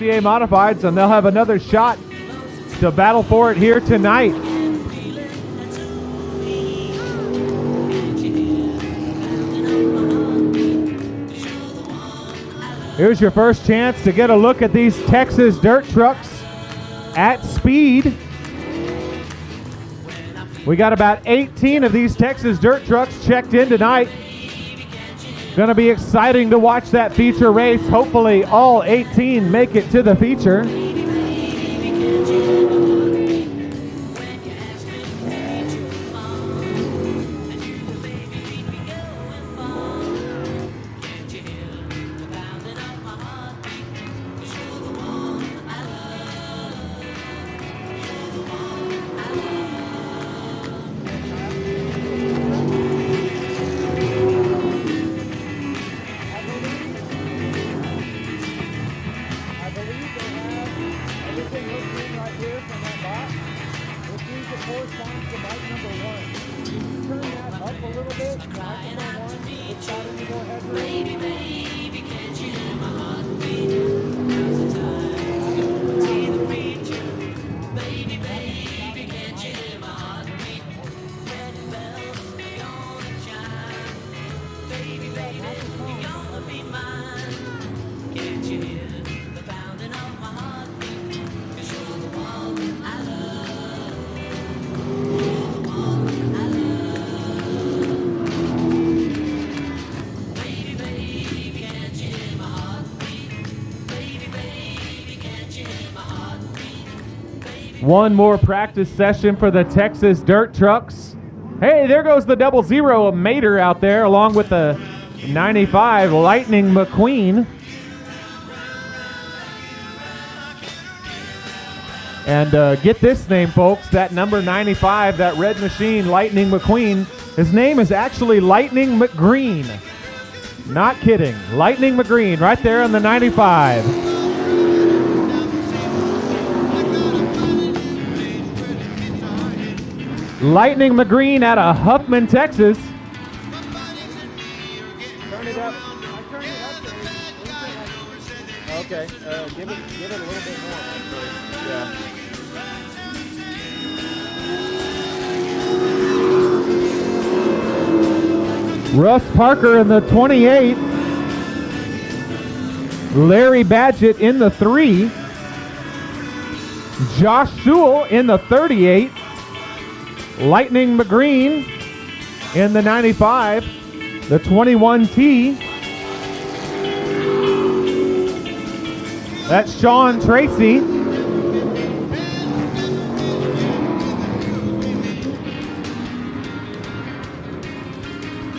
IMCA Modifieds, and they'll have another shot to battle for it here tonight. Here's your first chance to get a look at these Texas dirt trucks at speed. We got about 18 of these Texas dirt trucks checked in tonight. Going to be exciting to watch that feature race. Hopefully all 18 make it to the feature. One more practice session for the Texas dirt trucks. Hey, there goes the 00 Mater out there along with the 95 Lightning McQueen. And get this name, folks, that number 95, that red machine, Lightning McQueen, his name is actually Lightning McGreen. Not kidding. Lightning McGreen right there on the 95. Lightning McGreen out of Huffman, Texas. Turn it up. I turned it up there. Okay, give it a little bit more, actually. Yeah. Russ Parker in the 28. Larry Badgett in the 3. Josh Sewell in the 38. Lightning McGreen in the 95, the 21T. That's Sean Tracy.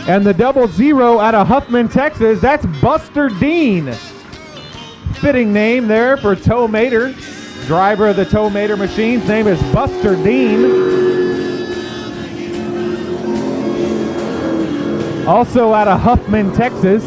And the 00 out of Huffman, Texas, that's Buster Dean. Fitting name there for Tow Mater. Driver of the Tow Mater machines, name is Buster Dean. Also out of Huffman, Texas.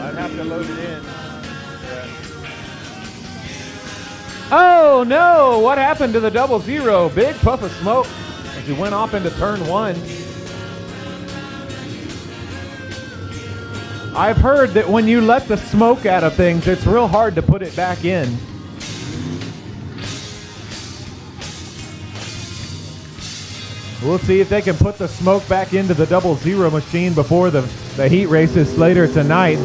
I'd have to load it in. Oh no, what happened to the 00? Big puff of smoke as he went off into turn 1. I've heard that when you let the smoke out of things, it's real hard to put it back in. We'll see if they can put the smoke back into the 00 machine before the heat races later tonight.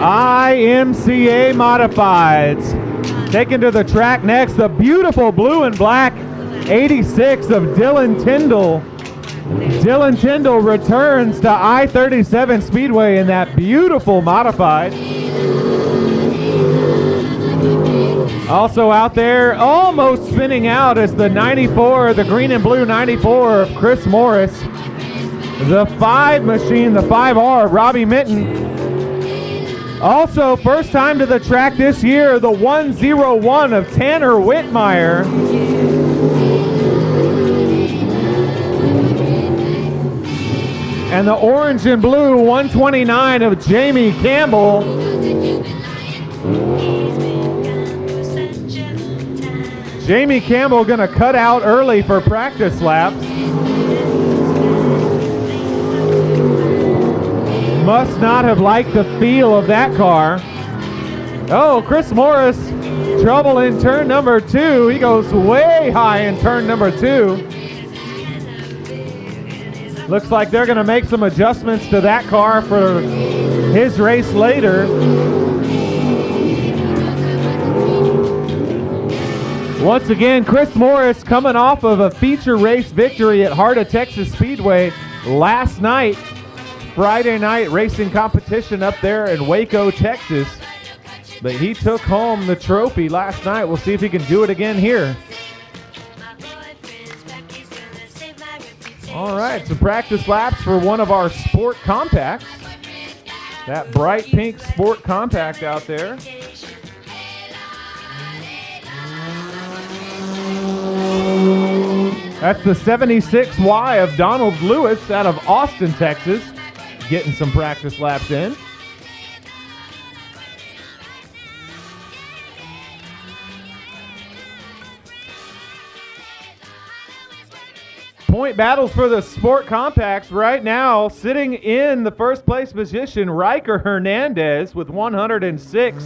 IMCA Modifieds. Taken to the track next, the beautiful blue and black 86 of Dylan Tyndall. Dylan Tyndall returns to I-37 Speedway in that beautiful modified. Also out there, almost spinning out, is the 94, the green and blue 94 of Chris Morris. The 5 machine, the 5R, Robbie Minton. Also, first time to the track this year, the 101 of Tanner Whitmire. And the orange and blue 129 of Jamie Campbell. Jamie Campbell gonna cut out early for practice laps. Must not have liked the feel of that car. Oh, Chris Morris, trouble in turn number 2. He goes way high in turn number 2. Looks like they're going to make some adjustments to that car for his race later. Once again, Chris Morris coming off of a feature race victory at Heart of Texas Speedway last night, Friday night racing competition up there in Waco, Texas. But he took home the trophy last night. We'll see if he can do it again here. All right, some practice laps for one of our Sport Compacts. That bright pink Sport Compact out there. That's the 76Y of Donald Lewis out of Austin, Texas, getting some practice laps in. Point battles for the Sport Compacts right now. Sitting in the first place position, Riker Hernandez with 106.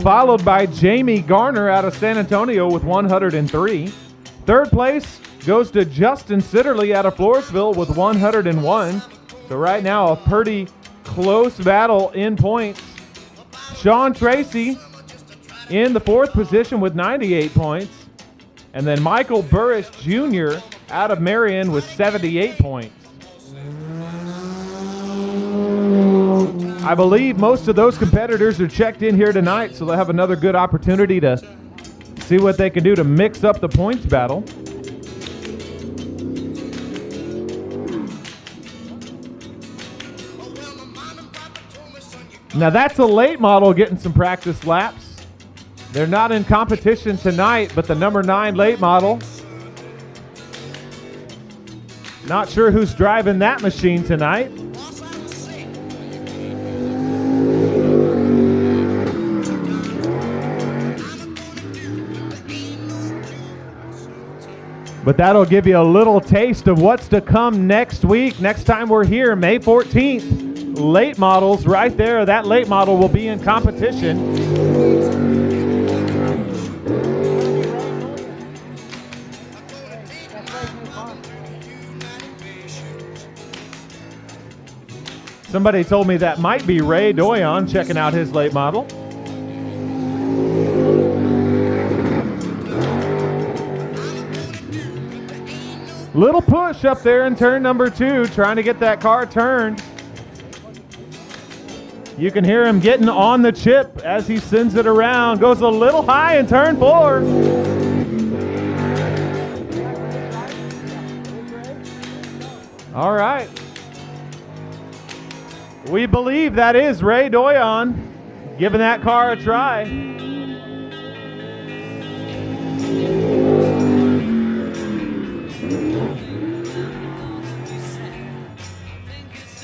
Followed by Jamie Garner out of San Antonio with 103. Third place goes to Justin Sitterly out of Floresville with 101. So right now a pretty close battle in points. Sean Tracy in the fourth position with 98 points. And then Michael Burris Jr. out of Marion with 78 points. I believe most of those competitors are checked in here tonight, so they'll have another good opportunity to see what they can do to mix up the points battle. Now that's a late model getting some practice laps. They're not in competition tonight, but the number 9 late model. Not sure who's driving that machine tonight. But that'll give you a little taste of what's to come next week. Next time we're here, May 14th. Late models right there. That late model will be in competition. Somebody told me that might be Ray Doyon checking out his late model. Little push up there in turn number 2, trying to get that car turned. You can hear him getting on the chip as he sends it around. Goes a little high in turn 4. All right. We believe that is Ray Doyon giving that car a try.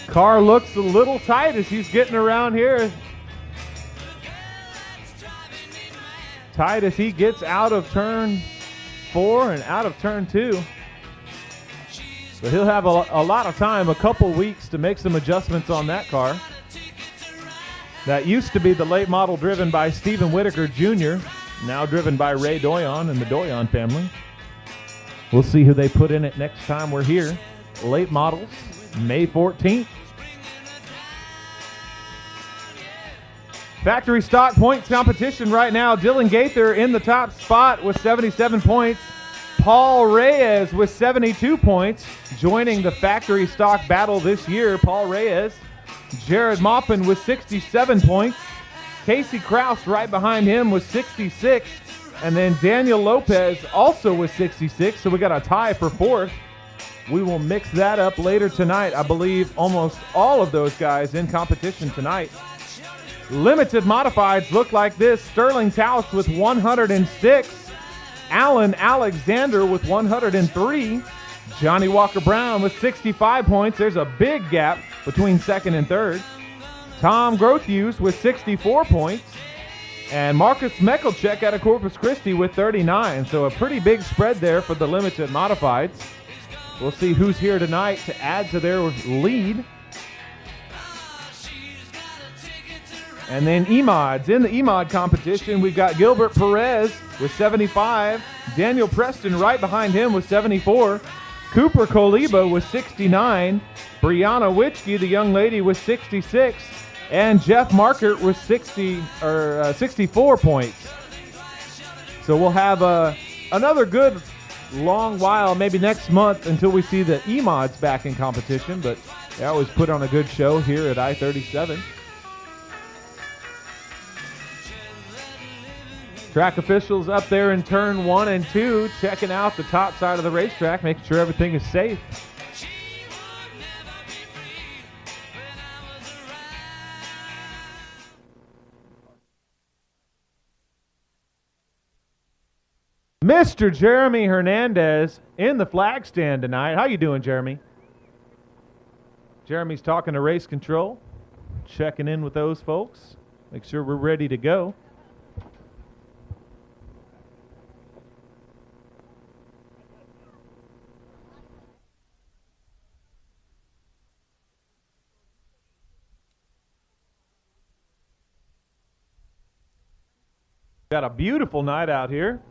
Car looks a little tight as he's getting around here. Tight as he gets out of turn 4 and out of turn 2. So he'll have a lot of time, a couple weeks, to make some adjustments on that car. That used to be the late model driven by Stephen Whitaker Jr., now driven by Ray Doyon and the Doyon family. We'll see who they put in it next time we're here. Late models, May 14th. Factory stock points competition right now. Dylan Gaither in the top spot with 77 points. Paul Reyes with 72 points, joining the factory stock battle this year. Paul Reyes. Jared Maupin with 67 points. Casey Kraus right behind him with 66. And then Daniel Lopez also with 66. So we got a tie for fourth. We will mix that up later tonight. I believe almost all of those guys in competition tonight. Limited modifieds look like this. Sterling Tausch with 106. Alan Alexander with 103. Johnny Walker Brown with 65 points. There's a big gap between second and third. Tom Grothuse with 64 points. And Marcus Meckelcheck out of Corpus Christi with 39. So a pretty big spread there for the limited modifieds. We'll see who's here tonight to add to their lead. And then E-Mods. In the E-Mod competition, we've got Gilbert Perez with 75. Daniel Preston right behind him with 74. Cooper Koliba with 69. Brianna Witchke, the young lady, with 66. And Jeff Markert with 64 points. So we'll have another good long while, maybe next month, until we see the E-Mods back in competition. But they always put on a good show here at I-37. Track officials up there in turn 1 and 2, checking out the top side of the racetrack, making sure everything is safe. Mr. Jeremy Hernandez in the flag stand tonight. How you doing, Jeremy? Jeremy's talking to race control, checking in with those folks, make sure we're ready to go. Got a beautiful night out here.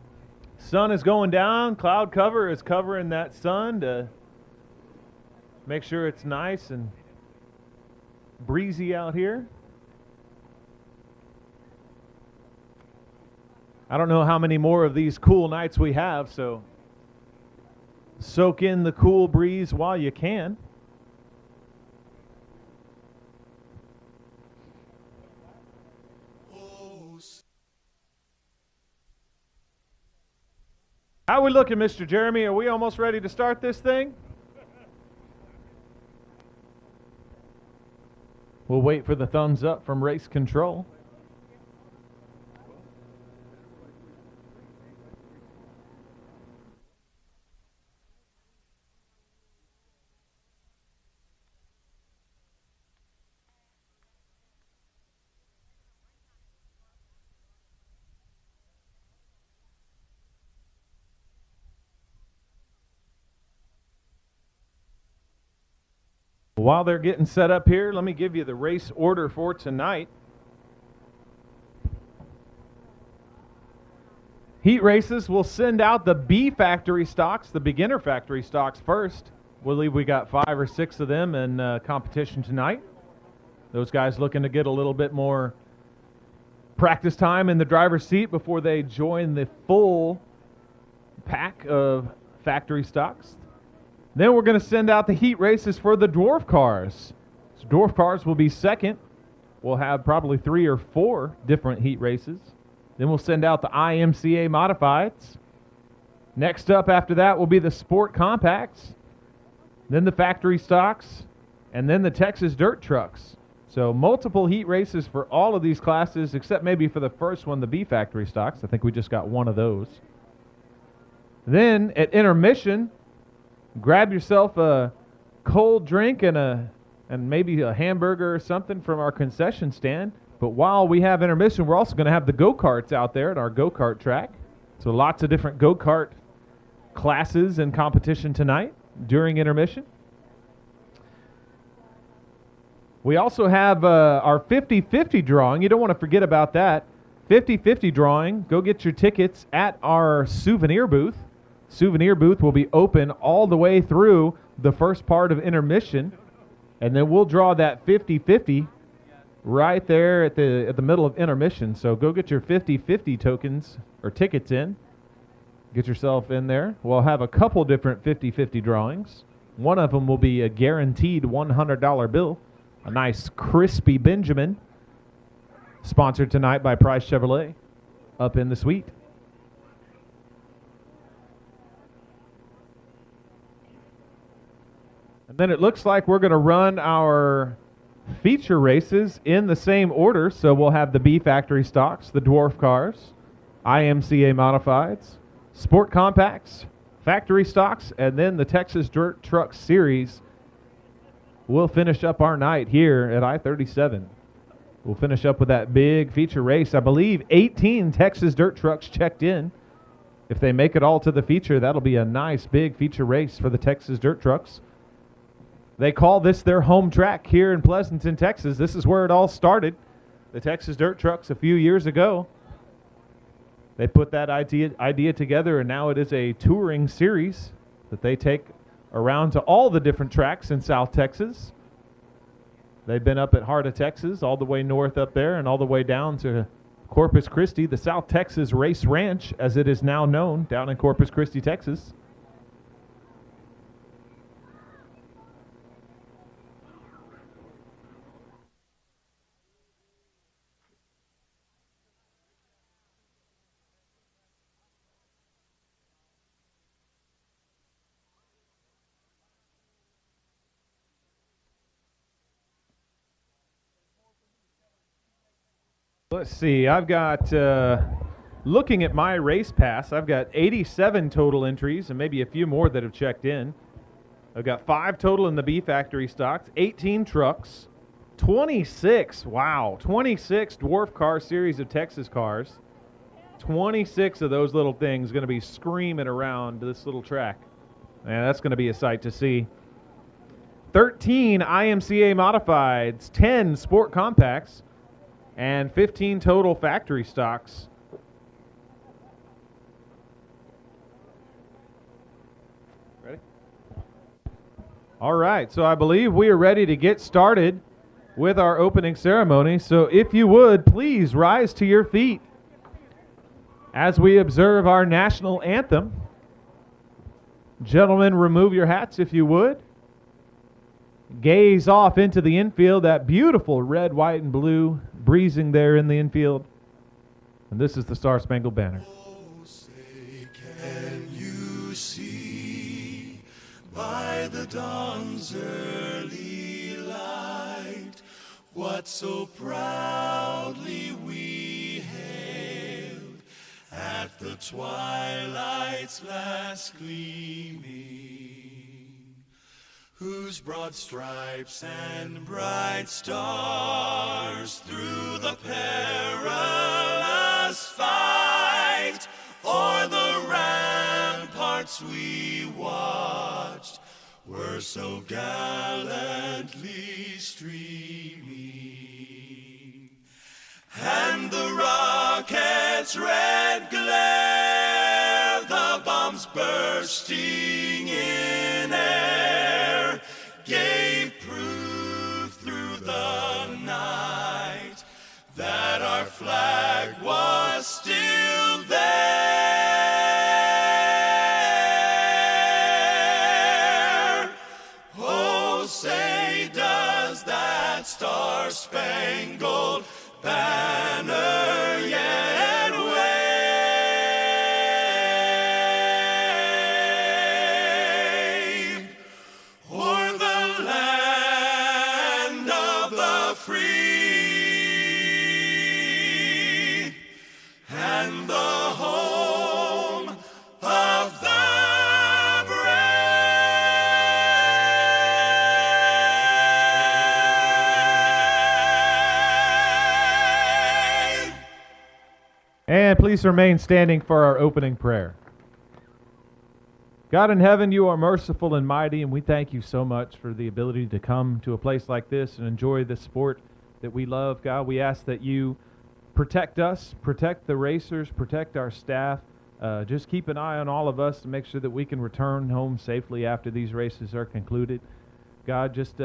Sun is going down. Cloud cover is covering that sun to make sure it's nice and breezy out here. I don't know how many more of these cool nights we have, so soak in the cool breeze while you can. How are we looking, Mr. Jeremy? Are we almost ready to start this thing? We'll wait for the thumbs up from race control. While they're getting set up here, let me give you the race order for tonight. Heat races will send out the B factory stocks, the beginner factory stocks first. We'll believe we got 5 or 6 of them in competition tonight. Those guys looking to get a little bit more practice time in the driver's seat before they join the full pack of factory stocks. Then we're going to send out the heat races for the Dwarf cars. So Dwarf cars will be second. We'll have probably 3 or 4 different heat races. Then we'll send out the IMCA modifieds. Next up after that will be the Sport Compacts. Then the factory stocks. And then the Texas dirt trucks. So multiple heat races for all of these classes, except maybe for the first one, the B factory stocks. I think we just got one of those. Then at intermission, grab yourself a cold drink and maybe a hamburger or something from our concession stand. But while we have intermission, we're also going to have the go-karts out there at our go-kart track. So lots of different go-kart classes in competition tonight during intermission. We also have our 50-50 drawing. You don't want to forget about that. 50-50 drawing. Go get your tickets at our souvenir booth. Souvenir booth will be open all the way through the first part of intermission, and then we'll draw that 50-50 right there at the middle of intermission. So go get your 50-50 tokens or tickets in. Get yourself in there. We'll have a couple different 50-50 drawings. One of them will be a guaranteed $100 bill, a nice crispy Benjamin, sponsored tonight by Price Chevrolet up in the suite. Then it looks like we're going to run our feature races in the same order. So we'll have the B factory stocks, the Dwarf cars, IMCA modifieds, Sport Compacts, factory stocks, and then the Texas Dirt Truck Series. We'll finish up our night here at I-37. We'll finish up with that big feature race. I believe 18 Texas dirt trucks checked in. If they make it all to the feature, that'll be a nice big feature race for the Texas dirt trucks. They call this their home track here in Pleasanton, Texas. This is where it all started. The Texas dirt trucks a few years ago. They put that idea together, and now it is a touring series that they take around to all the different tracks in South Texas. They've been up at Heart of Texas, all the way north up there, and all the way down to Corpus Christi, the South Texas Race Ranch, as it is now known, down in Corpus Christi, Texas. Let's see, I've got, looking at my race pass, I've got 87 total entries and maybe a few more that have checked in. I've got 5 total in the B factory stocks, 18 trucks, 26 Dwarf car series of Texas cars. 26 of those little things going to be screaming around this little track. Man, that's going to be a sight to see. 13 IMCA modifieds, 10 Sport Compacts, and 15 total factory stocks. Ready? All right, so I believe we are ready to get started with our opening ceremony. So if you would, please rise to your feet as we observe our national anthem. Gentlemen, remove your hats if you would. Gaze off into the infield, that beautiful red, white, and blue breezing there in the infield. And this is the Star Spangled Banner. Oh, say, can you see by the dawn's early light what so proudly we hailed at the twilight's last gleaming, whose broad stripes and bright stars through the perilous fight o'er the ramparts we watched were so gallantly streaming, and the rocket's red glare, the bombs bursting in air, gave proof through the night that our flag was still there. Oh, say, does that star-spangled banner yet wave o'er the land of the free and the home of the brave? And please remain standing for our opening prayer. God in heaven, you are merciful and mighty, and we thank you so much for the ability to come to a place like this and enjoy this sport that we love. God, we ask that you protect us, protect the racers, protect our staff. Just keep an eye on all of us to make sure that we can return home safely after these races are concluded. God, just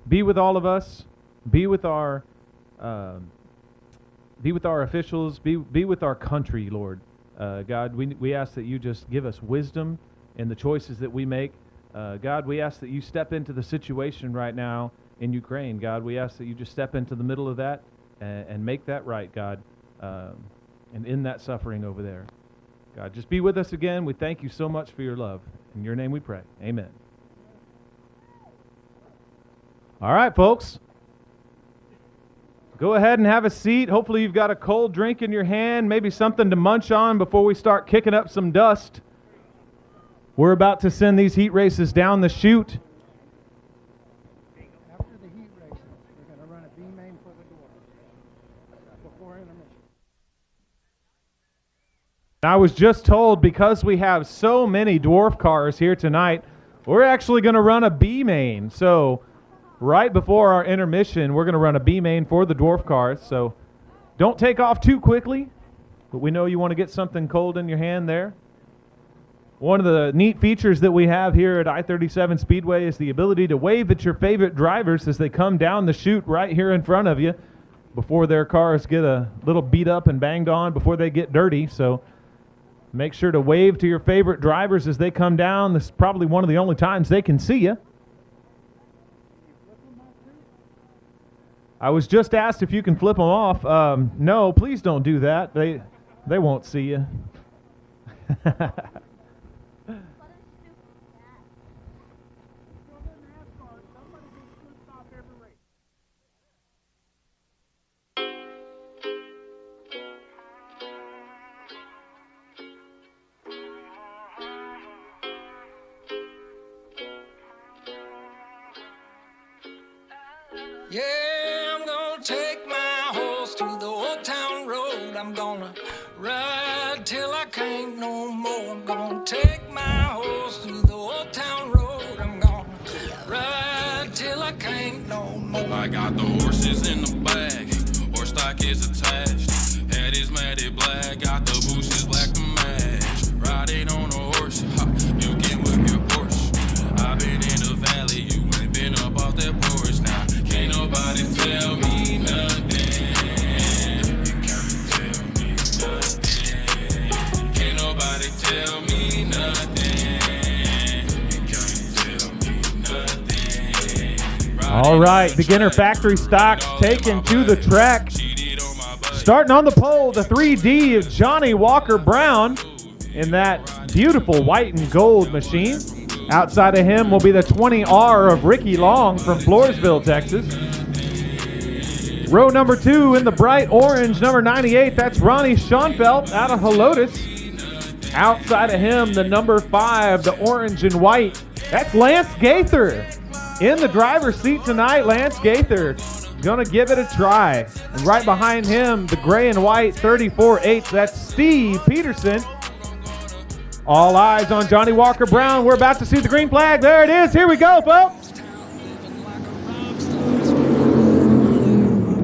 be with all of us, be with our officials, be with our country, Lord. God, we ask that you just give us wisdom in the choices that we make. God, we ask that you step into the situation right now in Ukraine. God, we ask that you just step into the middle of that and make that right, God, and end that suffering over there. God, just be with us again. We thank you so much for your love. In your name we pray. Amen. All right, folks. Go ahead and have a seat. Hopefully you've got a cold drink in your hand, maybe something to munch on before we start kicking up some dust. We're about to send these heat races down the chute. After the heat races, we're going to run a B main for the Dwarf before intermission. I was just told because we have so many Dwarf cars here tonight, we're actually going to run a B main. So right before our intermission, we're going to run a B main for the Dwarf cars. So don't take off too quickly, but we know you want to get something cold in your hand there. One of the neat features that we have here at I-37 Speedway is the ability to wave at your favorite drivers as they come down the chute right here in front of you before their cars get a little beat up and banged on, before they get dirty. So make sure to wave to your favorite drivers as they come down. This is probably one of the only times they can see you. I was just asked if you can flip them off. No, please don't do that. They won't see you. Yeah, I'm gonna take my horse to the old town road. I'm gonna ride till I can't no more. I'm gonna take my horse to the old town road. I'm gonna ride till I can't no more. I got the horses in the bag, horse stock is attached. Head is matted black, got the bushes black to match. Riding on a horse, ha, you can whip your Porsche. I've been in the valley, you ain't been up off that porch now. Can't nobody tell me nothing. You can't tell me nothing. Can't nobody tell me nothing. You can't tell me nothing. All right, beginner factory stocks taken to the track. Starting on the pole, the 3D of Johnny Walker Brown in that beautiful white and gold machine. Outside of him will be the 20R of Ricky Long from Floresville, Texas. Row number 2 in the bright orange, number 98, that's Ronnie Schoenfeld out of Helotes. Outside of him, the number 5, the orange and white, that's Lance Gaither. In the driver's seat tonight, Lance Gaither gonna give it a try. And right behind him, the gray and white 34H, that's Steve Peterson. All eyes on Johnny Walker Brown. We're about to see the green flag. There it is. Here we go, folks.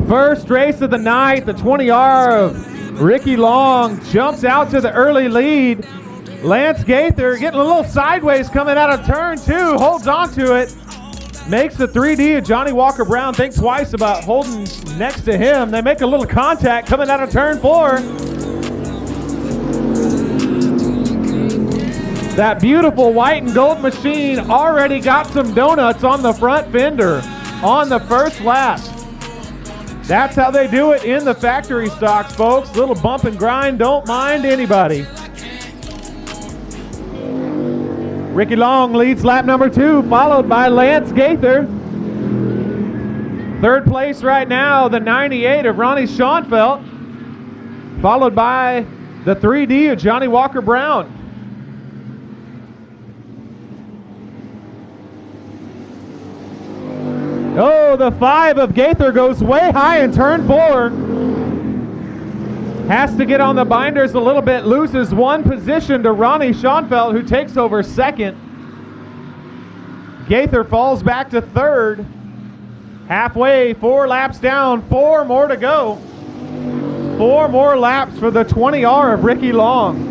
First race of the night, the 20R of Ricky Long jumps out to the early lead. Lance Gaither getting a little sideways coming out of turn 2, holds on to it. Makes the 3D of Johnny Walker Brown think twice about holding next to him. They make a little contact coming out of turn 4. That beautiful white and gold machine already got some donuts on the front fender on the first lap. That's how they do it in the factory stocks, folks. Little bump and grind, don't mind anybody. Ricky Long leads lap number 2, followed by Lance Gaither. Third place right now, the 98 of Ronnie Schoenfeld, followed by the 3D of Johnny Walker Brown. Oh, the 5 of Gaither goes way high in turn 4. Has to get on the binders a little bit, loses 1 position to Ronnie Schoenfeld, who takes over 2nd. Gaither falls back to 3rd. Halfway, 4 laps down, 4 more to go. 4 more laps for the 20R of Ricky Long.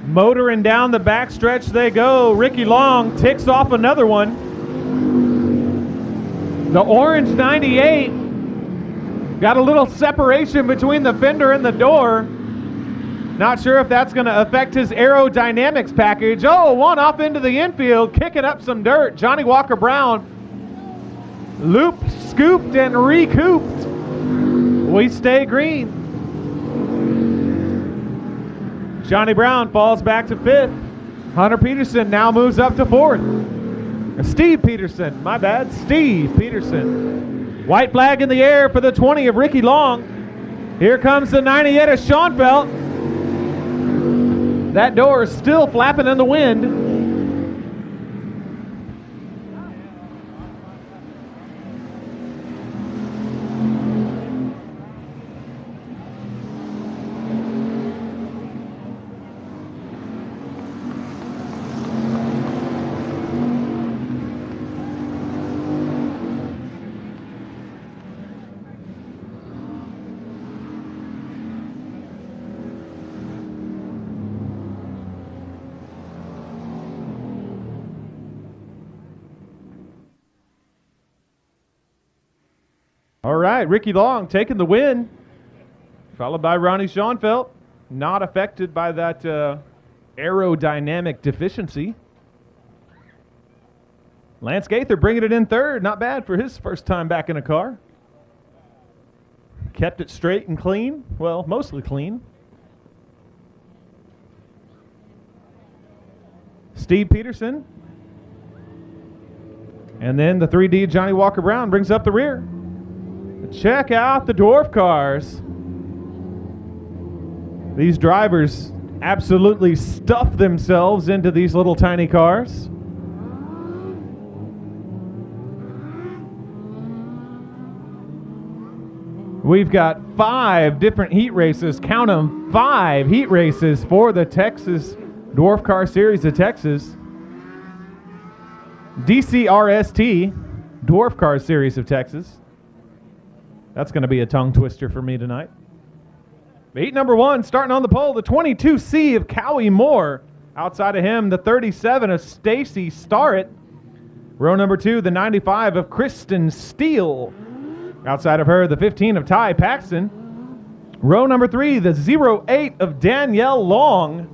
Motoring down the backstretch they go. Ricky Long ticks off another one. The orange 98 got a little separation between the fender and the door. Not sure if that's going to affect his aerodynamics package. Oh, one off into the infield, kicking up some dirt. Johnny Walker Brown looped, scooped, and recouped. we stay green. Johnny Brown falls back to 5th. Hunter Peterson now moves up to 4th. Steve Peterson, my bad, Steve Peterson. White flag in the air for the 20 of Ricky Long. Here comes the 98 of Schoenfeld. That door is still flapping in the wind. All right, Ricky Long taking the win, followed by Ronnie Schoenfeld, not affected by that aerodynamic deficiency. Lance Gaither bringing it in 3rd, not bad for his first time back in a car. Kept it straight and clean, well, mostly clean. Steve Peterson. And then the 3D Johnny Walker Brown brings up the rear. Check out the Dwarf cars. These drivers absolutely stuff themselves into these little tiny cars. We've got 5 different heat races. Count them, 5 heat races for the Texas Dwarf Car Series of Texas. DCRST, Dwarf Car Series of Texas. That's going to be a tongue twister for me tonight. Heat number 1, starting on the pole, the 22C of Cowie Moore. Outside of him, the 37 of Stacy Starrett. Row number 2, the 95 of Kristen Steele. Outside of her, the 15 of Ty Paxton. Row number 3, the 08 of Danielle Long.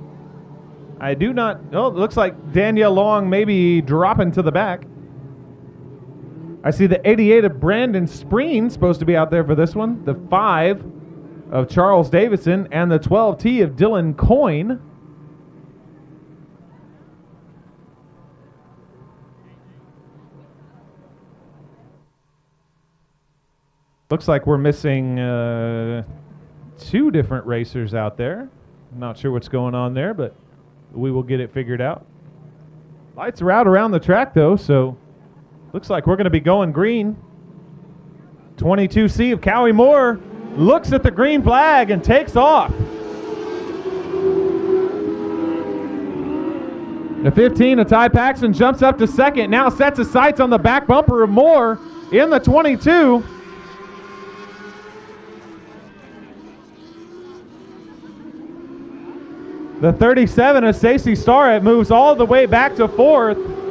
It looks like Danielle Long may be dropping to the back. I see the 88 of Brandon Spreen supposed to be out there for this one. The 5 of Charles Davison and the 12T of Dylan Coyne. Looks like we're missing 2 different racers out there. I'm not sure what's going on there, but we will get it figured out. Lights are out around the track though, so looks like we're going to be going green. 22C of Cowie Moore looks at the green flag and takes off. The 15 of Ty Paxton jumps up to 2nd, now sets his sights on the back bumper of Moore in the 22. The 37 of Stacey Starrett moves all the way back to 4th.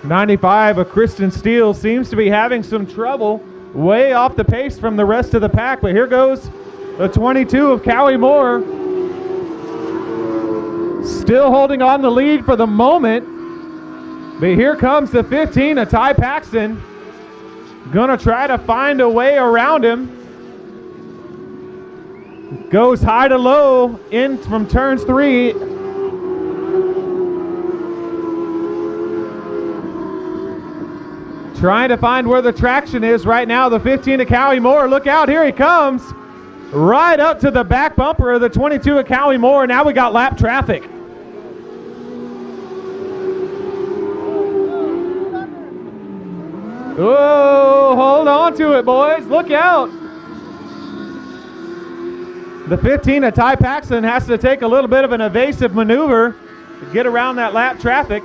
'95 of Kristen Steele seems to be having some trouble, way off the pace from the rest of the pack, but here goes the 22 of Cowie Moore. Still holding on the lead for the moment. But here comes the 15 of Ty Paxton. Gonna try to find a way around him. Goes high to low in from turns 3. Trying to find where the traction is right now. The 15 of Cowie Moore. Look out, here he comes. Right up to the back bumper of the 22 of Cowie Moore. Now we got lap traffic. Oh, hold on to it, boys. Look out. The 15 of Ty Paxton has to take a little bit of an evasive maneuver to get around that lap traffic.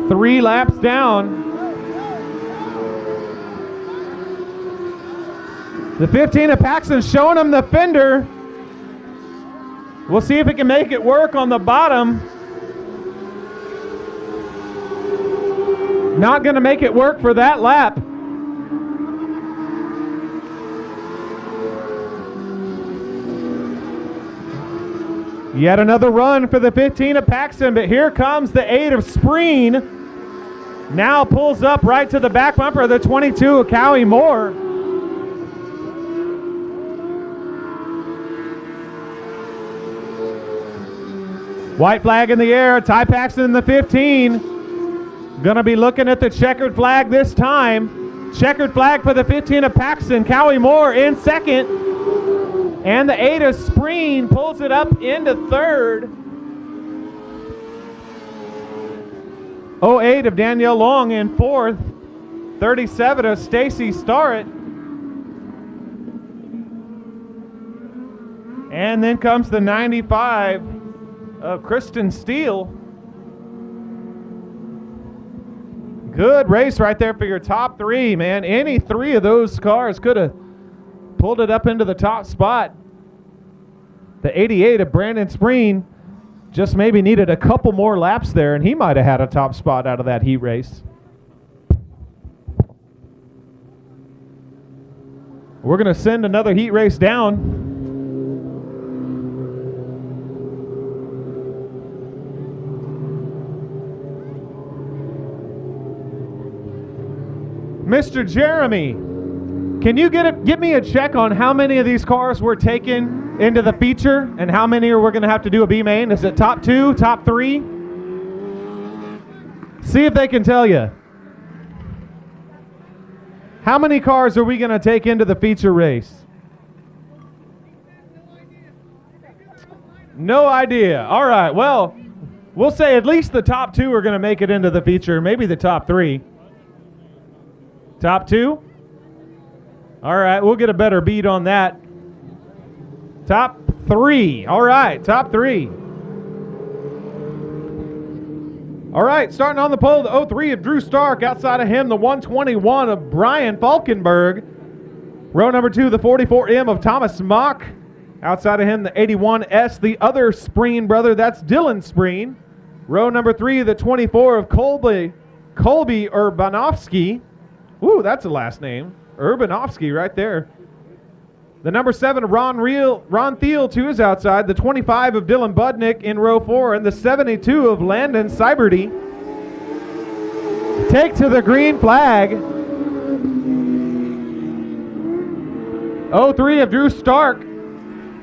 Three laps down. The 15 of Paxton showing him the fender. We'll see if he can make it work on the bottom. Not going to make it work for that lap. Yet another run for the 15 of Paxton, but here comes the 8 of Spreen. Now pulls up right to the back bumper of the 22 of Cowie Moore. White flag in the air, Ty Paxton in the 15. Gonna be looking at the checkered flag this time. Checkered flag for the 15 of Paxton. Cowie Moore in second. And the 8 of Spreen pulls it up into third. 08 of Danielle Long in fourth. 37 of Stacy Starrett. And then comes the 95 of Kristen Steele. Good race right there for your top three, man. Any three of those cars could have pulled it up into the top spot. The 88 of Brandon Spreen just maybe needed a couple more laps there, and he might have had a top spot out of that heat race. We're going to send another heat race down. Mr. Jeremy, can you give me a check on how many of these cars were taken into the feature and how many are we going to have to do a B main? Is it top two, top three? See if they can tell you. How many cars are we going to take into the feature race? No idea. All right, well, we'll say at least the top two are going to make it into the feature, maybe the top three. Top two? All right, we'll get a better beat on that. Top three. All right, top three. All right, starting on the pole, the 03 of Drew Stark. Outside of him, the 121 of Brian Falkenberg. Row number 2, the 44M of Thomas Mock. Outside of him, the 81S, the other Spreen brother. That's Dylan Spreen. Row number 3, the 24 of Colby Urbanovsky. Ooh, that's a last name. Urbanovsky right there. The number 7 of Ron Thiel to his outside. The 25 of Dylan Budnick in row 4. And the 72 of Landon Cyberty. Take to the green flag. 03 of Drew Stark.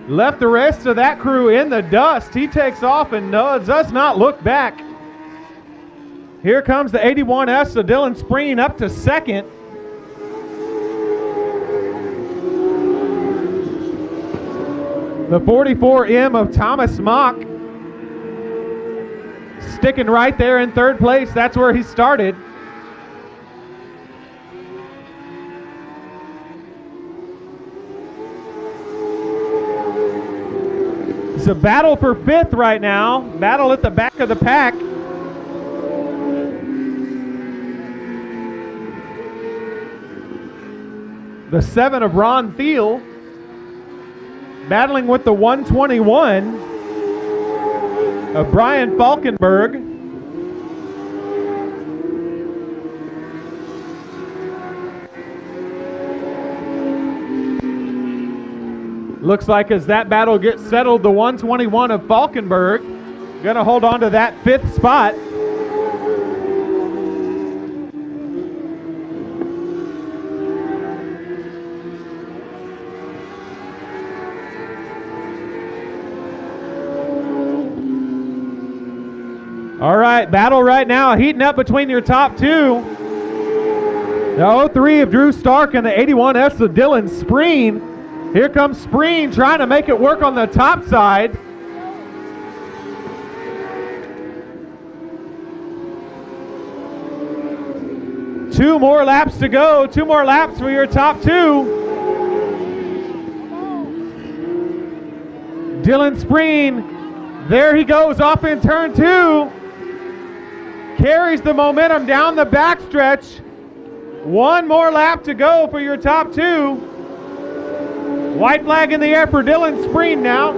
Left the rest of that crew in the dust. He takes off and does not look back. Here comes the 81S of Dylan Spreen up to second. The 44M of Thomas Mock sticking right there in third place. That's where he started. It's a battle for fifth right now. Battle at the back of the pack. The 7 of Ron Thiel battling with the 121 of Brian Falkenberg. Looks like as that battle gets settled, the 121 of Falkenberg going to hold on to that fifth spot. All right, battle right now heating up between your top two. The 03 of Drew Stark and the 81S of Dylan Spreen. Here comes Spreen trying to make it work on the top side. Two more laps to go. 2 more laps for your top two. Dylan Spreen, there he goes off in turn 2. Carries the momentum down the backstretch. 1 more lap to go for your top two. White flag in the air for Dylan Spreen now.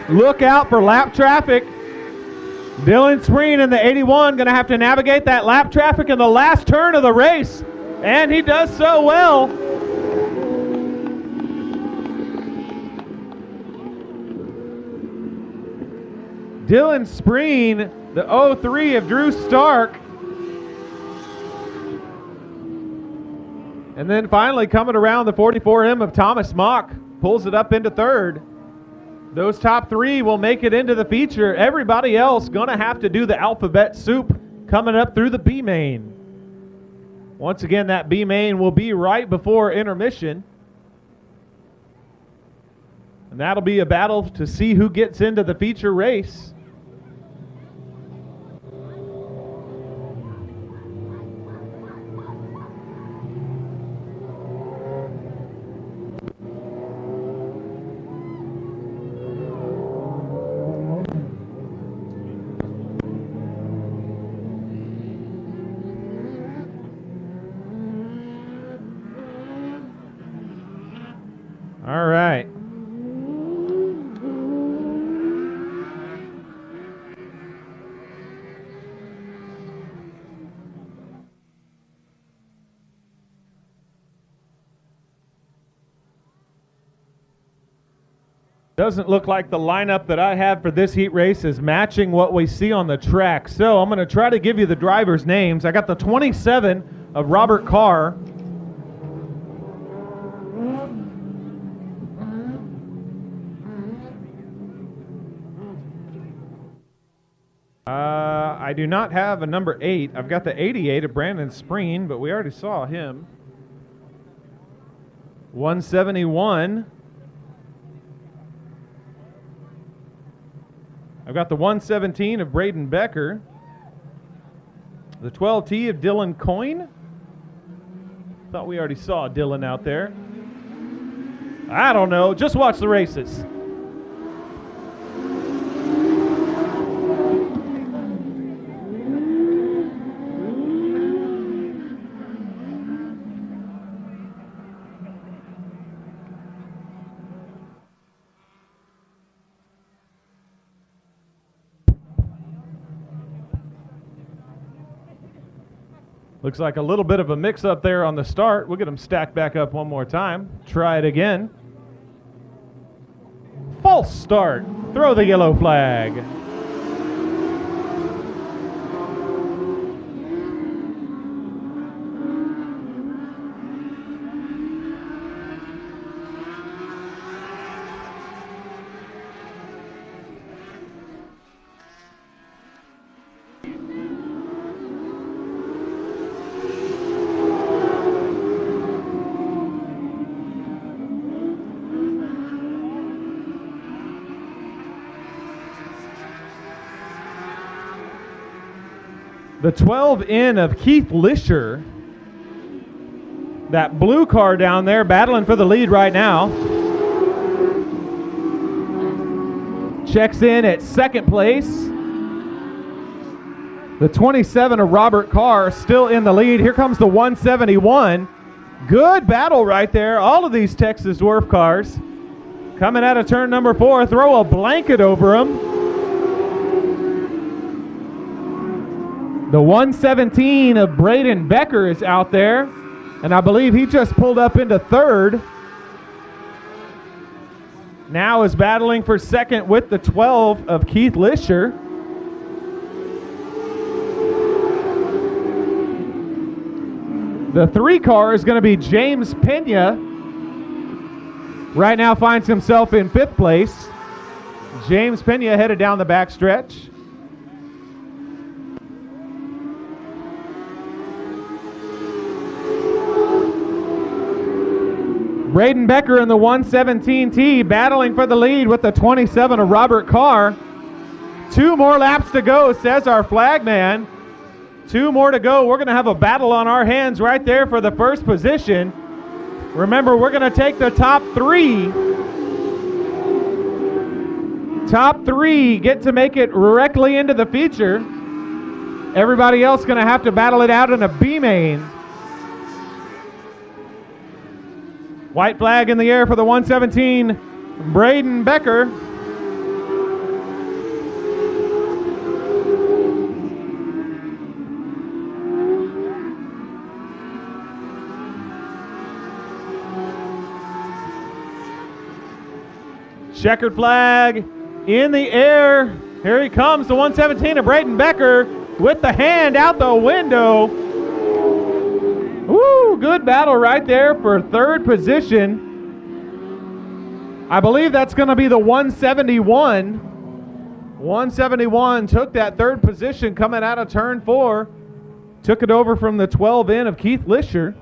Look out for lap traffic. Dylan Spreen in the 81 going to have to navigate that lap traffic in the last turn of the race. And he does so well. Dylan Spreen, the 03 of Drew Stark. And then finally coming around, the 44M of Thomas Mock pulls it up into third. Those top three will make it into the feature. Everybody else going to have to do the alphabet soup coming up through the B main. Once again, that B main will be right before intermission. And that'll be a battle to see who gets into the feature race. All right. Doesn't look like the lineup that I have for this heat race is matching what we see on the track. So I'm going to try to give you the drivers' names. I got the 27 of Robert Carr. I do not have a number 8. I've got the 88 of Brandon Spreen, but we already saw him. 171. I've got the 117 of Braden Becker. The 12T of Dylan Coyne. Thought we already saw Dylan out there. I don't know. Just watch the races. Looks like a little bit of a mix-up there on the start. We'll get them stacked back up one more time. Try it again. False start. Throw the yellow flag. The 12N of Keith Lisher, that blue car down there battling for the lead right now. Checks in at second place. The 27 of Robert Carr still in the lead. Here comes the 171. Good battle right there. All of these Texas Dwarf cars coming out of turn number 4. Throw a blanket over them. The 117 of Braden Becker is out there, and I believe he just pulled up into third. Now is battling for second with the 12 of Keith Lisher. The 3 car is going to be James Pena. Right now finds himself in 5th place. James Pena headed down the backstretch. Braden Becker in the 117T battling for the lead with the 27 of Robert Carr. 2 more laps to go, says our flagman. 2 more to go. We're going to have a battle on our hands right there for the first position. Remember, we're going to take the top 3. Top 3 get to make it directly into the feature. Everybody else going to have to battle it out in a B main. White flag in the air for the 117, Braden Becker. Checkered flag in the air. Here he comes, the 117 of Braden Becker with the hand out the window. Woo, good battle right there for third position. I believe that's going to be the 171. 171 took that third position coming out of turn 4. Took it over from the 12 in of Keith Lisher.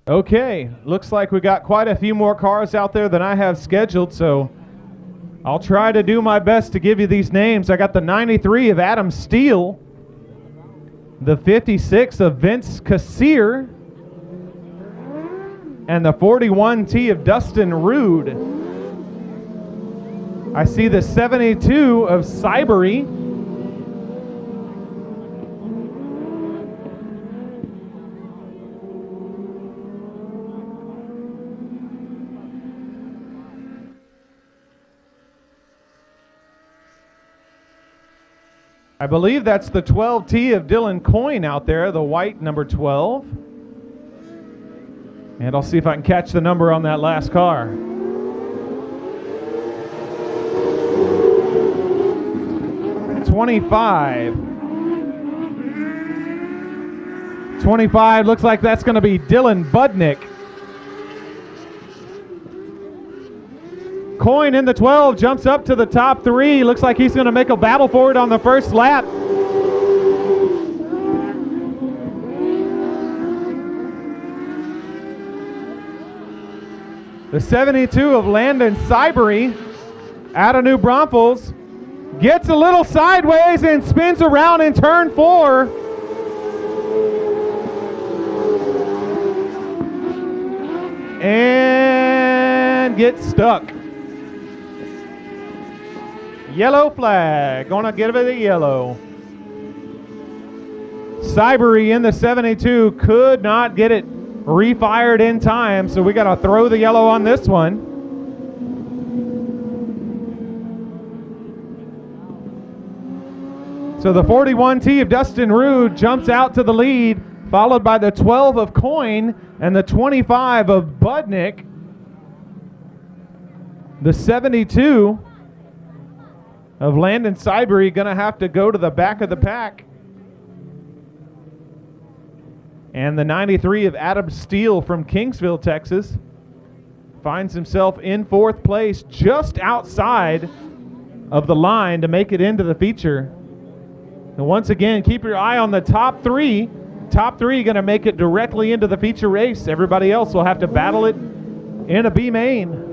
Okay, looks like we got quite a few more cars out there than I have scheduled, so I'll try to do my best to give you these names. I got the 93 of Adam Steele, the 56 of Vince Cassier, and the 41T of Dustin Rude. I see the 72 of Cybery. I believe that's the 12T of Dylan Coyne out there, the white number 12. And I'll see if I can catch the number on that last car. $25. 25 looks like that's going to be Dylan Budnick. Coyne in the 12 jumps up to the top 3. Looks like he's going to make a battle for it on the first lap. The 72 of Landon Cybery out of New Braunfels gets a little sideways and spins around in turn 4. And gets stuck. Yellow flag, gonna give it a yellow. Cybery in the 72 could not get it refired in time, so we gotta throw the yellow on this one. So the 41T of Dustin Rude jumps out to the lead, followed by the 12 of Coyne and the 25 of Budnick. The 72 of Landon Cybery going to have to go to the back of the pack. And the 93 of Adam Steele from Kingsville, Texas, finds himself in 4th place, just outside of the line to make it into the feature. And once again, keep your eye on the top 3. Top 3 going to make it directly into the feature race. Everybody else will have to battle it in a B main.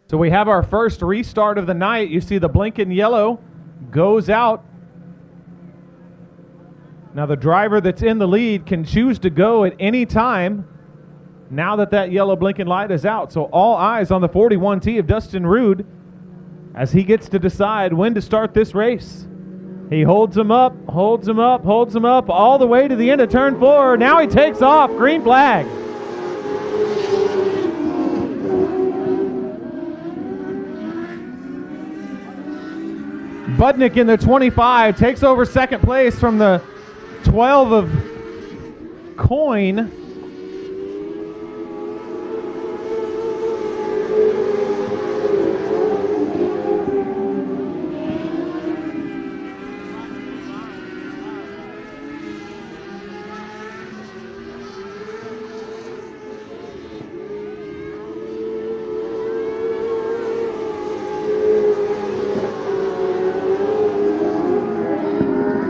So we have our first restart of the night. You see the blinking yellow goes out. Now the driver that's in the lead can choose to go at any time now that that yellow blinking light is out. So all eyes on the 41T of Dustin Rude as he gets to decide when to start this race. He holds him up, holds him up, holds him up all the way to the end of turn 4. Now he takes off. Green flag. Budnick in the 25 takes over second place from the 12 of Coyne.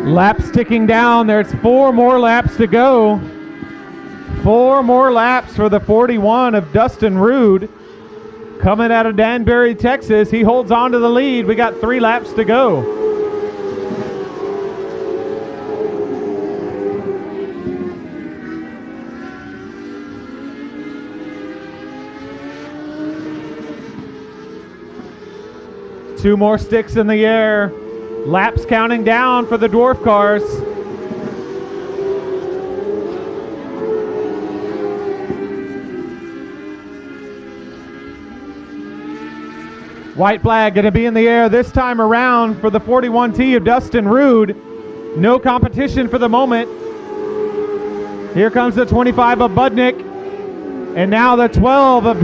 Laps ticking down. There's 4 more laps to go. 4 more laps for the 41 of Dustin Rude. Coming out of Danbury, Texas. He holds on to the lead. We got 3 laps to go. Two more sticks in the air. Laps counting down for the Dwarf cars. White flag going to be in the air this time around for the 41T of Dustin Rude. No competition for the moment. Here comes the 25 of Budnick. And now the 12 of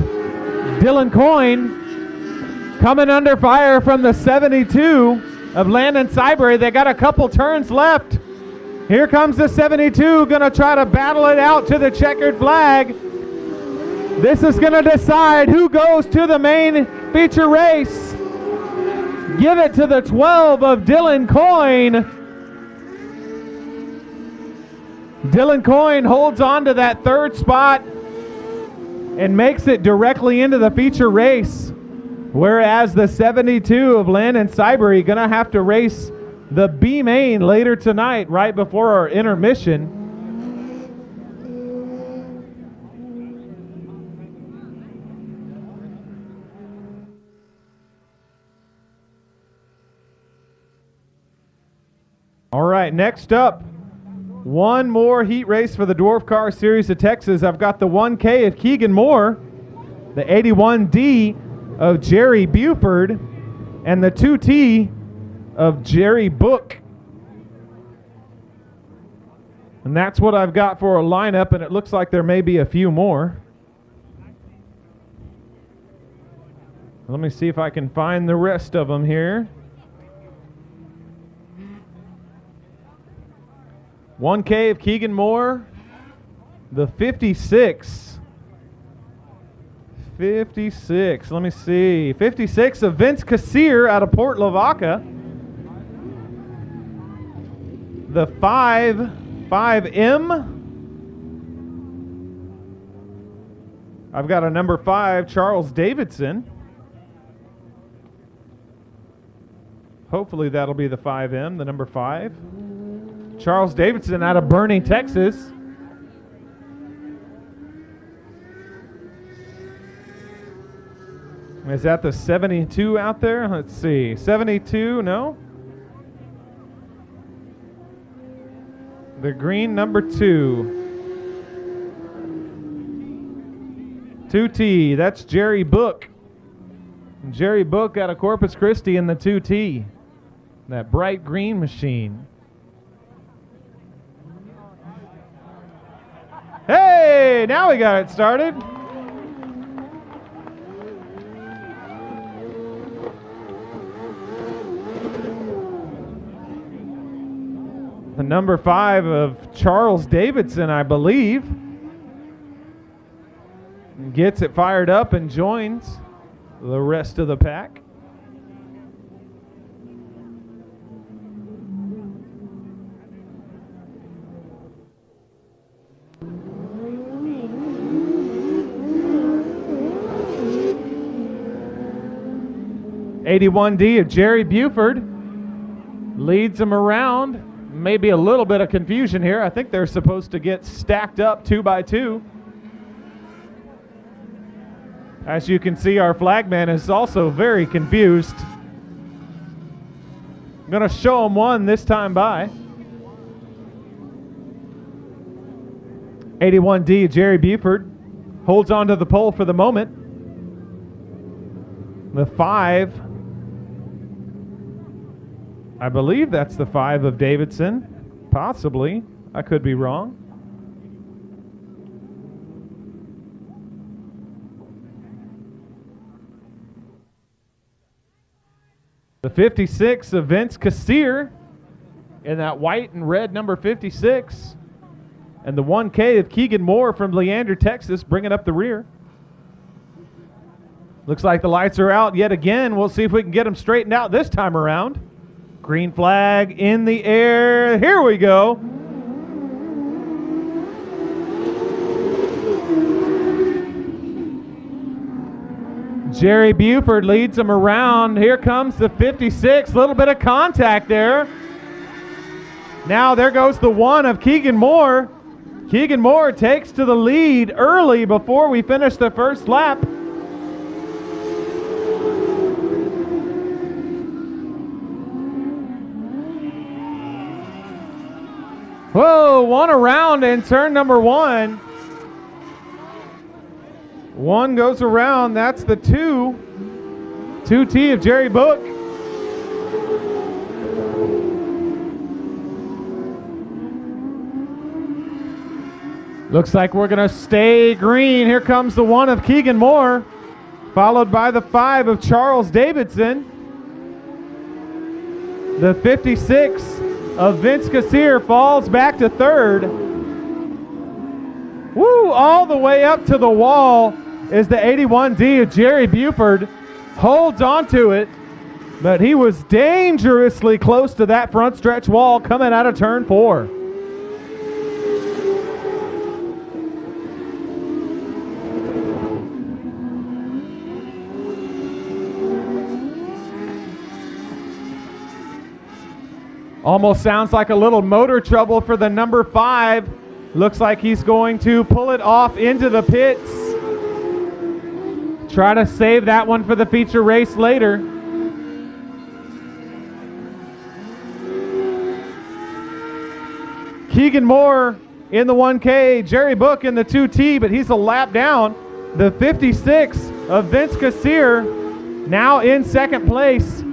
Dylan Coyne. Coming under fire from the 72 of Landon Cyberry. They got a couple turns left. Here comes the 72, going to try to battle it out to the checkered flag. This is going to decide who goes to the main feature race. Give it to the 12 of Dylan Coyne. Dylan Coyne holds on to that 3rd spot and makes it directly into the feature race. Whereas the 72 of Landon Cyberry going to have to race the B main later tonight, right before our intermission. All right, next up, one more heat race for the Dwarf Car Series of Texas. I've got the 1K of Keegan Moore, the 81D of Jerry Buford, and the 2T of Jerry Book. And that's what I've got for a lineup, and it looks like there may be a few more. Let me see if I can find the rest of them here. 1K of Keegan Moore, the 56. 56, let me see. 56 of Vince Cassier out of Port Lavaca. The 5M. I've got a number 5, Charles Davidson. Hopefully that'll be the 5M, the number 5. Charles Davidson out of Boerne, Texas. Is that the 72 out there? Let's see. 72, no? The green number 2. 2T, that's Jerry Book. Jerry Book out of Corpus Christi in the 2T. That bright green machine. Hey, now we got it started. The number 5 of Charles Davidson, I believe, gets it fired up and joins the rest of the pack. '81D of Jerry Buford leads them around. Maybe a little bit of confusion here. I think they're supposed to get stacked up 2 by 2. As you can see, our flagman is also very confused. I'm going to show him one this time by. '81D Jerry Buford holds on to the pole for the moment. The 5, I believe that's the 5 of Davidson. Possibly. I could be wrong. The 56 of Vince Cassier in that white and red number 56. And the 1K of Keegan Moore from Leander, Texas, bringing up the rear. Looks like the lights are out yet again. We'll see if we can get them straightened out this time around. Green flag in the air. Here we go. Jerry Buford leads him around. Here comes the 56. Little bit of contact there. Now there goes the 1 of Keegan Moore. Keegan Moore takes to the lead early before we finish the first lap. Whoa, 1 around in turn number 1. 1 goes around, that's the 2. 2T of Jerry Book. Looks like we're gonna stay green. Here comes the 1 of Keegan Moore, followed by the 5 of Charles Davidson. The 56 of Vince Cassier falls back to 3rd. Woo, all the way up to the wall is the 81D of Jerry Buford. Holds onto it, but he was dangerously close to that front stretch wall coming out of turn 4. Almost sounds like a little motor trouble for the number 5. Looks like he's going to pull it off into the pits. Try to save that one for the feature race later. Keegan Moore in the 1K, Jerry Book in the 2T, but he's a lap down. The 56 of Vince Cassier now in 2nd place,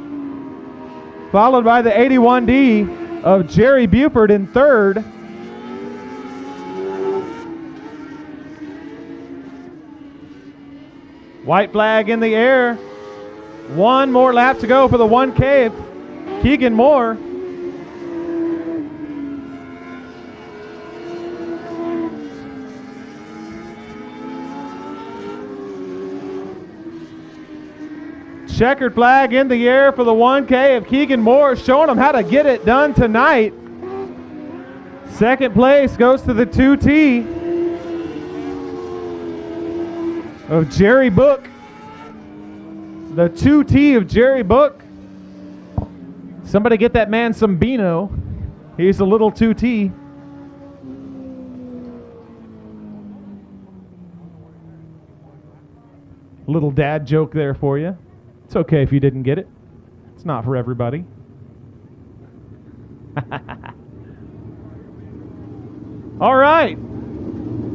followed by the 81D of Jerry Buford in 3rd. White flag in the air. 1 more lap to go for the 1K of Keegan Moore. Checkered flag in the air for the 1K of Keegan Moore, showing him how to get it done tonight. 2nd place goes to the 2T of Jerry Book. The 2T of Jerry Book. Somebody get that man some Beano. He's a little 2T. Little dad joke there for you. It's okay if you didn't get it. It's not for everybody. All right.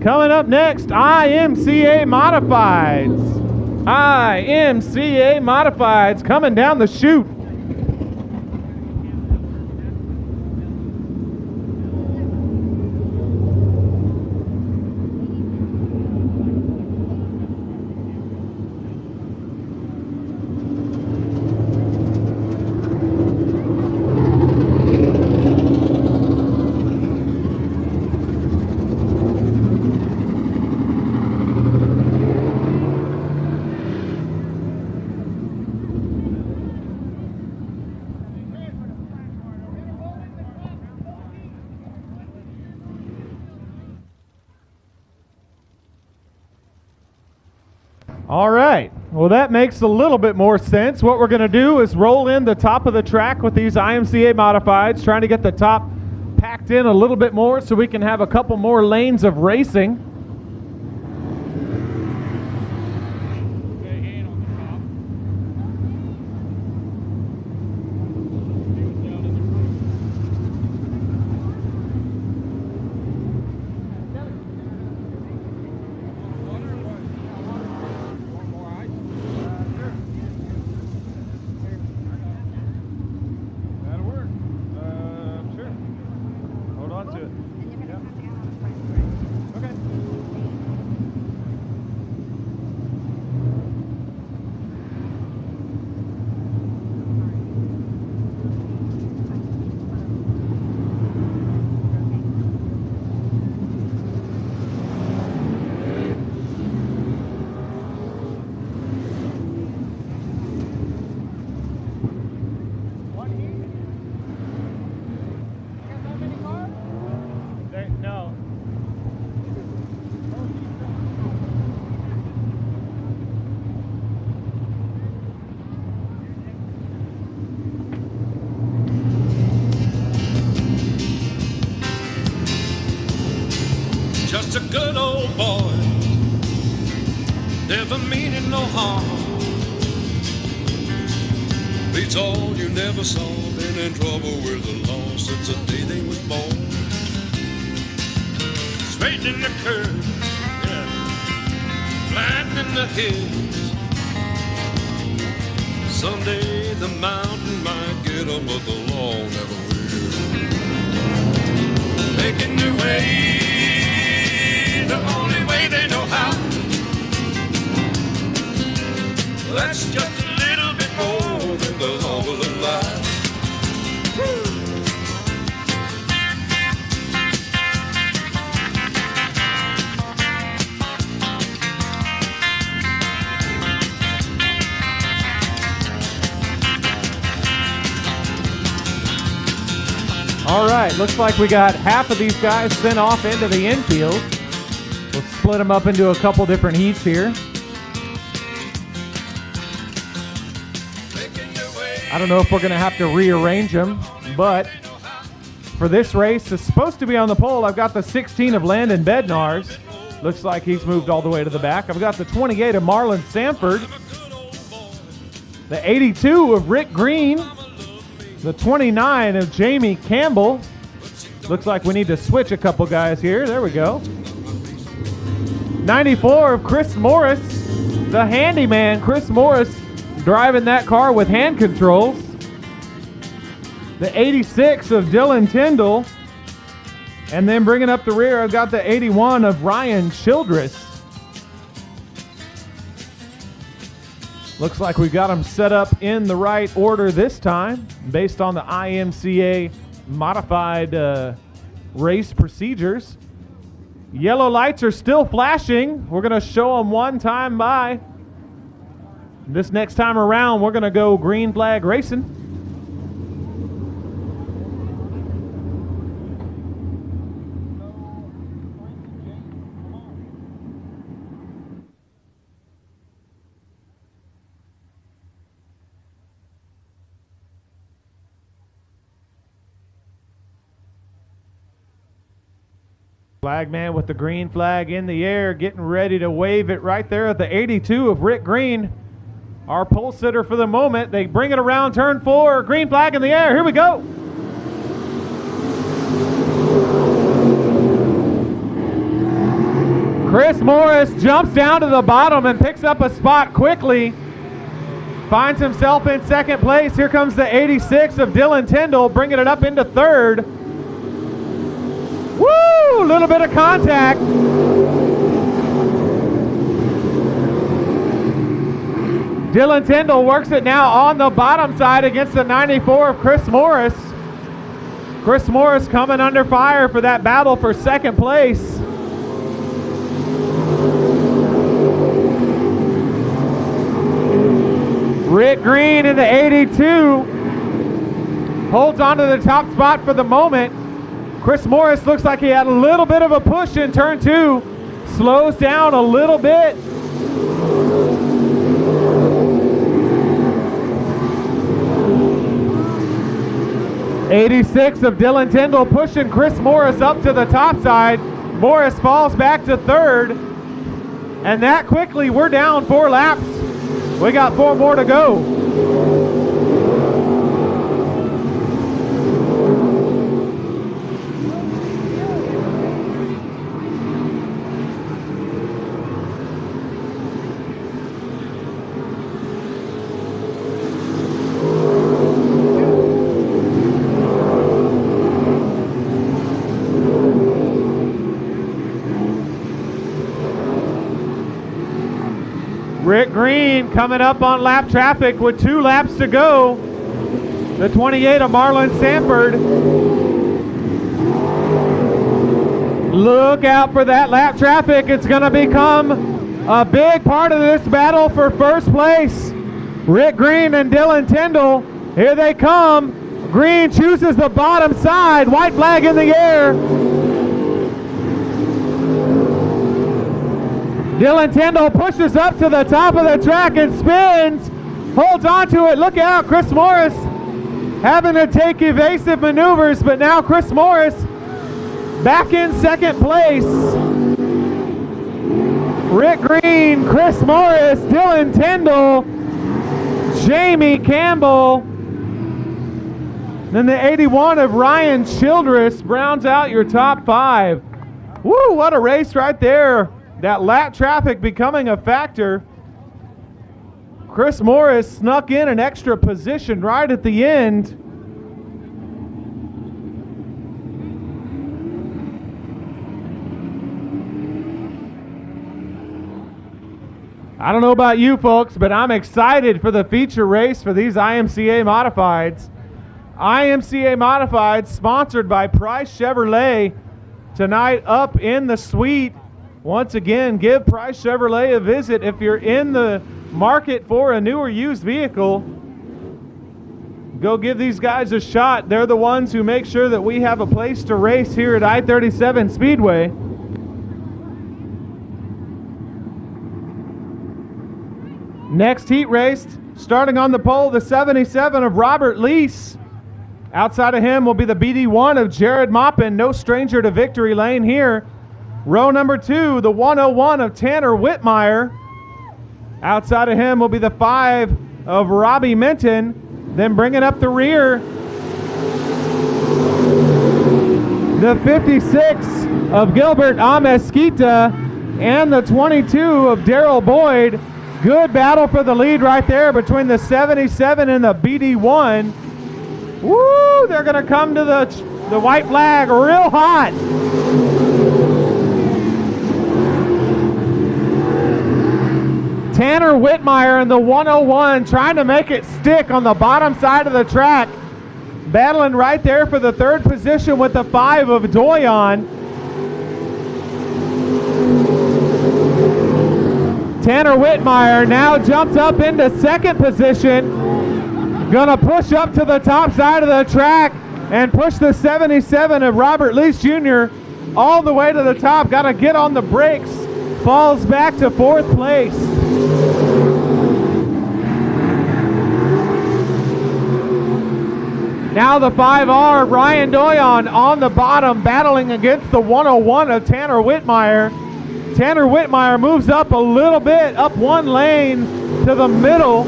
Coming up next, IMCA Modifieds. IMCA Modifieds coming down the chute. All right, well that makes a little bit more sense. What we're going to do is roll in the top of the track with these IMCA Modifieds, trying to get the top packed in a little bit more so we can have a couple more lanes of racing. Okay. boy, never meaning no harm. Beats all you never saw, been in trouble with the law since the day they was born. Straightening the curve, yeah, flattening the hills. Someday the mountain might get 'em, but the law never will. Making their way the only way they know how. That's just a little bit more than the law will allow. All right, looks like we got half of these guys sent off into the infield. We'll split them up into a couple different heats here. I don't know if we're going to have to rearrange them, but for this race, it's supposed to be on the pole. I've got the 16 of Landon Bednar's. Looks like he's moved all the way to the back. I've got the 28 of Marlon Sanford. The 82 of Rick Green. The 29 of Jamie Campbell. Looks like we need to switch a couple guys here. There we go. 94 of Chris Morris. The handyman, Chris Morris, driving that car with hand controls. The 86 of Dylan Tyndall. And then bringing up the rear, I've got the 81 of Ryan Childress. Looks like we got them set up in the right order this time, based on the IMCA modified race procedures. Yellow lights are still flashing. We're going to show them one time by. This next time around, we're going to go green flag racing. Flagman with the green flag in the air, getting ready to wave it right there at the 82 of Rick Green. Our pole sitter for the moment. They bring it around turn 4. Green flag in the air. Here we go. Chris Morris jumps down to the bottom and picks up a spot quickly. Finds himself in second place. Here comes the 86 of Dylan Tyndall, bringing it up into third. Woo! A little bit of contact. Dylan Tyndall works it now on the bottom side against the 94 of Chris Morris. Chris Morris coming under fire for that battle for second place. Rick Green in the 82 holds on to the top spot for the moment. Chris Morris looks like he had a little bit of a push in turn 2. Slows down a little bit. '86 of Dylan Tyndall pushing Chris Morris up to the top side. Morris falls back to third. And that quickly, we're down 4 laps. We got 4 more to go. Rick Green coming up on lap traffic with 2 laps to go. The 28 of Marlon Sanford. Look out for that lap traffic. It's going to become a big part of this battle for first place. Rick Green and Dylan Tyndall. Here they come. Green chooses the bottom side. White flag in the air. Dylan Tyndall pushes up to the top of the track and spins. Holds on to it. Look out, Chris Morris having to take evasive maneuvers, but now Chris Morris back in second place. Rick Green, Chris Morris, Dylan Tyndall, Jamie Campbell. Then the 81 of Ryan Childress rounds out your top 5. Woo, what a race right there. That lap traffic becoming a factor. Chris Morris snuck in an extra position right at the end. I don't know about you folks, but I'm excited for the feature race for these IMCA Modifieds. IMCA Modifieds sponsored by Price Chevrolet tonight up in the suite. Once again, give Price Chevrolet a visit if you're in the market for a new or used vehicle. Go give these guys a shot. They're the ones who make sure that we have a place to race here at I-37 Speedway. Next heat race, starting on the pole, the 77 of Robert Lease. Outside of him will be the BD1 of Jared Maupin, no stranger to victory lane here. Row number 2, the 101 of Tanner Whitmire. Outside of him will be the 5 of Robbie Minton. Then bringing up the rear, the 56 of Gilbert Amesquita and the 22 of Daryl Boyd. Good battle for the lead right there between the 77 and the BD1. Woo, they're going to come to the white flag real hot. Tanner Whitmire in the 101 trying to make it stick on the bottom side of the track. Battling right there for the 3rd position with the 5 of Doyon. Tanner Whitmire now jumps up into 2nd position. Gonna push up to the top side of the track and push the 77 of Robert Lease Jr. all the way to the top. Gotta get on the brakes. Falls back to 4th place. Now the 5R, Ryan Doyon on the bottom, battling against the 101 of Tanner Whitmire. Tanner Whitmire moves up a little bit, up 1 lane to the middle.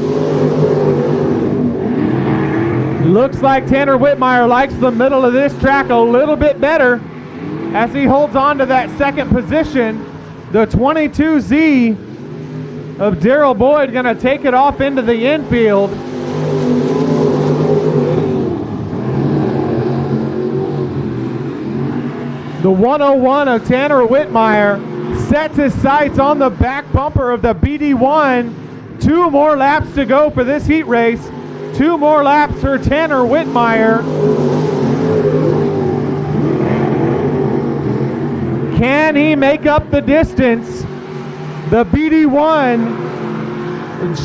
Looks like Tanner Whitmire likes the middle of this track a little bit better as he holds on to that 2nd position. The 22Z of Daryl Boyd gonna take it off into the infield. The 101 of Tanner Whitmire sets his sights on the back bumper of the BD1. 2 more laps to go for this heat race. 2 more laps for Tanner Whitmire. Can he make up the distance? The BD1,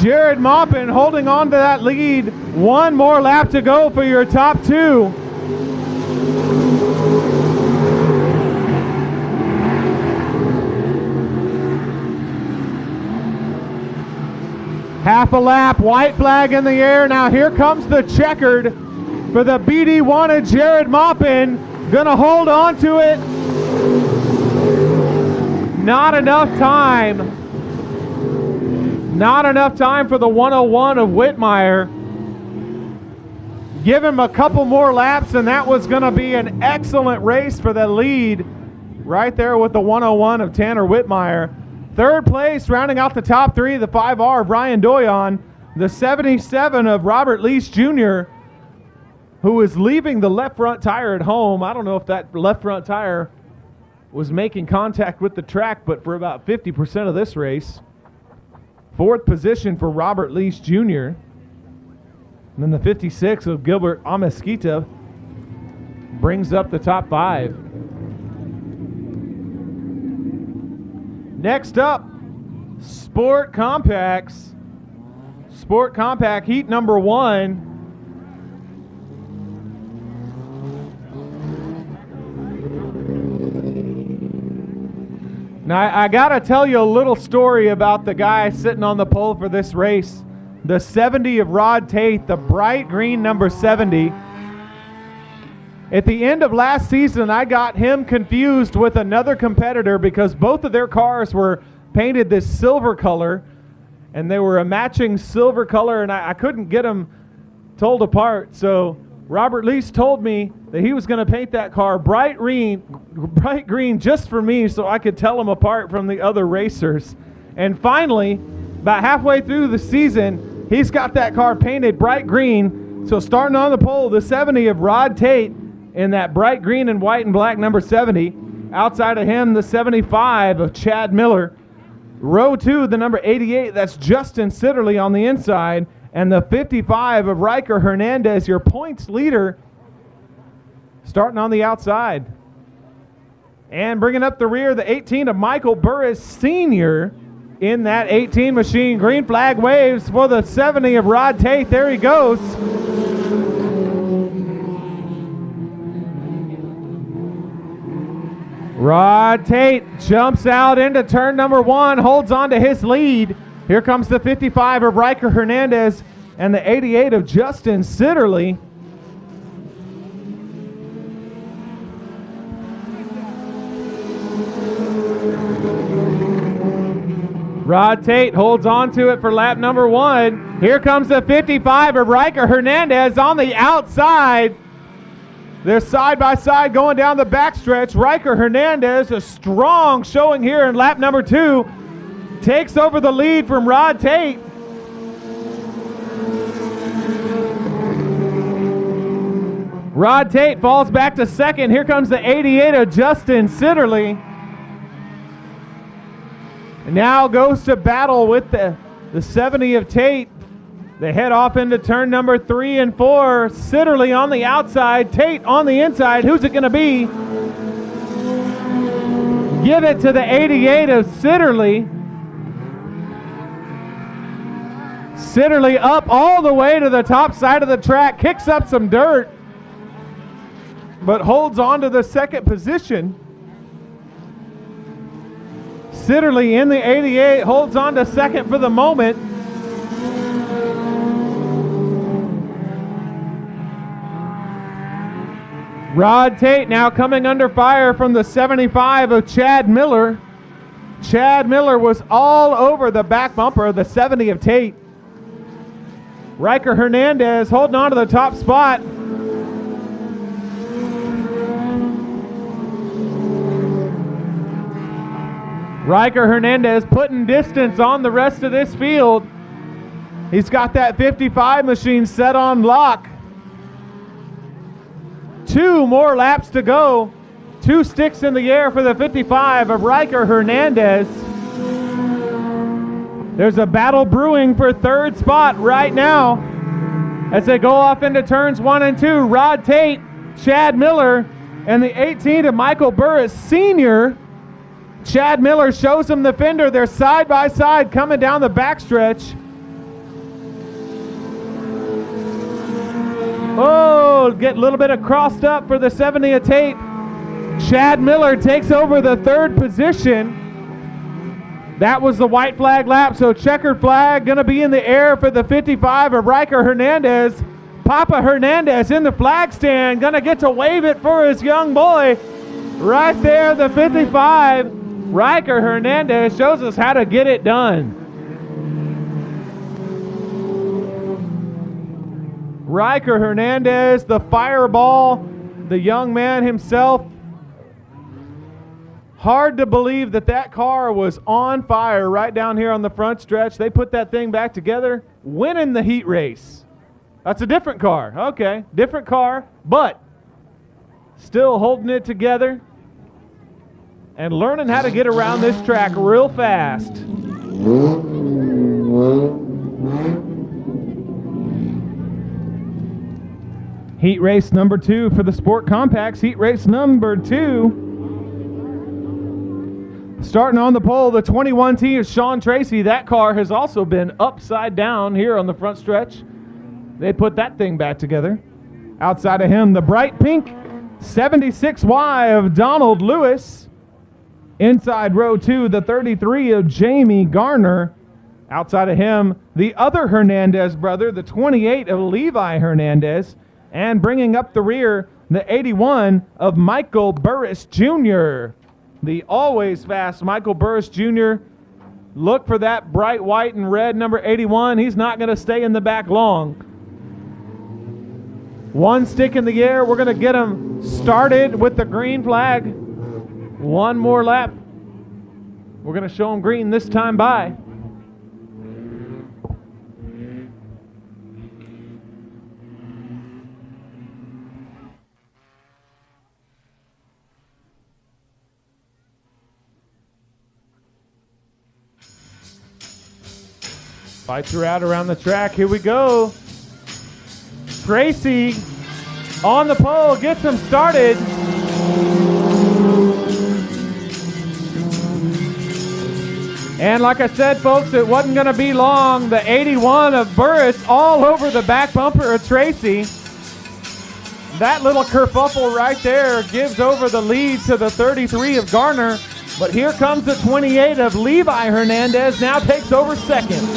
Jared Maupin holding on to that lead. 1 more lap to go for your top 2. Half a lap, white flag in the air. Now here comes the checkered for the BD1 of Jared Maupin. Gonna hold on to it. Not enough time. Not enough time for the 101 of Whitmire. Give him a couple more laps and that was gonna be an excellent race for the lead. Right there with the 101 of Tanner Whitmire. 3rd place, rounding out the top 3, the 5R of Ryan Doyon, the 77 of Robert Lease Jr., who is leaving the left front tire at home. I don't know if that left front tire was making contact with the track, but for about 50% of this race. 4th position for Robert Lease Jr. And then the 56 of Gilbert Amesquita brings up the top 5. Next up, Sport Compacts. Sport Compact Heat number 1. Now, I gotta tell you a little story about the guy sitting on the pole for this race. The 70 of Rod Tate, the bright green number 70. At the end of last season, I got him confused with another competitor because both of their cars were painted this silver color, and they were a matching silver color, and I couldn't get them told apart. So Robert Lease told me that he was going to paint that car bright green just for me so I could tell them apart from the other racers. And finally, about halfway through the season, he's got that car painted bright green. So starting on the pole, the 70 of Rod Tate in that bright green and white and black number 70. Outside of him, the 75 of Chad Miller. Row 2, the number 88, that's Justin Sitterly on the inside. And the 55 of Riker Hernandez, your points leader, starting on the outside. And bringing up the rear, the 18 of Michael Burris Sr. in that 18 machine. Green flag waves for the 70 of Rod Tate. There he goes. Rod Tate jumps out into turn number 1, holds on to his lead. Here comes the 55 of Riker Hernandez and the 88 of Justin Sitterly. Rod Tate holds on to it for lap number 1. Here comes the 55 of Riker Hernandez on the outside. They're side by side going down the backstretch. Riker Hernandez, a strong showing here in lap number 2, takes over the lead from Rod Tate. Rod Tate falls back to second. Here comes the 88 of Justin Sitterly. And now goes to battle with the 70 of Tate. They head off into turn number 3 and 4. Sitterly on the outside, Tate on the inside. Who's it going to be? Give it to the 88 of Sitterly. Sitterly up all the way to the top side of the track, kicks up some dirt, but holds on to the second position. Sitterly in the 88 holds on to second for the moment. Rod Tate now coming under fire from the 75 of Chad Miller. Chad Miller was all over the back bumper of the 70 of Tate. Riker Hernandez holding on to the top spot. Riker Hernandez putting distance on the rest of this field. He's got that 55 machine set on lock. 2 more laps to go. 2 sticks in the air for the 55 of Riker Hernandez. There's a battle brewing for third spot right now as they go off into turns 1 and 2. Rod Tate, Chad Miller, and the 18 of Michael Burris Sr. Chad Miller shows him the fender. They're side by side coming down the backstretch. Oh, get a little bit of crossed up for the 70 of Tate. Chad Miller takes over the third position. That was the white flag lap, so checkered flag going to be in the air for the 55 of Riker Hernandez. Papa Hernandez in the flag stand, going to get to wave it for his young boy. Right there, the 55. Riker Hernandez shows us how to get it done. Riker Hernandez, the fireball, the young man himself. Hard to believe that that car was on fire right down here on the front stretch. They put that thing back together, winning the heat race. That's a different car. Okay, different car, but still holding it together and learning how to get around this track real fast. Heat race number 2 for the Sport Compacts. Heat race number 2. Starting on the pole, the 21T of Sean Tracy. That car has also been upside down here on the front stretch. They put that thing back together. Outside of him, the bright pink 76Y of Donald Lewis. Inside row 2, the 33 of Jamie Garner. Outside of him, the other Hernandez brother, the 28 of Levi Hernandez. And bringing up the rear, the 81 of Michael Burris Jr. The always fast Michael Burris Jr. Look for that bright white and red number 81. He's not going to stay in the back long. One stick in the air. We're going to get him started with the green flag. One more lap. We're going to show him green this time by. Fights are out around the track. Here we go. Tracy on the pole, gets him started. And like I said, folks, it wasn't going to be long. The 81 of Burris all over the back bumper of Tracy. That little kerfuffle right there gives over the lead to the 33 of Garner. But here comes the 28 of Levi Hernandez, now takes over second.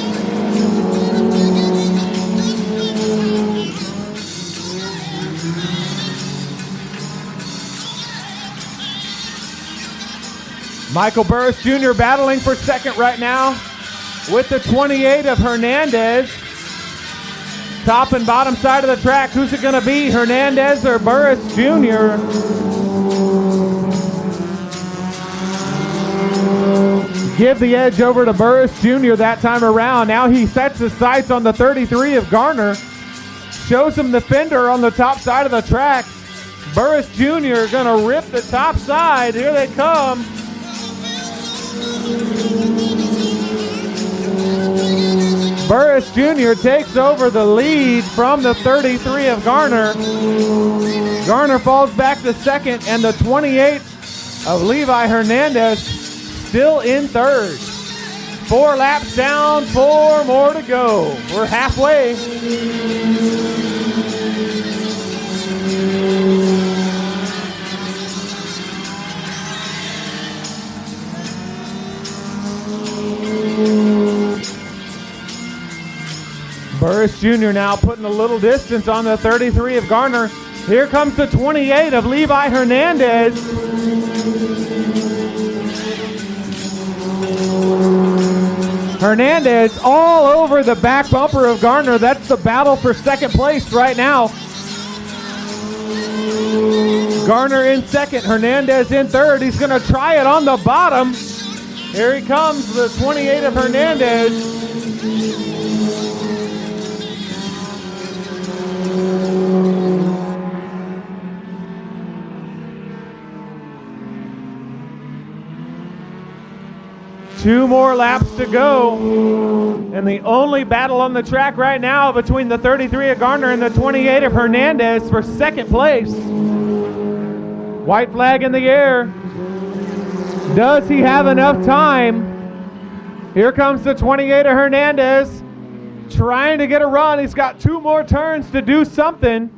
Michael Burris Jr. battling for second right now with the 28 of Hernandez. Top and bottom side of the track. Who's it going to be, Hernandez or Burris Jr.? Give the edge over to Burris Jr. that time around. Now he sets his sights on the 33 of Garner. Shows him the fender on the top side of the track. Burris Jr. going to rip the top side. Here they come. Burris Jr. takes over the lead from the 33 of Garner. Garner falls back to second, and the 28 of Levi Hernandez still in third. 4 laps down, 4 more to go. We're halfway. Burris Jr. now putting a little distance on the 33 of Garner. Here comes the 28 of Levi Hernandez. Hernandez all over the back bumper of Garner. That's the battle for second place right now. Garner in second, Hernandez in third. He's going to try it on the bottom. Here he comes, the 28 of Hernandez. Two more laps to go, and the only battle on the track right now between the 33 of Garner and the 28 of Hernandez for second place. White flag in the air. Does he have enough time? Here comes the 28 of Hernandez, trying to get a run. He's got 2 more turns to do something.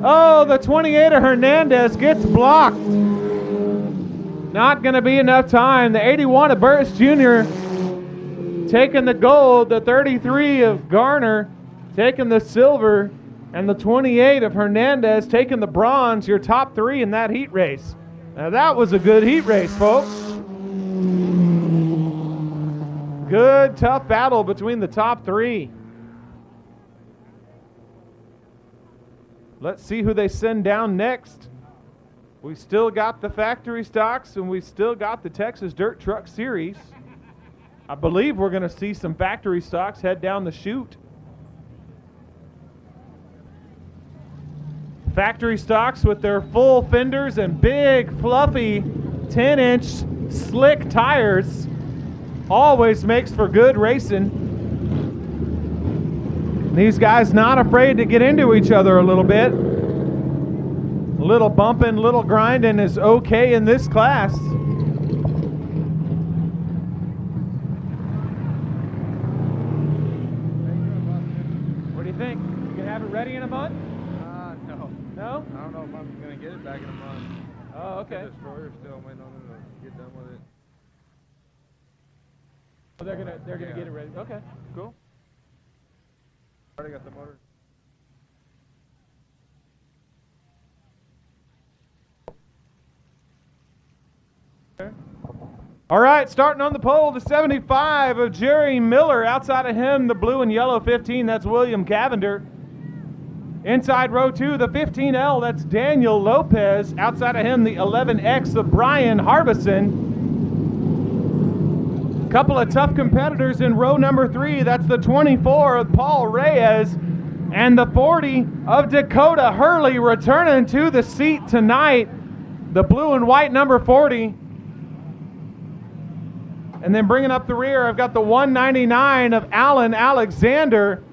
Oh, the 28 of Hernandez gets blocked. Not going to be enough time. The 81 of Burris Jr. taking the gold. The 33 of Garner taking the silver. And the 28 of Hernandez taking the bronze. Your top 3 in that heat race. Now that was a good heat race, folks. Good, tough battle between the top 3. Let's see who they send down next. We still got the factory stocks, and we still got the Texas Dirt Truck Series. I believe we're going to see some factory stocks head down the chute. Factory stocks with their full fenders and big, fluffy 10-inch slick tires always makes for good racing. These guys not afraid to get into each other a little bit. A little bumping, little grinding is okay in this class. What do you think? You can have it ready in a month? No. No? I don't know if I'm going to get it back in a month. Oh, okay. The destroyer still waiting on them to get done with it. Oh, they're gonna get it ready. Okay, cool. Already got the motor. All right, starting on the pole, the 75 of Jerry Miller. Outside of him, the blue and yellow 15, that's William Cavender. Inside row 2, the 15L, that's Daniel Lopez. Outside of him, the 11X of Brian Harbison. Couple of tough competitors in row number 3. That's the 24 of Paul Reyes and the 40 of Dakota Hurley returning to the seat tonight. The blue and white number 40. And then bringing up the rear, I've got the 199 of Alan Alexander.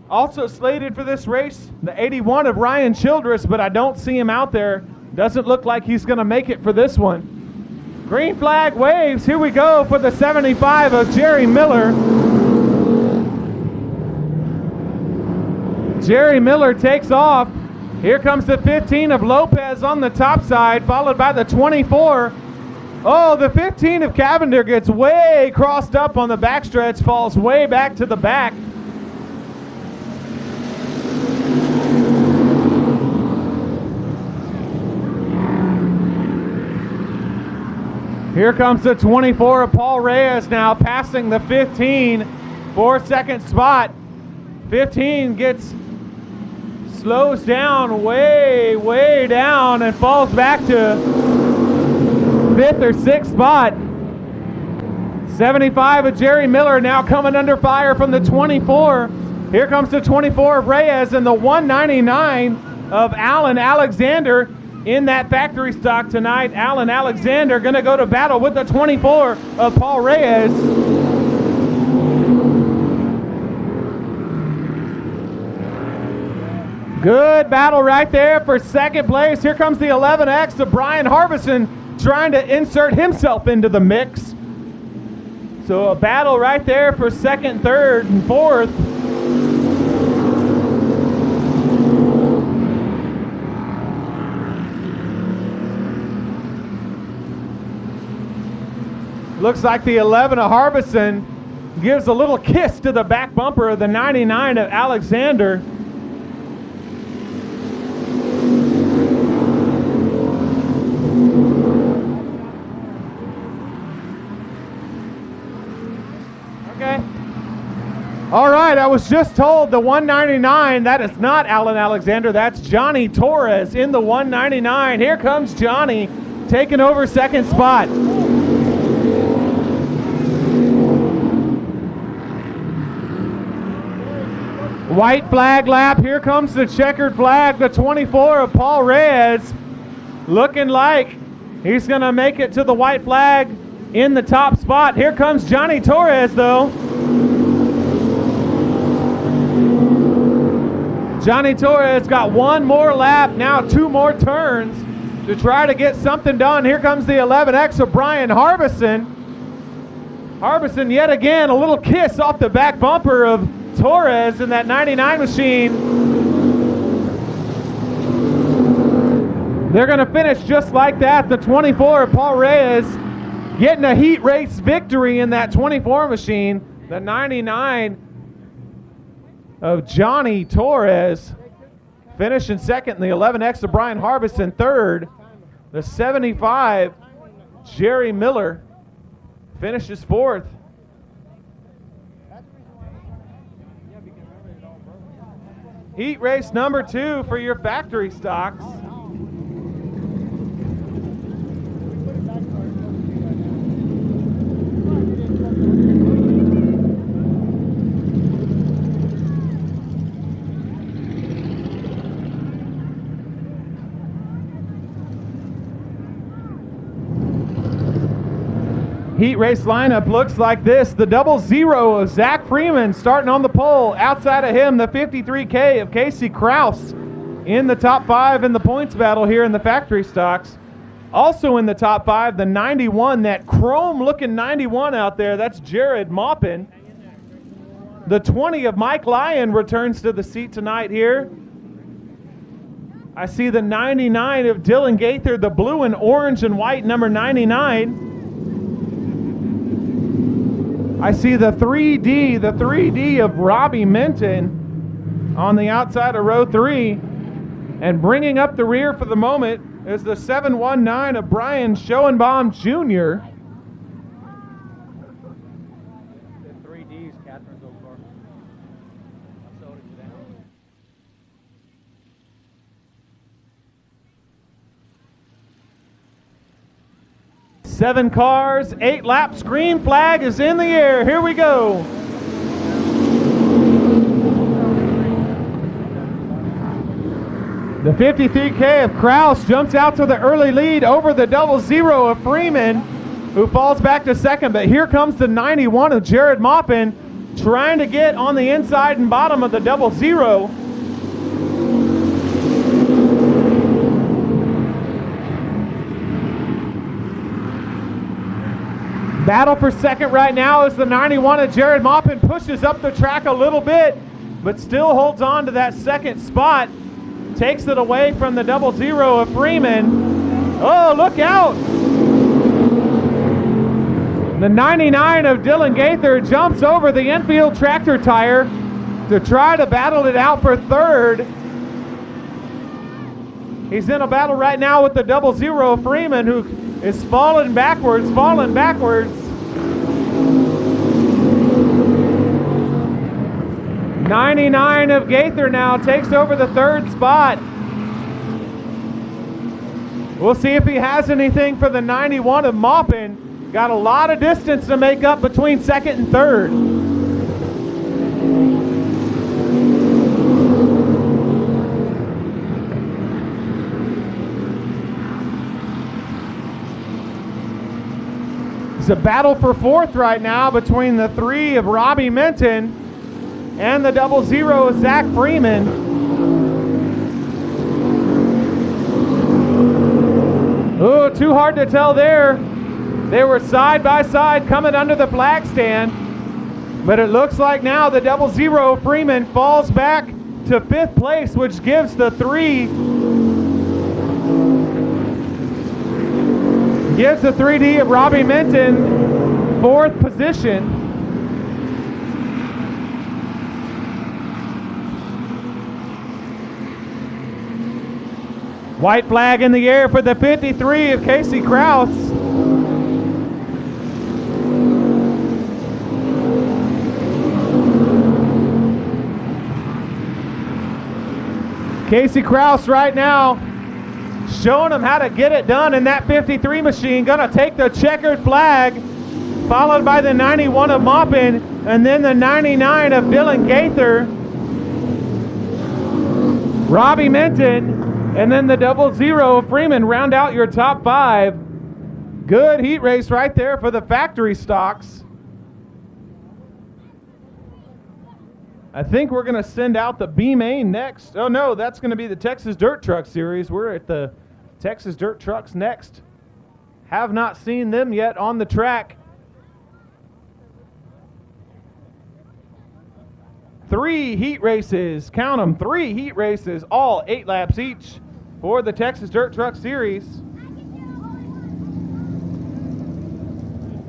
Also slated for this race, the 81 of Ryan Childress, but I don't see him out there. Doesn't look like he's going to make it for this one. Green flag waves. Here we go for the 75 of Jerry Miller. Jerry Miller takes off. Here comes the 15 of Lopez on the top side, followed by the 24. Oh, the 15 of Cavender gets way crossed up on the backstretch, falls way back to the back. Here comes the 24 of Paul Reyes now, passing the 15 for second spot. 15 slows down way down and falls back to 5th or 6th spot. 75 of Jerry Miller now coming under fire from the 24. Here comes the 24 of Reyes and the 199 of Alan Alexander. In that factory stock tonight, Alan Alexander going to go to battle with the 24 of Paul Reyes. Good battle right there for second place. Here comes the 11X of Brian Harbison trying to insert himself into the mix. So a battle right there for second, third, and fourth. Looks like the 11 of Harbison gives a little kiss to the back bumper of the 99 of Alexander. Okay. All right, I was just told the 199, that is not Alan Alexander, that's Johnny Torres in the 199. Here comes Johnny taking over second spot. White flag lap, here comes the checkered flag, the 24 of Paul Reyes. Looking like he's gonna make it to the white flag in the top spot. Here comes Johnny Torres though. Johnny Torres got one more lap, now 2 more turns to try to get something done. Here comes the 11X of Brian Harbison. Harbison yet again, a little kiss off the back bumper of Torres in that 99 machine. They're going to finish just like that. The 24 of Paul Reyes getting a heat race victory in that 24 machine. The 99 of Johnny Torres finishing second. The 11X of Brian Harbison third. The 75 Jerry Miller finishes fourth. Heat race number 2 for your factory stocks. Heat race lineup looks like this. The 00 of Zach Freeman starting on the pole. Outside of him, the 53K of Casey Kraus in the top 5 in the points battle here in the factory stocks. Also in the top 5, the 91, that chrome-looking 91 out there, that's Jared Maupin. The 20 of Mike Lyon returns to the seat tonight here. I see the 99 of Dylan Gaither, the blue and orange and white number 99. I see the 3D of Robbie Minton on the outside of row 3. And bringing up the rear for the moment is the 719 of Brian Schoenbaum Jr. 7 cars, 8 laps. Green flag is in the air. Here we go. The 53K of Kraus jumps out to the early lead over the 00 of Freeman, who falls back to second. But here comes the 91 of Jared Maupin, trying to get on the inside and bottom of the 00. Battle for second right now as the 91 of Jared Maupin pushes up the track a little bit, but still holds on to that second spot. Takes it away from the 00 of Freeman. Oh, look out! The 99 of Dylan Gaither jumps over the infield tractor tire to try to battle it out for third. He's in a battle right now with the 00 of Freeman, who is falling backwards. 99 of Gaither now takes over the third spot. We'll see if he has anything for the 91 of Maupin. Got a lot of distance to make up between second and third. It's a battle for fourth right now between the 3 of Robbie Minton and the 00 of Zach Freeman. Oh, too hard to tell there. They were side by side coming under the flag stand. But it looks like now the 00 Freeman falls back to 5th place, which gives the 3D of Robbie Minton 4th position. White flag in the air for the 53 of Casey Kraus. Casey Kraus right now showing them how to get it done in that 53 machine. Gonna take the checkered flag, followed by the 91 of Maupin, and then the 99 of Dylan Gaither. Robbie Minton, and then the 00 of Freeman round out your top 5. Good heat race right there for the factory stocks. I think we're going to send out the B-Main next. Oh no, that's going to be the Texas Dirt Truck Series. We're at the Texas Dirt Trucks next. Have not seen them yet on the track. 3 heat races, count them, 3 heat races, all 8 laps each for the Texas Dirt Truck Series.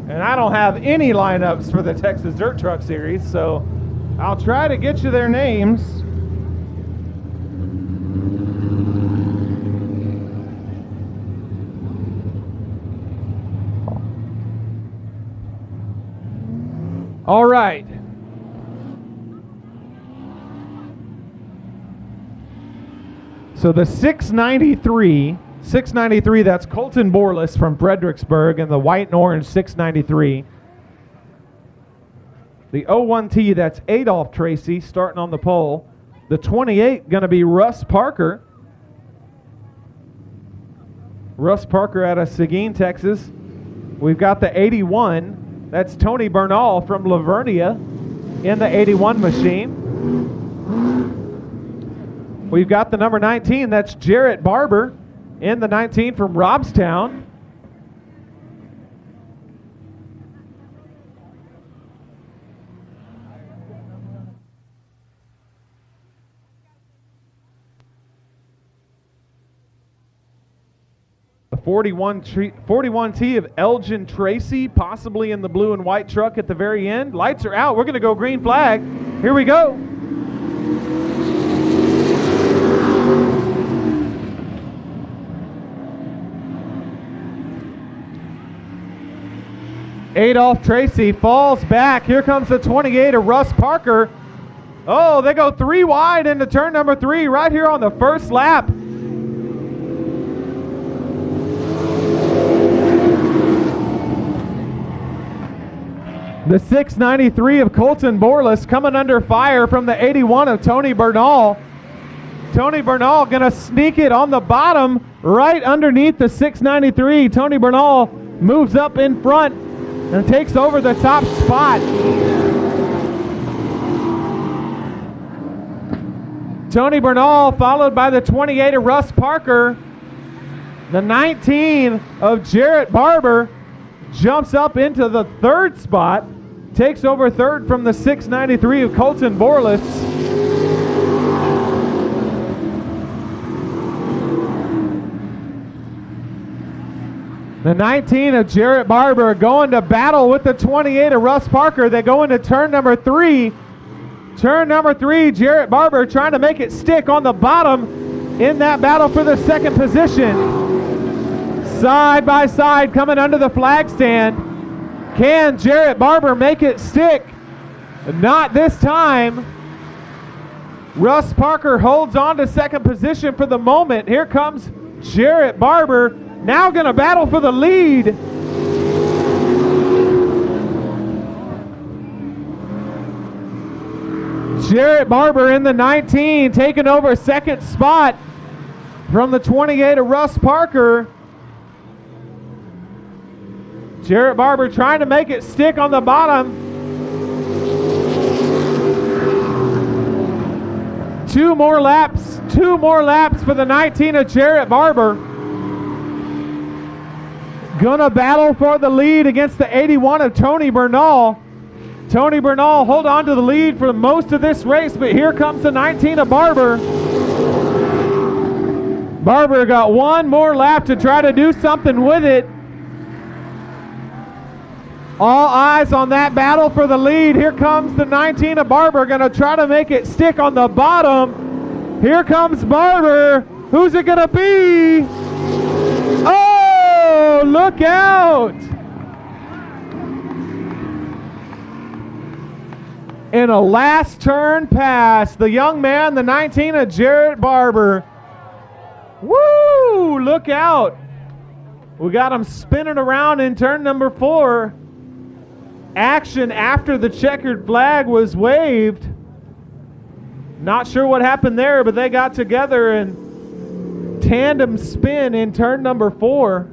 And I don't have any lineups for the Texas Dirt Truck Series, so I'll try to get you their names. All right. So the 693, that's Colton Borlis from Fredericksburg, and the white and orange 693. The 01T, that's Adolph Tracy starting on the pole. The 28 going to be Russ Parker. Russ Parker out of Seguin, Texas. We've got the 81, that's Tony Bernal from Lavernia in the 81 machine. We've got the number 19, that's Jarrett Barber in the 19 from Robstown. The 41T of Elgin Tracy, possibly in the blue and white truck at the very end. Lights are out. We're going to go green flag. Here we go. Adolph Tracy falls back. Here comes the 28 of Russ Parker. Oh, they go 3 wide into turn number 3 right here on the first lap. The 693 of Colton Borlas coming under fire from the 81 of Tony Bernal. Tony Bernal gonna sneak it on the bottom right underneath the 693. Tony Bernal moves up in front and takes over the top spot. Tony Bernal followed by the 28 of Russ Parker. The 19 of Jarrett Barber jumps up into the third spot, takes over third from the 693 of Colton Borlas. The 19 of Jarrett Barber going to battle with the 28 of Russ Parker. They go into turn number 3. Turn number 3, Jarrett Barber trying to make it stick on the bottom in that battle for the second position. Side by side coming under the flag stand. Can Jarrett Barber make it stick? Not this time. Russ Parker holds on to second position for the moment. Here comes Jarrett Barber, now going to battle for the lead. Jarrett Barber in the 19 taking over second spot from the 28 of Russ Parker. Jarrett Barber trying to make it stick on the bottom. Two more laps for the 19 of Jarrett Barber. Gonna battle for the lead against the 81 of Tony Bernal. Tony Bernal hold on to the lead for most of this race, but here comes the 19 of Barber. Barber got one more lap to try to do something with it. All eyes on that battle for the lead. Here comes the 19 of Barber, gonna try to make it stick on the bottom. Here comes Barber. Who's it gonna be? Oh, look out! In a last turn pass, the young man, the 19 of Jarrett Barber. Woo! Look out! We got him spinning around in turn number 4. Action after the checkered flag was waved. Not sure what happened there, but they got together and tandem spin in turn number 4.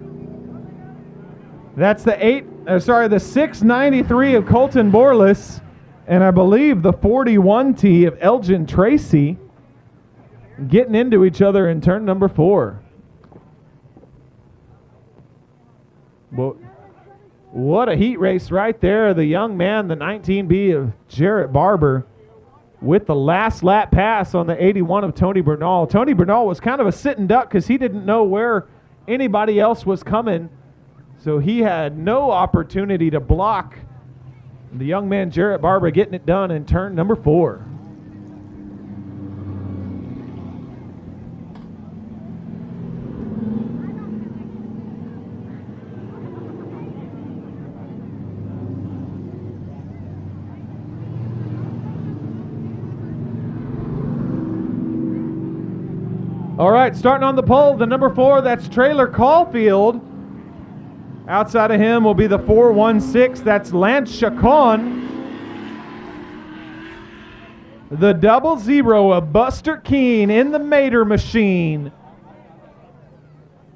That's the 693 of Colton Borlas, and I believe the 41T of Elgin Tracy getting into each other in turn number 4. Well, what a heat race right there. The young man, the 19B of Jarrett Barber, with the last lap pass on the 81 of Tony Bernal. Tony Bernal was kind of a sitting duck because he didn't know where anybody else was coming, so he had no opportunity to block the young man Jarrett Barber getting it done in turn number 4. All right, starting on the pole, the number 4, that's Traylor Caulfield. Outside of him will be the 416, that's Lance Chacon. The 00 of Buster Keene in the Mater machine.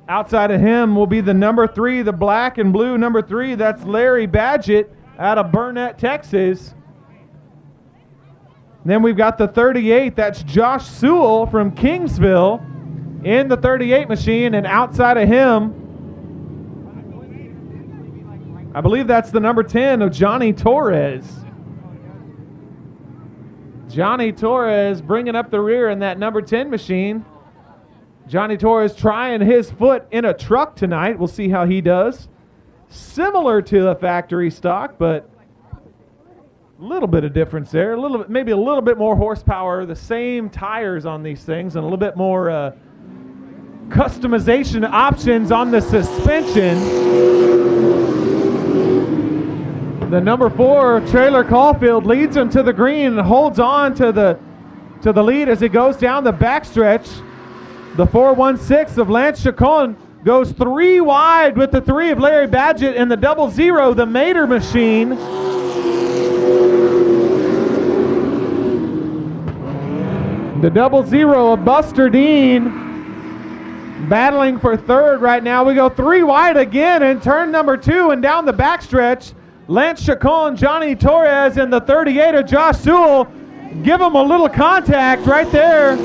Outside of him will be the number 3, the black and blue number 3, that's Larry Badgett out of Burnett, Texas. Then we've got the 38, that's Josh Sewell from Kingsville in the 38 machine, and outside of him, I believe that's the number 10 of Johnny Torres. Johnny Torres bringing up the rear in that number 10 machine. Johnny Torres trying his foot in a truck tonight. We'll see how he does. Similar to the factory stock, but a little bit of difference there. Maybe a little bit more horsepower. The same tires on these things, and a little bit more customization options on the suspension. The number 4, Traylor Caulfield, leads him to the green and holds on to the lead as it goes down the backstretch. The 416 of Lance Chacon goes 3 wide with the 3 of Larry Badgett and the 00, the Mater machine. The 00 of Buster Dean battling for third right now. We go 3 wide again in turn number 2 and down the backstretch. Lance Chacon, Johnny Torres, and the 38 of Josh Sewell give him a little contact right there.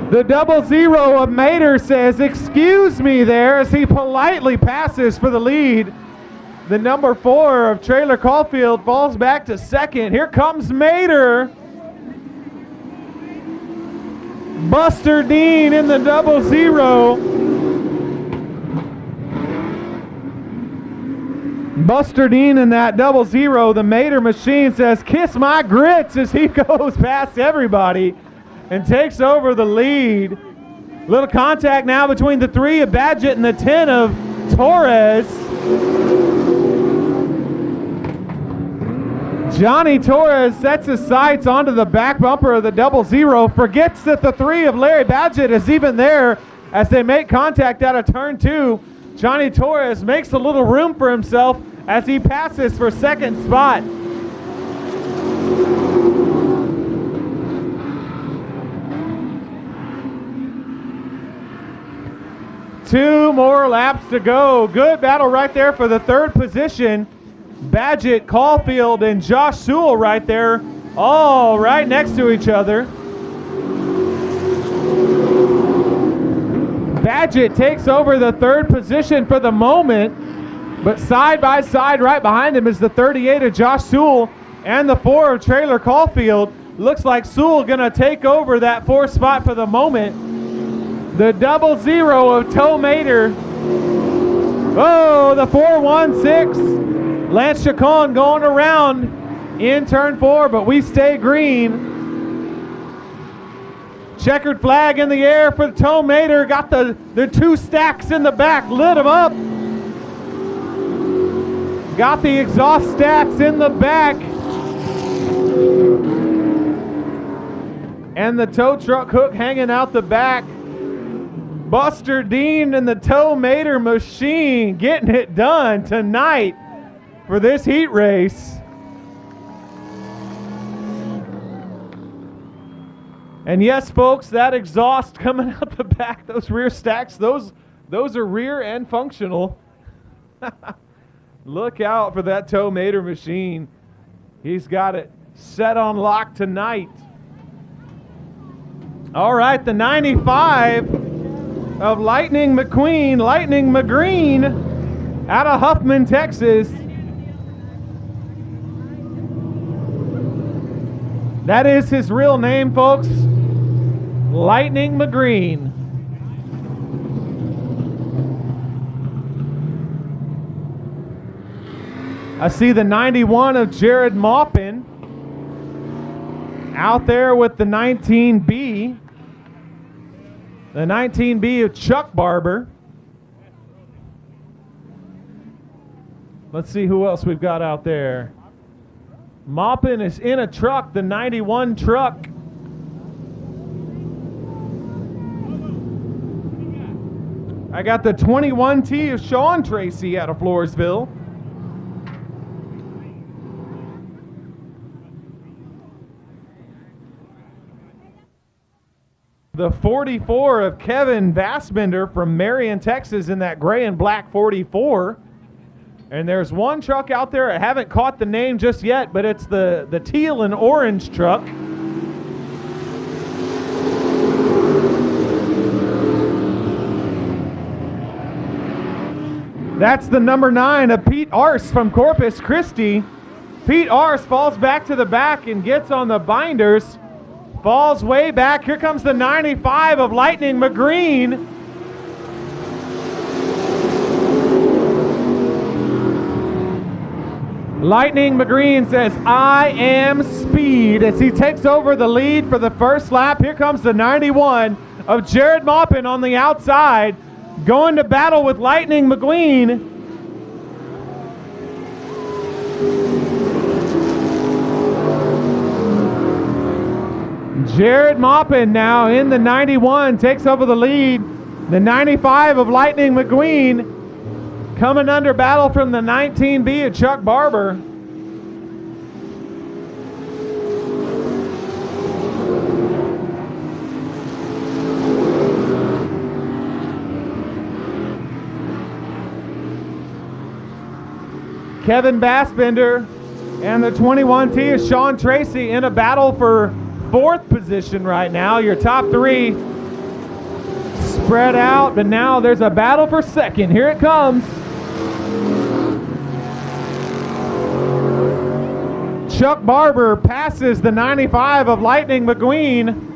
The 00 of Mater says, "Excuse me," there as he politely passes for the lead. The number 4 of Trailer Caulfield falls back to second. Here comes Mater. Buster Dean in the 00. Buster Dean in that 00. The Mater machine says, "Kiss my grits," as he goes past everybody and takes over the lead. Little contact now between the 3 of Badgett and the 10 of Torres. Johnny Torres sets his sights onto the back bumper of the 00, forgets that the 3 of Larry Badgett is even there as they make contact out of turn 2. Johnny Torres makes a little room for himself as he passes for second spot. Two more laps to go. Good battle right there for the third position. Badgett, Caulfield, and Josh Sewell right there, all right next to each other. Badgett takes over the third position for the moment, but side by side right behind him is the 38 of Josh Sewell and the 4 of Trailer Caulfield. Looks like Sewell gonna take over that 4th spot for the moment. The 00 of Toe Mater. Oh, the 416. Lance Chacon going around in turn 4, but we stay green. Checkered flag in the air for Toe Mater. Got the 2 stacks in the back, lit them up. Got the exhaust stacks in the back. And the tow truck hook hanging out the back. Buster Dean and the Toe Mater machine getting it done tonight for this heat race. And yes, folks, that exhaust coming out the back, those rear stacks, those are rear and functional. Look out for that Toe Mater machine. He's got it set on lock tonight. All right, the 95 of Lightning McQueen, Lightning McGreen, out of Huffman, Texas. That is his real name, folks. Lightning McGreen. I see the 91 of Jared Maupin out there with the 19B. The 19B of Chuck Barber. Let's see who else we've got out there. Maupin is in a truck, the 91 truck. I got the 21T of Sean Tracy out of Floresville. The 44 of Kevin Bassbender from Marion, Texas in that gray and black 44. And there's one truck out there, I haven't caught the name just yet, but it's the teal and orange truck. That's the number 9 of Pete Arce from Corpus Christi. Pete Arce falls back to the back and gets on the binders. Falls way back. Here comes the 95 of Lightning McGreen. Lightning McGreen says, "I am speed," as he takes over the lead for the first lap. Here comes the 91 of Jared Maupin on the outside, going to battle with Lightning McGreen. Jared Maupin now in the 91 takes over the lead. The 95 of Lightning McQueen coming under battle from the 19B of Chuck Barber. Kevin Bassbender. And the 21T is Sean Tracy in a battle for 4th position right now. Your top 3 spread out, but now there's a battle for 2nd. Here it comes. Chuck Barber passes the 95 of Lightning McQueen.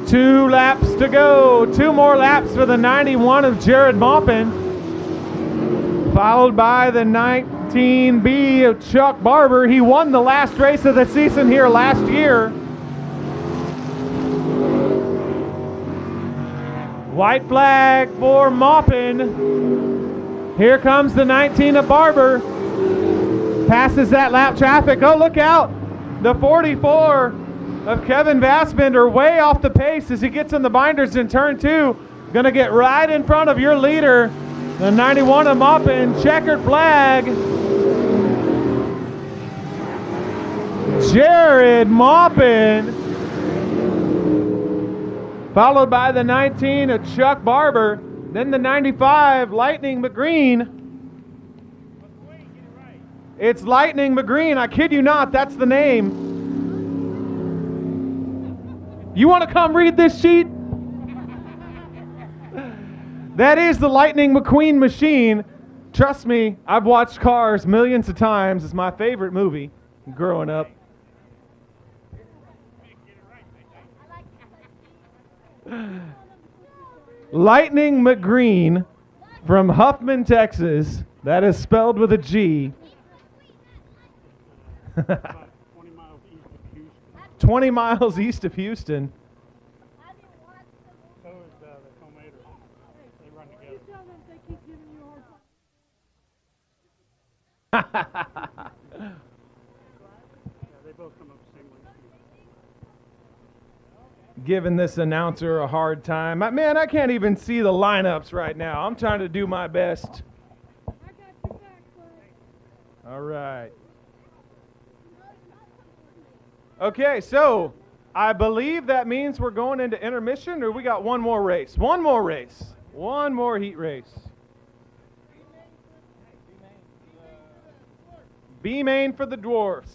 Two laps to go. 2 more laps for the 91 of Jared Maupin. Followed by the 19B of Chuck Barber. He won the last race of the season here last year. White flag for Maupin. Here comes the 19 of Barber. Passes that lap traffic. Oh, look out. The 44 of Kevin Bassbender way off the pace as he gets in the binders in turn 2. Going to get right in front of your leader, the 91 of Maupin. Checkered flag. Jared Maupin. Followed by the 19 of Chuck Barber. Then the 95, Lightning McGreen. It's Lightning McGreen. I kid you not, that's the name. You want to come read this sheet? That is the Lightning McQueen machine. Trust me, I've watched Cars millions of times. It's my favorite movie growing up. Lightning McGreen from Huffman, Texas. That is spelled with a G. 20 miles east of Houston. So is the Tomato. They run together. They both come up the same way. Giving this announcer a hard time. Man, I can't even see the lineups right now. I'm trying to do my best. All right. Okay, so I believe that means we're going into intermission, or we got one more race. One more race. One more heat race. B-main for the Dwarfs.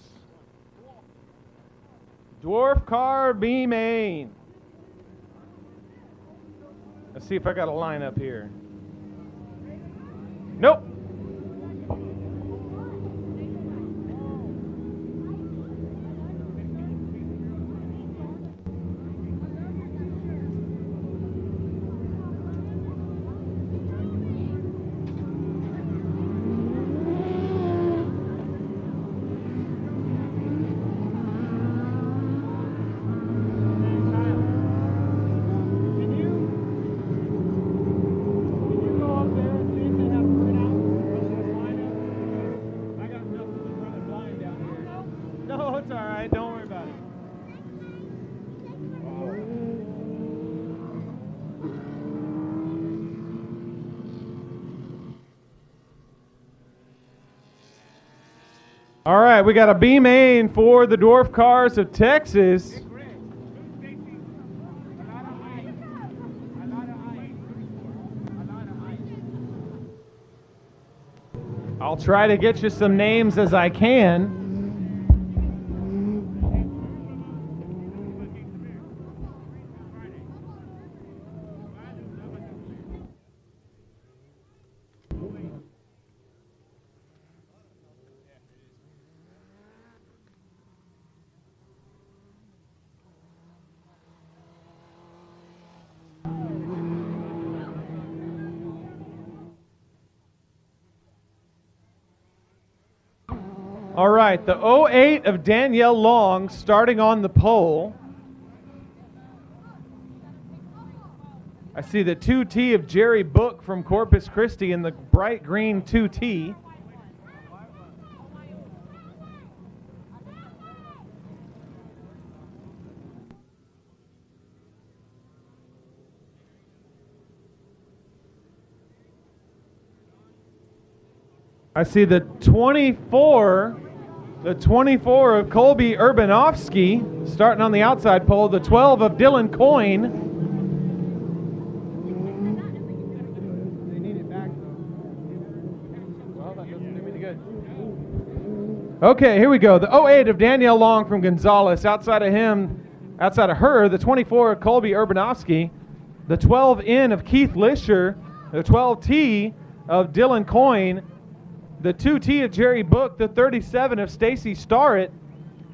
Dwarf car B-main. Let's see if I got a lineup here. Nope. All right, we got a B-main for the Dwarf Cars of Texas. I'll try to get you some names as I can. All right, the 08 of Danielle Long starting on the pole. I see the 2T of Jerry Book from Corpus Christi in the bright green 2T. I see the 24 of Colby Urbanovsky starting on the outside pole, the 12 of Dylan Coyne. They need it back, though. Well, that doesn't do me good. Okay, here we go. The 08 of Danielle Long from Gonzales. Outside of her, the 24 of Colby Urbanovsky, the 12N of Keith Lisher, the 12T of Dylan Coyne, the 2T of Jerry Book, the 37 of Stacy Starrett,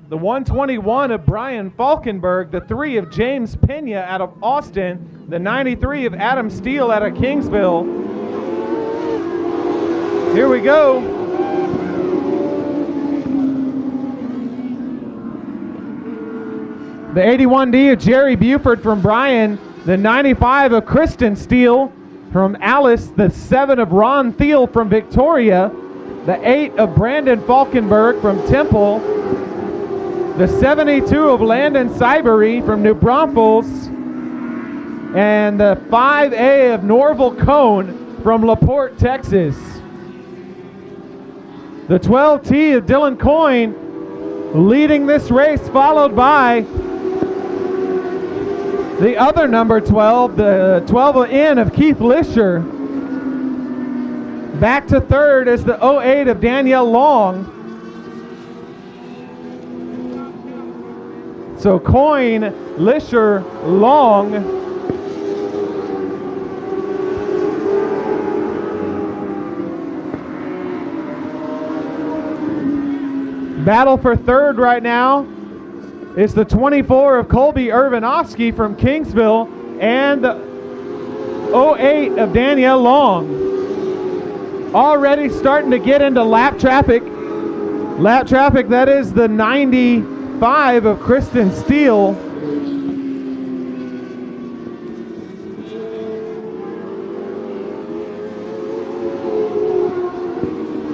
the 121 of Brian Falkenberg, the 3 of James Pena out of Austin, the 93 of Adam Steele out of Kingsville. Here we go. The 81D of Jerry Buford from Bryan, the 95 of Kristen Steele from Alice, the 7 of Ron Thiel from Victoria, the 8 of Brandon Falkenberg from Temple, the 72 of Landon Cybery from New Braunfels, and the 5A of Norval Cone from LaPorte, Texas. The 12T of Dylan Coyne leading this race, followed by the other number 12, the 12N of Keith Lisher. Back to third is the 08 of Danielle Long. So Coyne, Lisher, Long. Battle for third right now is the 24 of Colby Urbanovsky from Kingsville and the 08 of Danielle Long. Already starting to get into lap traffic. Lap traffic, that is the 95 of Kristen Steele.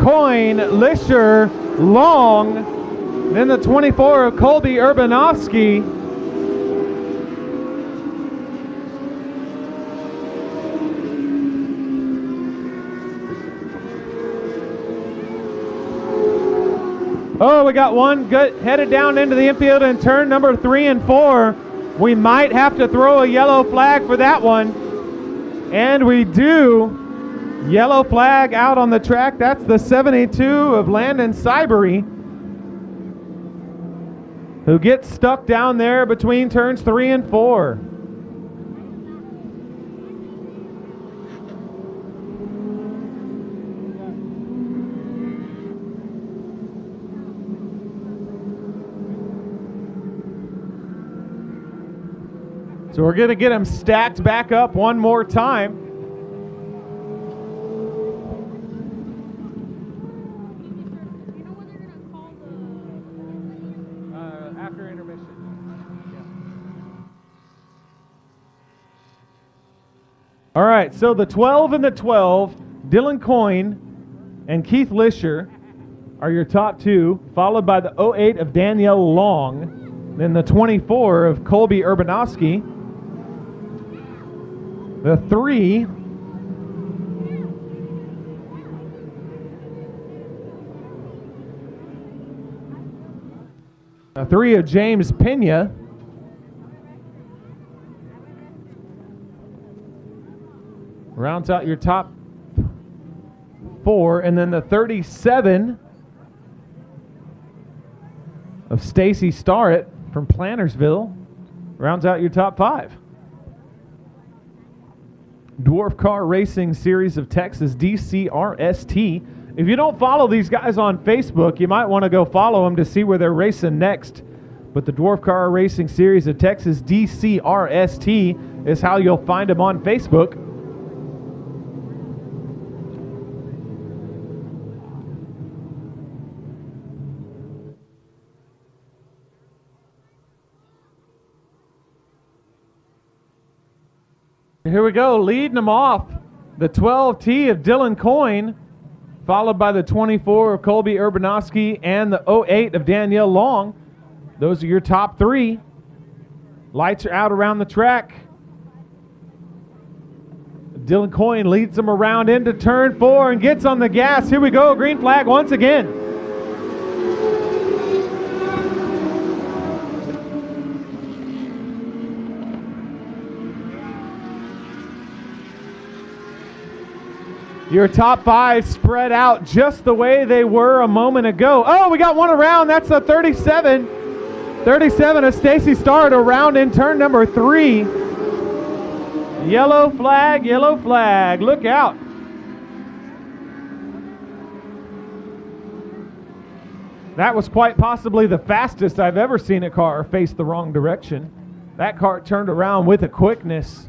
Coyne, Lisher, Long, then the 24 of Colby Urbanovsky. Oh, we got one good headed down into the infield in turn number 3 and 4. We might have to throw a yellow flag for that one. And we do. Yellow flag out on the track. That's the 72 of Landon Cybery, who gets stuck down there between turns 3 and 4. So we're going to get them stacked back up one more time. After intermission. All right, so the 12 and the 12, Dylan Coyne and Keith Lisher are your top two, followed by the 08 of Danielle Long, then the 24 of Colby Urbanovsky, the 3 of James Pena, rounds out your top 4, and then the 37 of Stacy Starrett from Plantersville rounds out your top 5. Dwarf Car Racing Series of Texas, DCRST. If you don't follow these guys on Facebook, you might want to go follow them to see where they're racing next. But the Dwarf Car Racing Series of Texas, DCRST, is how you'll find them on Facebook. Here we go, leading them off, the 12T of Dylan Coyne, followed by the 24 of Colby Urbanovsky and the 08 of Danielle Long. Those are your top 3. Lights are out around the track. Dylan Coyne leads them around into turn 4 and gets on the gas. Here we go, green flag once again. Your top 5 spread out just the way they were a moment ago. Oh, we got one around. That's the 37. 37 of Stacy Starrett around in turn number 3. Yellow flag, yellow flag. Look out. That was quite possibly the fastest I've ever seen a car face the wrong direction. That car turned around with a quickness.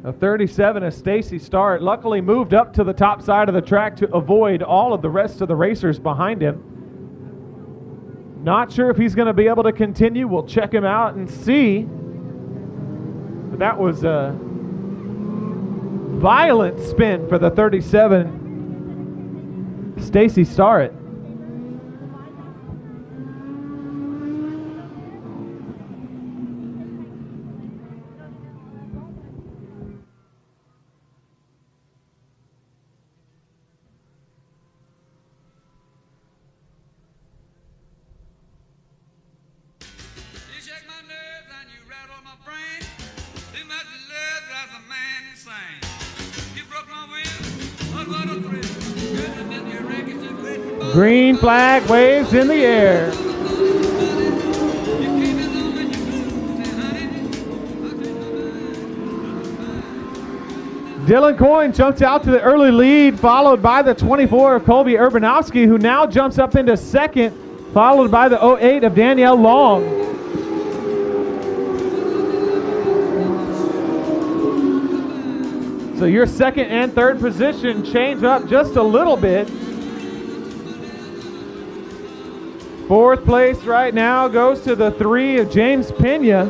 A 37 of Stacy Starrett luckily moved up to the top side of the track to avoid all of the rest of the racers behind him. Not sure if he's going to be able to continue. We'll check him out and see. But that was a violent spin for the 37 Stacy Starrett. You shake my nerves and you rattle my brain. Too much love drives a man insane. You broke my will, what a thrill. Goodness, your wreckage is great. Green flag waves in the air. Dylan Coyne jumps out to the early lead, followed by the 24 of Colby Urbanowski, who now jumps up into second, followed by the 08 of Danielle Long. So your second and third position change up just a little bit. Fourth place right now goes to the 3 of James Pena.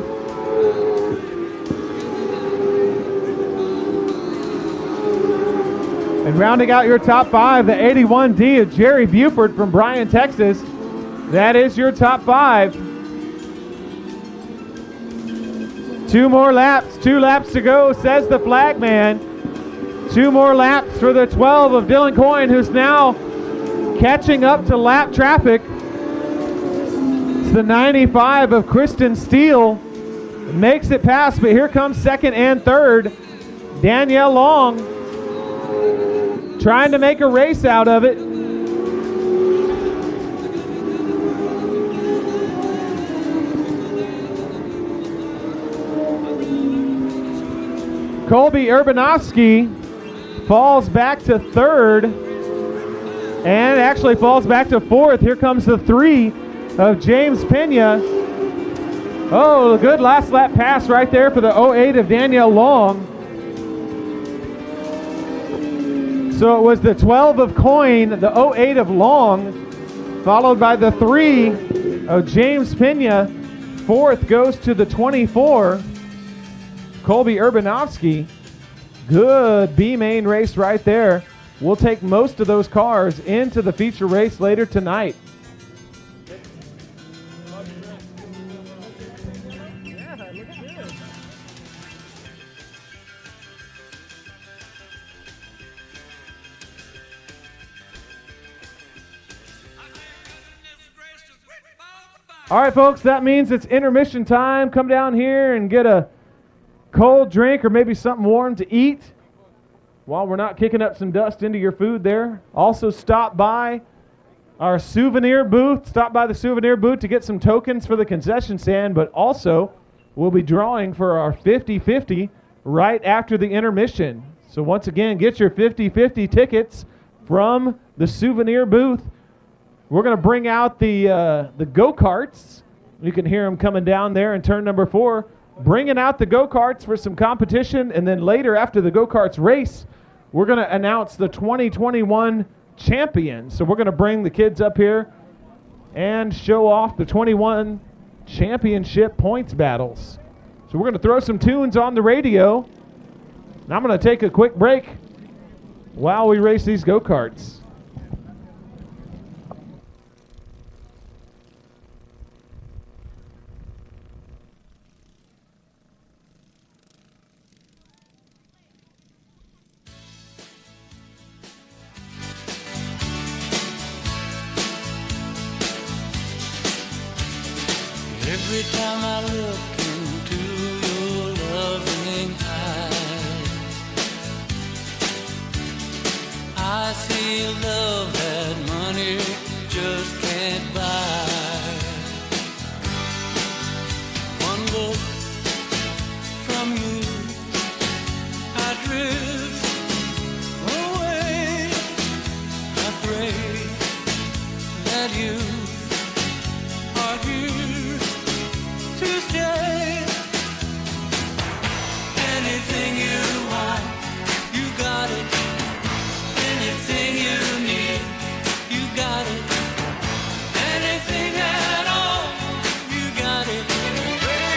And rounding out your top 5, the 81D of Jerry Buford from Bryan, Texas. That is your top 5. 2 more laps, 2 laps to go, says the flag man. 2 more laps for the 12 of Dylan Coyne, who's now catching up to lap traffic. It's the 95 of Kristen Steele. Makes it past, but here comes second and third. Danielle Long trying to make a race out of it. Colby Urbanowski falls back to third and actually falls back to fourth. Here comes the 3 of James Pena. Oh, a good last lap pass right there for the 08 of Danielle Long. So it was the 12 of Coyne, the 08 of Long, followed by the 3 of James Pena. Fourth goes to the 24, Colby Urbanowski. Good B-main race right there. We'll take most of those cars into the feature race later tonight. All right, folks, that means it's intermission time. Come down here and get a cold drink or maybe something warm to eat while we're not kicking up some dust into your food there. Also stop by our souvenir booth. Stop by the souvenir booth to get some tokens for the concession stand, but also we'll be drawing for our 50-50 right after the intermission. So once again, get your 50-50 tickets from the souvenir booth. We're going to bring out the go-karts. You can hear them coming down there in turn number 4. Bringing out the go-karts for some competition, and then later after the go-karts race, we're going to announce the 2021 champions. So we're going to bring the kids up here and show off the 21 championship points battles. So we're going to throw some tunes on the radio, and I'm going to take a quick break while we race these go-karts. Every time I look into your loving eyes, I see love that money just can't buy. One look from you, I drift away. I pray that you are here to stay. Anything you want, you got it. Anything you need, you got it. Anything at all, you got it, baby.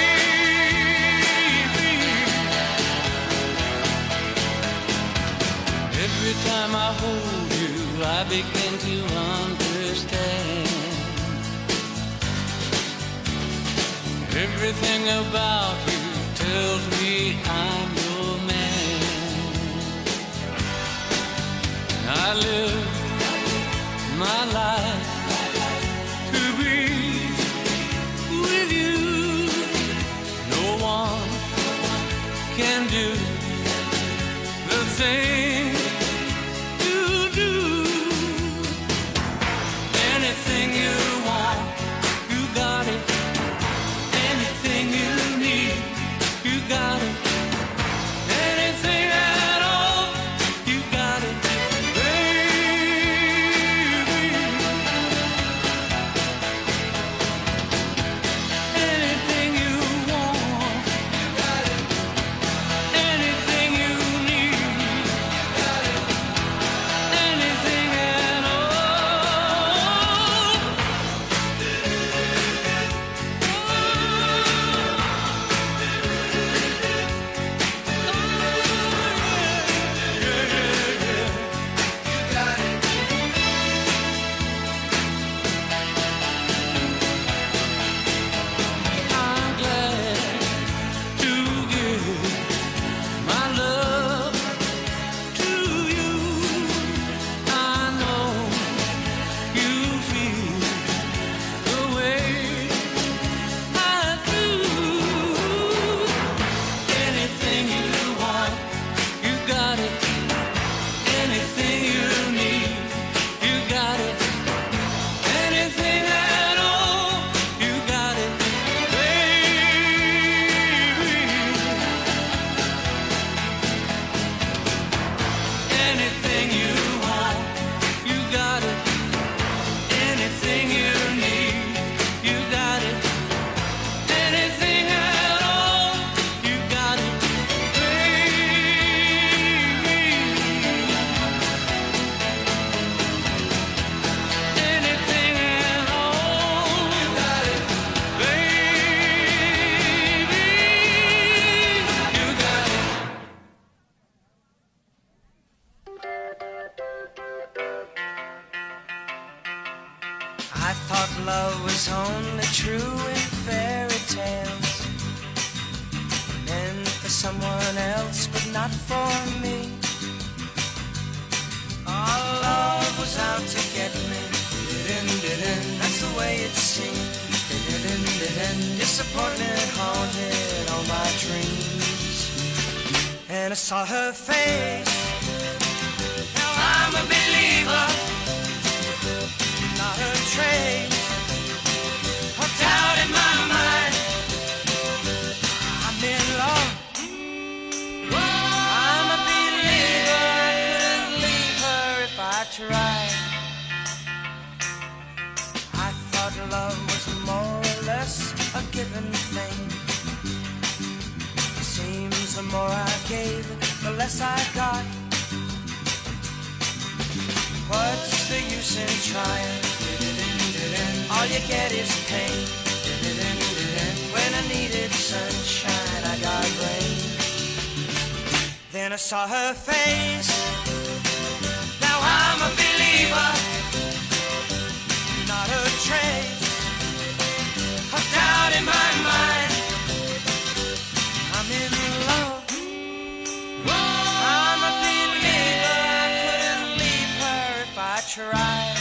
Every time I hold you, I begin to understand. Everything about you tells me I'm your man. I live my life to be with you. No one can do the thing you do. Anything you want, you got it. Anything you need, you got it. Anything at all, you got it, baby. Anything you want, you got it. Anything you need, you got it. Anything at all. I'm glad to give my love to you. I know you feel the way I do. Anything you want, you got it. Anything you need, you got it. Anything at all, you got it, baby. Anything you want, you got it. Anything you need, you got it. Anything at all, you got it, baby. Anything at all, you got it, baby. You got it. I thought love was only true in fairy tales, meant for someone else but not for me. All love was out to get me. That's the way it seemed. Disappointment haunted all my dreams, and I saw her face. Now I'm a believer, not a trace of doubt in my mind. I'm in love. I'm a believer. I couldn't leave her if I tried. I thought love was more or less a given thing. Seems the more I gave, the less I got. What's the use in trying? All you get is pain. When I needed sunshine, I got rain. Then I saw her face. Now I'm a believer, not a trace of doubt in my mind. I'm in love. I'm a believer. I couldn't leave her if I tried.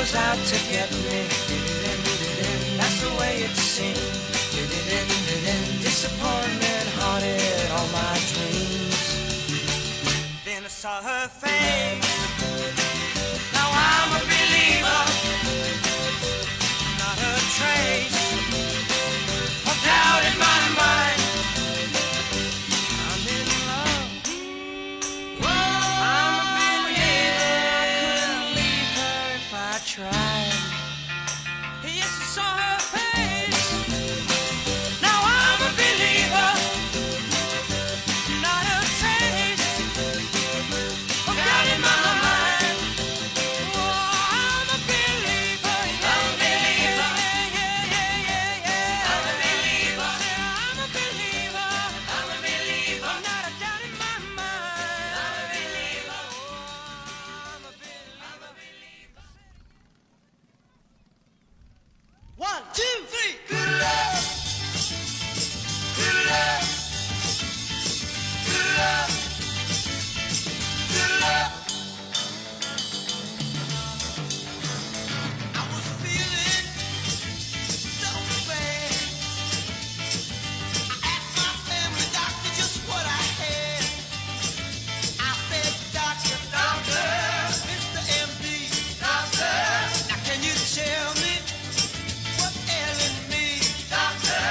was out to get me. That's the way it seemed. Disappointment haunted all my dreams. Then I saw her face. Now I'm a believer. Not a trace of doubt in my mind. I'm in love. I'm a believer. I couldn't leave her if I tried. Yes, I saw her face. Now I'm a believer. Not a trace of doubt in my mind. Oh, I'm a believer. I'm a believer. Yeah, yeah, yeah, yeah. I'm a believer. I'm a believer. I'm a believer. Not a doubt in my mind. I'm a believer. I'm a believer. 1, 2, 3. Good love. Good love. Good love. Good love. I was feeling so bad. I asked my family doctor just what I had. I said, Doctor, doctor, Mr. MD, doctor, now can you tell me what's ailing me, doctor?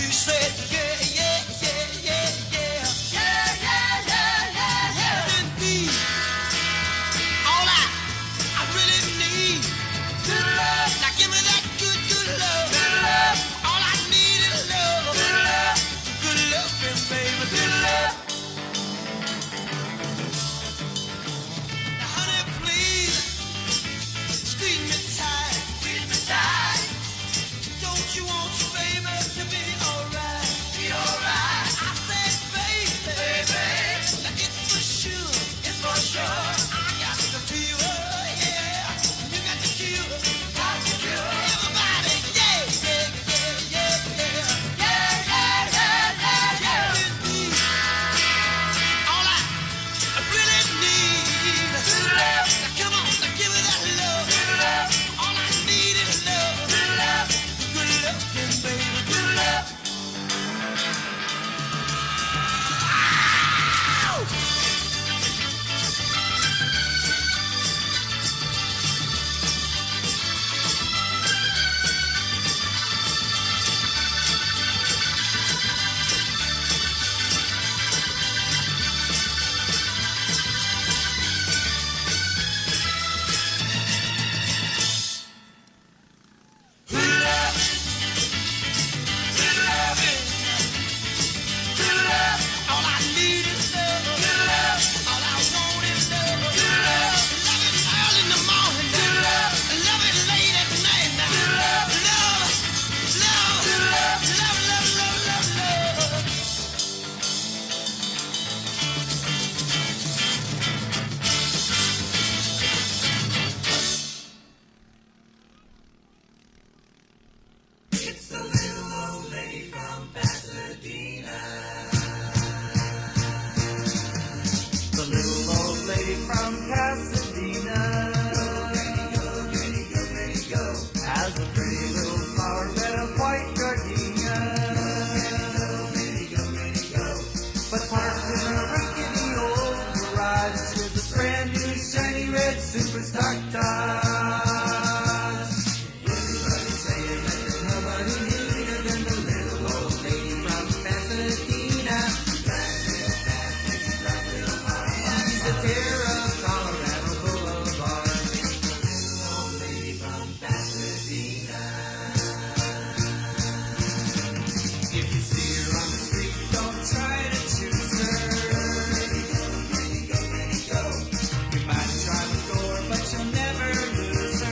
He said, yeah, yeah, yeah, yeah, yeah. Yeah, yeah, yeah, yeah, yeah. Indeed, all I really need, good love. Now give me that good, good love. Good love. All I need is love. Good love. Good loving, baby. Good love. Now, honey, please, squeeze me tight. Squeeze me tight. Don't you want your baby to be alright? Be alright. I said, baby, baby, now it's for sure. It's for sure. I got the fever, yeah. You got the cure. Got the cure. Everybody, yeah, yeah, yeah, yeah, yeah. Yeah, yeah, yeah, yeah, yeah. Indeed. All I really need is love. Now come on, now give me that love. Good love. All I need is love. Good love. Good loving, baby. Good love. It's the little old lady from Pasadena. The little old lady from Pasadena. Go, has a pretty little flower bed of white gardenia. But parked in a rickety old garage is a brand new shiny red superstar Dodge. Everybody saying that there's nobody neater than the little old lady from Pasadena. She's the terror of Colorado Boulevard. Little old lady from Pasadena. If you see her on the street, don't try to choose her. You might try the door, but you'll never lose her.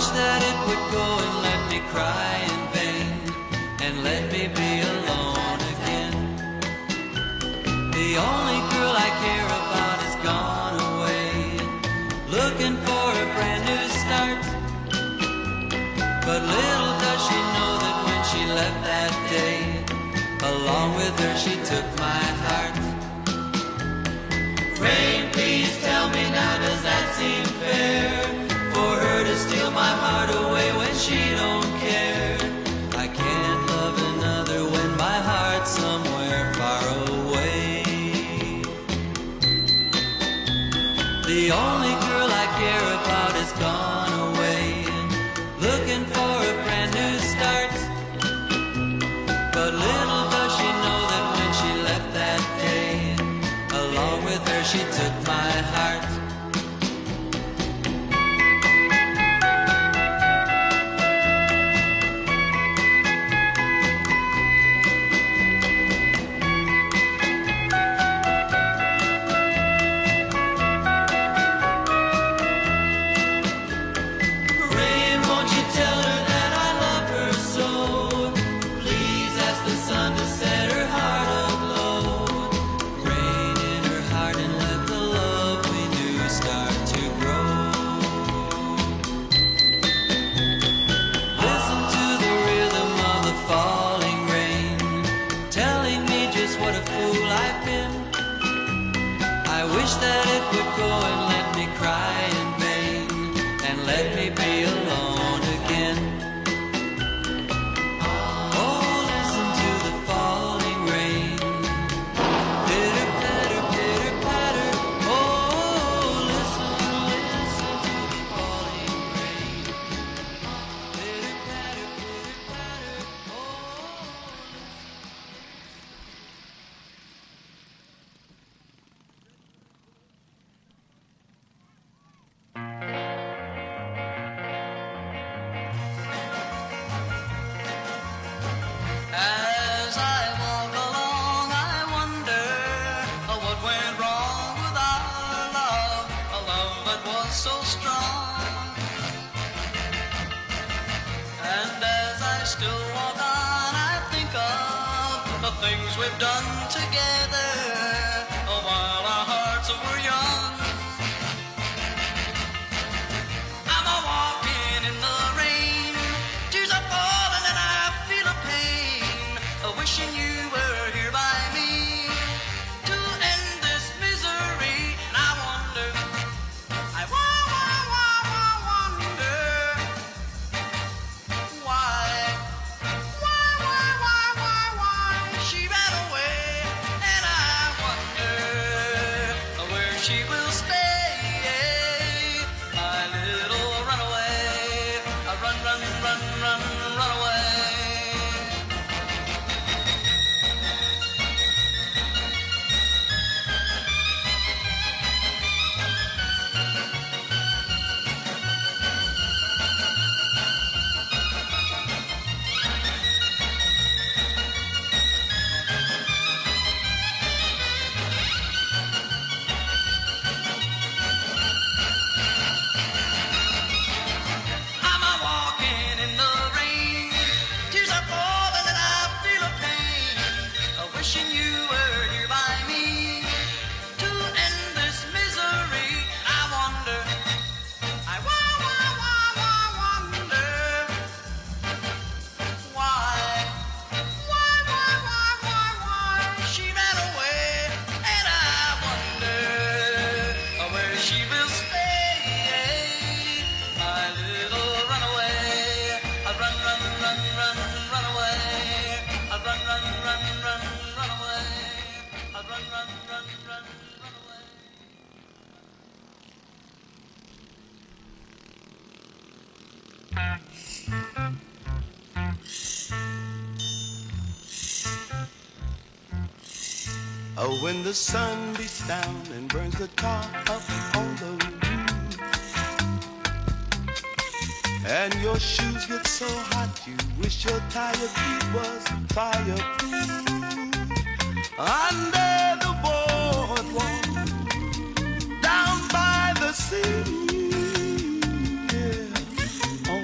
wish that it would go and let me cry in vain and let me be alone again. The only girl I care about has gone away, looking for a brand new start. But little does she know that when she left that day, along with her she took my heart. Rain, please tell me now, does that seem fair? For her to steal my heart away when she don't care. I can't love another when my heart's somewhere far away. The only girl I care about has gone away, looking for a brand new start. But little does she know that when she left that day, along with her she took my heart. That it would go and let me cry in vain and let me be alone again. Oh, listen to the falling rain. Pitter, patter, pitter, patter. Oh, listen, listen to the falling rain. Pitter, patter, pitter, patter. Oh, as I walk along, I wonder what went wrong with our love, a love that was so strong. And as I still walk on, I think of the things we've done together while our hearts were young. I'm a walking in the rain, tears are falling and I feel a pain, wishing you were here by me to end this misery. And I wonder, I wonder why she ran away. And I wonder where she will stay, my little runaway. Run, run, run, run, run away. I'm a walking in the rain, tears are falling and I feel a pain, wishing you were here by me to end this misery. I wonder, I wonder why she ran away. And I wonder where she will stay, my little runaway. Run, run, run, run, run away. Run, run, run, run, run away. Run, run, run, run, run away. Oh, when the sun beats down and burns the tar up on the roof, and your shoes get so hot you wish your tired feet was fireproof. Under the boardwalk, down by the sea, yeah, on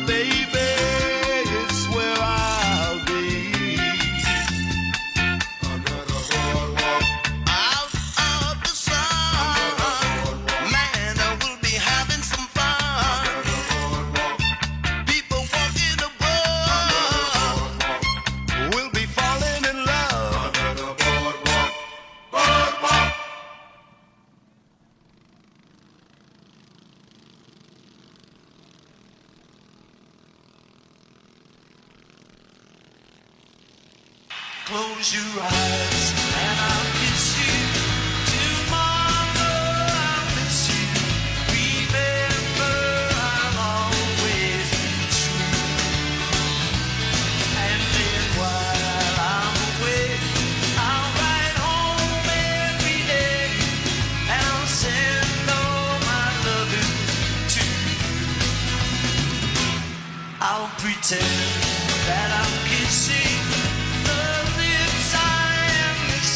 baby, it's where I'll be. Under the boardwalk. Out of the sun, man, we'll be having some fun. Under the boardwalk. People walking above, we'll be falling in love. Under the boardwalk, boardwalk. Close your eyes and I'll kiss you. Tomorrow I'll miss you. Remember, I'll always be true. And then while I'm away, I'll ride home every day, and I'll send all my loving to you. I'll pretend that I'm kissing the lips I am missing.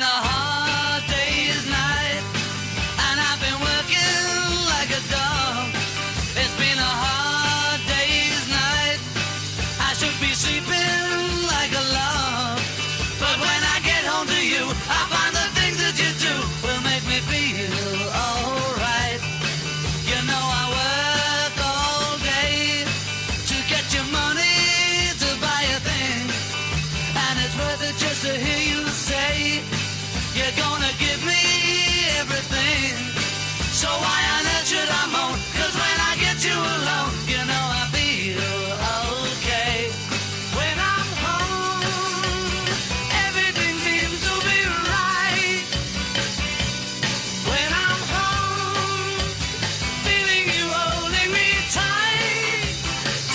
been a hard day's night, and I've been working like a dog. It's been a hard day's night. I should be sleeping like a log. But when I get home to you, I find the things that you do will make me feel alright. You know I work all day to get your money to buy a thing, and it's worth it just to hear you say you're gonna give me everything. So why on earth should I moan? 'Cause when I get you alone, you know I feel okay. When I'm home, everything seems to be right. When I'm home, feeling you holding me tight,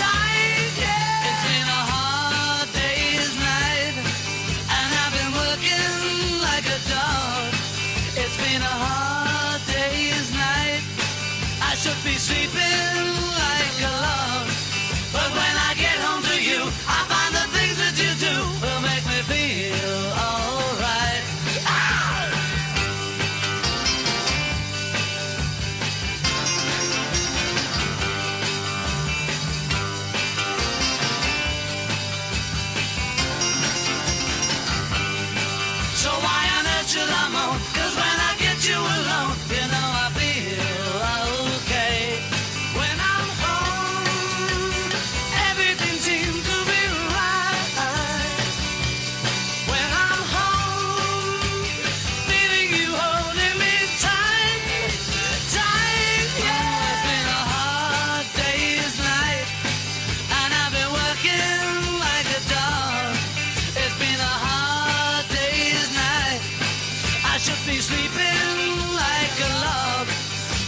tight, yeah. It's been a hard day's night, and I've been working like a dog. It's been a hard day's night. I should be sleeping like a log. But when I get home to you, I find the things that you do will make me feel alright. So why on earth should I moan? 'Cause when I get you alone, you know I feel okay. When I'm home, everything seems to be right. When I'm home, feeling you holding me tight, tight, yeah. It's been a hard day's night, and I've been working like a dog. It's been a hard day's night. I should be sleeping like a log.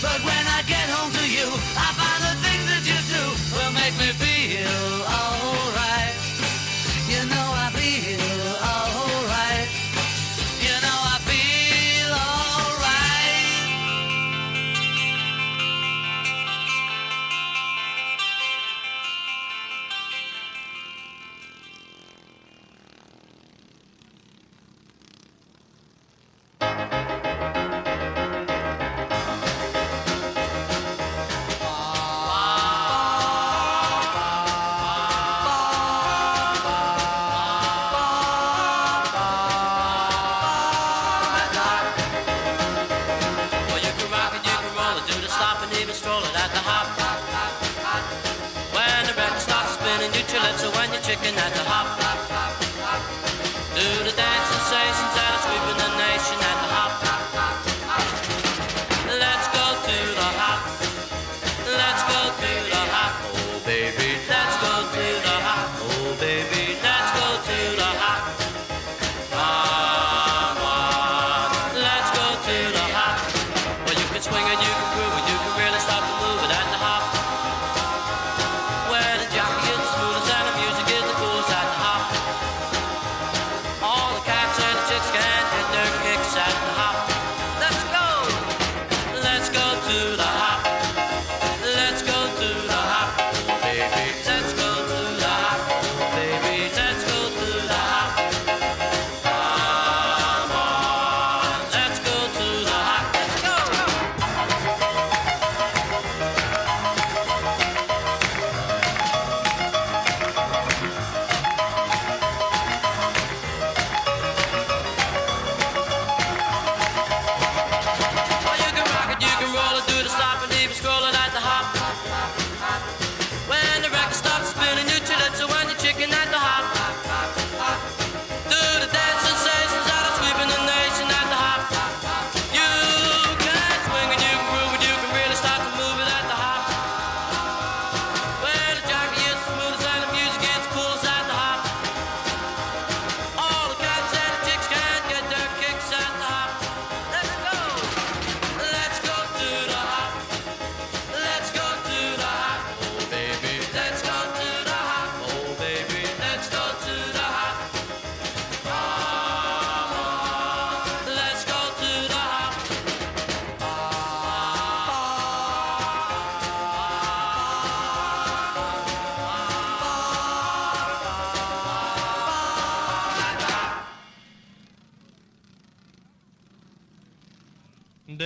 But when I get home to you, I find the things that you do will make me feel alright. You know I feel alright. You know I feel alright. Well, you can rock it, you can roll it, do the stop and even stroll it at the hop. When the record starts spinning, you your lips, so when you're chicken at the hop. Do the dance sensations that are sweeping the nation at the hop. Let's go to the hop. Let's go to the hop. Oh baby, let's go to the hop. Oh baby, let's go to the hop. Let's go to the hop. Well, you can swing it, you can groove it, you can really start to move it at the hop. Where the jockey is the smoothest and the music is the coolest at I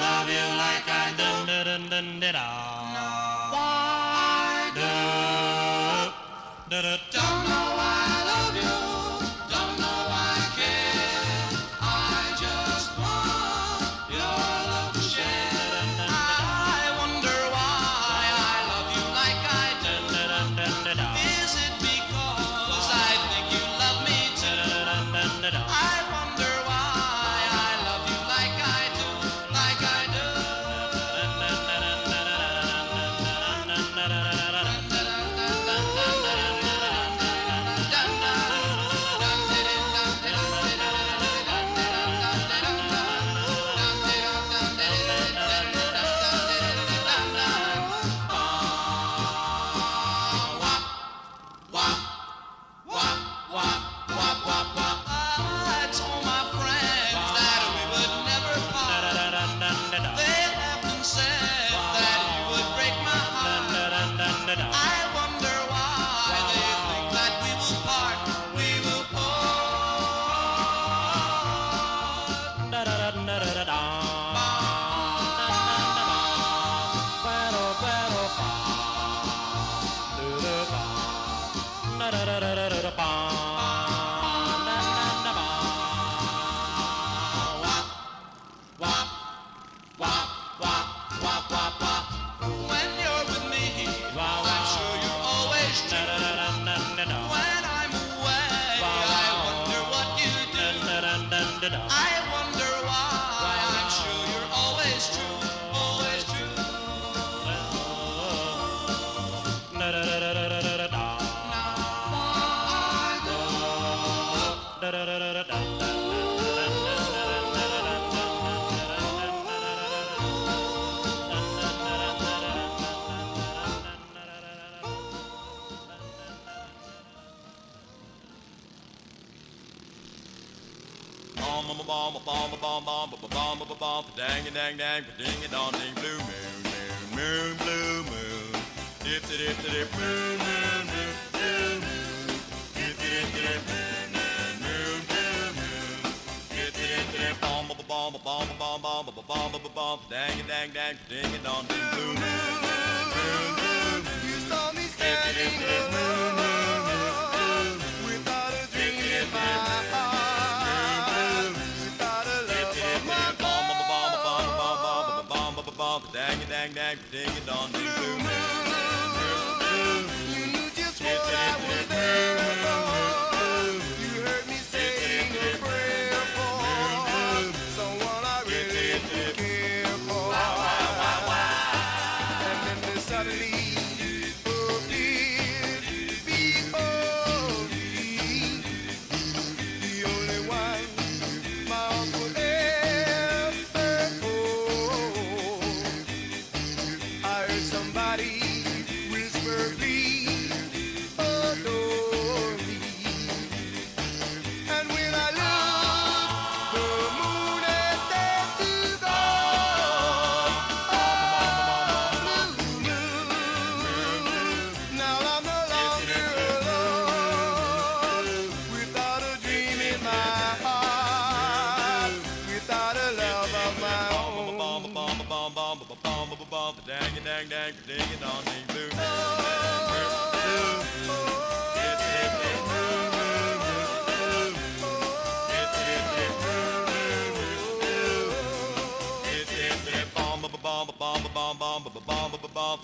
love you like I do. Don't know why I love you. Don't know why I care. I just want your love to share. I wonder why I love you like I do. Is it because I think you love me too? I wonder why I love you like I do, like I do. I told my friends that we would never part. They laughed and said that you would break my heart. I wonder why they think that we will part. We will When you're with me, I'm sure you're always true. When I'm away, I wonder what you do. I wonder why. I'm sure you're always true, always true. Dang a dang dang, ding a dong ding, blue moon, moon, moon, blue moon. Dip dip dip, moon, moon, moon, blue moon. Dip dip dip, moon, moon, moon, blue moon. Dip dip dip, bomb, bomb, bomb, bomb, bomb, bomb, bomb, bomb. Dang a dang dang, ding a dong ding, blue moon, moon, moon. You saw me standing alone without a dream in my heart, without a love of my own. Dang a dang dang, ding a dong ding, blue moon. You knew just what I was there for. You heard me saying a prayer for someone I really care for. And then there suddenly appeared before me the only one my arms would ever hold. I heard somebody whisper, please adore me. And when I looked, the moon had dared to go. Blue moon, now I'm no longer alone, without a dream in my heart, without a love of my own. Dang a dang dang, ding a dong ding, blue moon.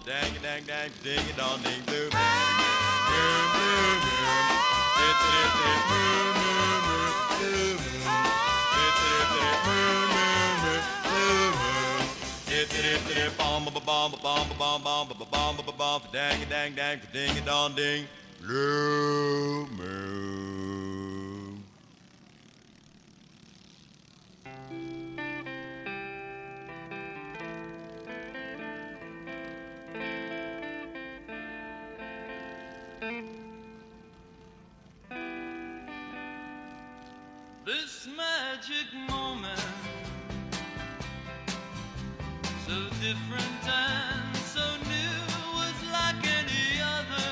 Dang a dang dang, ding a dong ding, blue moon. Dang a dang dang, ding a dong ding, blue moon. This magic moment, so different and so new, was like any other.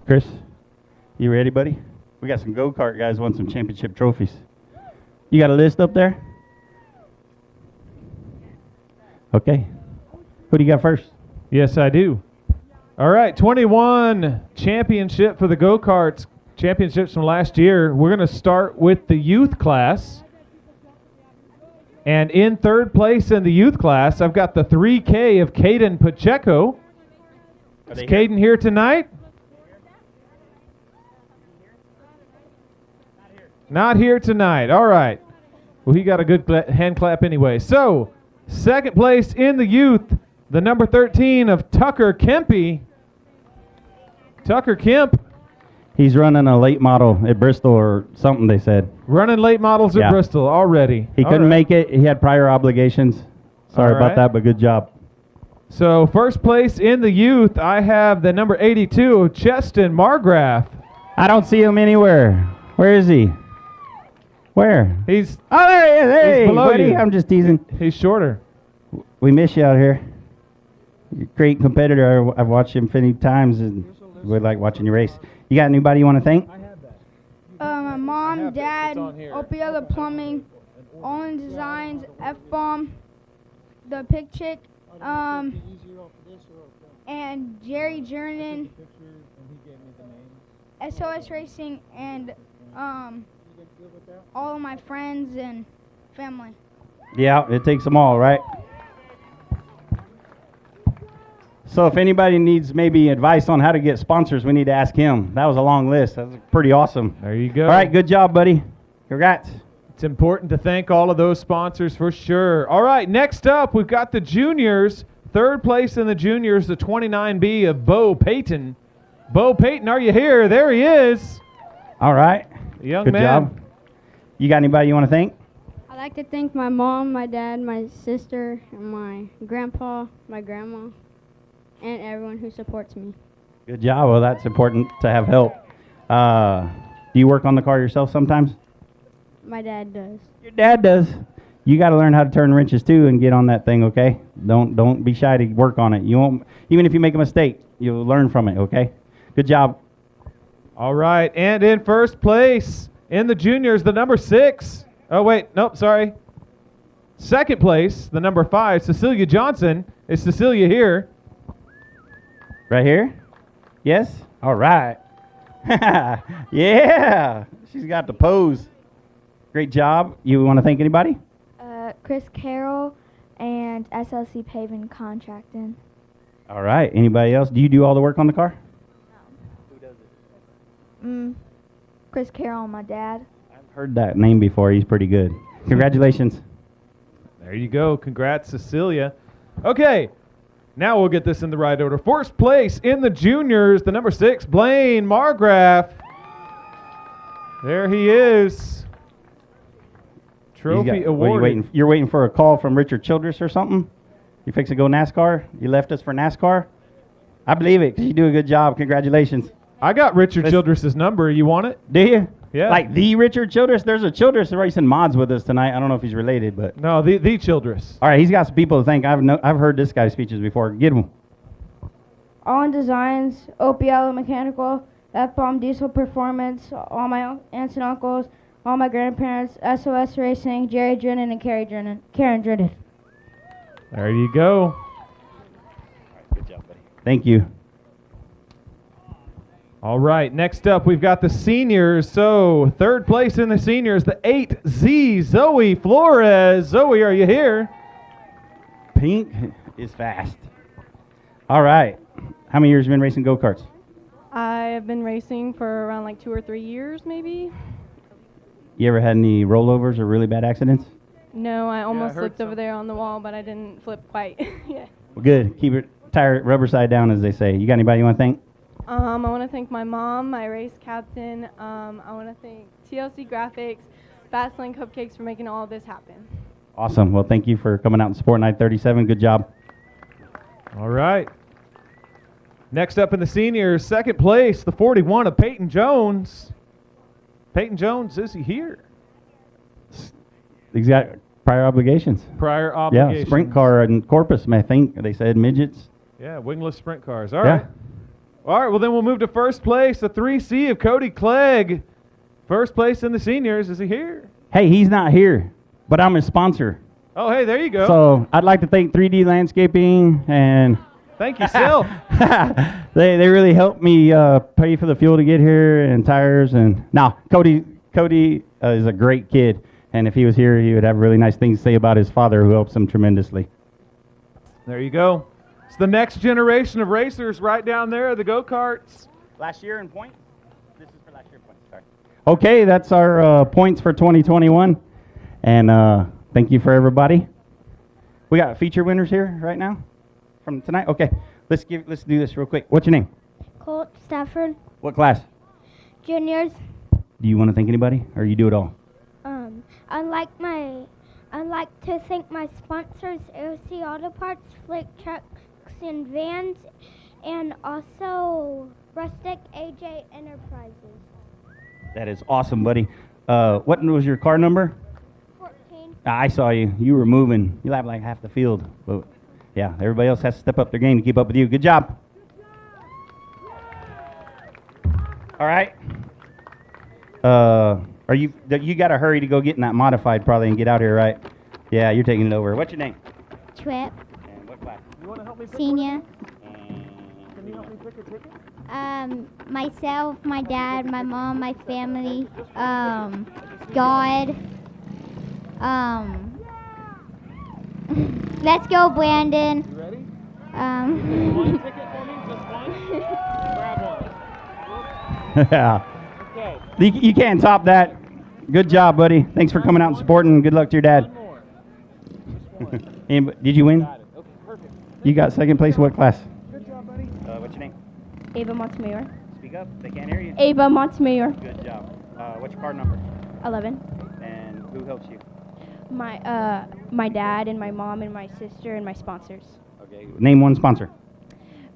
Chris, you ready, buddy? We got some go-kart guys want some championship trophies. You got a list up there? Okay. Who do you got first? Yes, I do. All right, 21 championship for the go-karts, championships from last year. We're going to start with the youth class. And in third place in the youth class, I've got the 3K of Caden Pacheco. Is Caden here tonight? Not here tonight. All right. Well, he got a good hand clap anyway. So, second place in the youth, the number 13 of Tucker Kempe. Tucker Kemp. He's running a late model at Bristol or something, they said. Running late models at Bristol already. He couldn't make it. He had prior obligations. Sorry about that, but good job. So, first place in the youth, I have the number 82 of Cheston Margraf. I don't see him anywhere. Where is he? Where? He's there he is. Hey, below buddy. you. I'm just teasing. He's shorter. We miss you out here. You're a great competitor. I've watched you many times, and we like watching you race. You got anybody you want to thank? My mom, dad, Opiella Plumbing, Olin Designs, F-Bomb, the Pig Chick, and Jerry Jernan, SOS Racing, and all of my friends and family. Yeah, it takes them all, right? So if anybody needs maybe advice on how to get sponsors, we need to ask him. That was a long list. That was pretty awesome. There you go. All right, good job, buddy. Congrats. It's important to thank all of those sponsors for sure. All right, next up, we've got the juniors. Third place in the juniors, the 29B of Bo Payton. Bo Payton, are you here? There he is. All right. Young good man. Job. You got anybody you want to thank? I'd like to thank my mom, my dad, my sister, and my grandpa, my grandma, and everyone who supports me. Good job. Well, that's important to have help. Do you work on the car yourself sometimes? My dad does. Your dad does. You got to learn how to turn wrenches too and get on that thing, okay? Don't be shy to work on it. You won't, even if you make a mistake, you'll learn from it, okay? Good job. All right, and in first place in the juniors, the number 6. Oh, wait, nope, sorry. Second place, the number 5, Cecilia Johnson. Is Cecilia here? Right here? Yes? All right. Yeah. She's got the pose. Great job. You want to thank anybody? Chris Carroll and SLC Paving Contracting. All right. Anybody else? Do you do all the work on the car? Chris Carroll and my dad. I've heard that name before. He's pretty good. Congratulations. There you go. Congrats, Cecilia. Okay. Now we'll get this in the right order. First place in the juniors, the number 6, Blaine Margraf. There he is. Trophy awarded. You're waiting for a call from Richard Childress or something? You fix to go NASCAR? You left us for NASCAR? I believe it, because you do a good job. Congratulations. I got Richard Childress' number. You want it? Do you? Yeah. Like the Richard Childress? There's a Childress racing mods with us tonight. I don't know if he's related, but... No, the Childress. All right, he's got some people to thank. I've heard this guy's speeches before. Get him. Olin Designs, Opiella Mechanical, F-Bomb Diesel Performance, all my aunts and uncles, all my grandparents, SOS Racing, Jerry Drennan, and Karen Drennan. There you go. Good job, buddy. Thank you. All right, next up we've got the seniors. So third place in the seniors, the 8Z, Zoe Flores. Zoe, are you here? Pink is fast. All right. How many years have you been racing go-karts? I've been racing for around like 2 or 3 years, maybe. You ever had any rollovers or really bad accidents? No, I almost slipped over there on the wall, but I didn't flip quite. Yeah. Well, good. Keep it tire rubber side down, as they say. You got anybody you want to thank? I want to thank my mom, my race captain. I want to thank TLC Graphics, Fastlane Cupcakes for making all of this happen. Awesome. Well, thank you for coming out and supporting I-37. Good job. All right. Next up in the seniors, second place, the 41 of Peyton Jones. Peyton Jones, is he here? He's got prior obligations. Prior obligations. Yeah, sprint car in Corpus, I think they said midgets. Yeah, wingless sprint cars. All right. All right, well, then we'll move to first place, the 3C of Cody Clegg. First place in the seniors. Is he here? Hey, he's not here, but I'm his sponsor. Oh, hey, there you go. So I'd like to thank 3D Landscaping and thank you, Sil. they really helped me pay for the fuel to get here and tires. And now Cody is a great kid, and if he was here, he would have really nice things to say about his father, who helps him tremendously. There you go. It's the next generation of racers right down there, the go-karts. Last year in points? This is for last year points. Sorry. Okay, that's our points for 2021. And thank you for everybody. We got feature winners here right now from tonight. Okay, let's do this real quick. What's your name? Colt Stafford. What class? Juniors. Do you want to thank anybody, or you do it all? I'd like to thank my sponsors, OC Auto Parts, Flick Trucks and Vans, and also Rustic AJ Enterprises. That is awesome, buddy. What was your car number? 14. I saw you. You were moving. You lapped like half the field. But yeah, everybody else has to step up their game to keep up with you. Good job. All right. You got to hurry to go get in that modified probably and get out here, right? Yeah, you're taking it over. What's your name? Trip. And what class? You want to help me pick Senior. Can you help me pick a ticket? Myself, my dad, my mom, my family, God. Let's go, Brandon. You ready? One ticket for me? Just one? Grab one. Yeah. Okay. You can't top that. Good job, buddy. Thanks for coming out and supporting. Good luck to your dad. Did you win? Got it. Okay, perfect. You got second place. What class? Good job, buddy. What's your name? Ava Montemayor. Speak up. They can't hear you. Ava Montemayor. Good job. What's your card number? 11. And who helps you? My dad and my mom and my sister and my sponsors. Okay. Name one sponsor.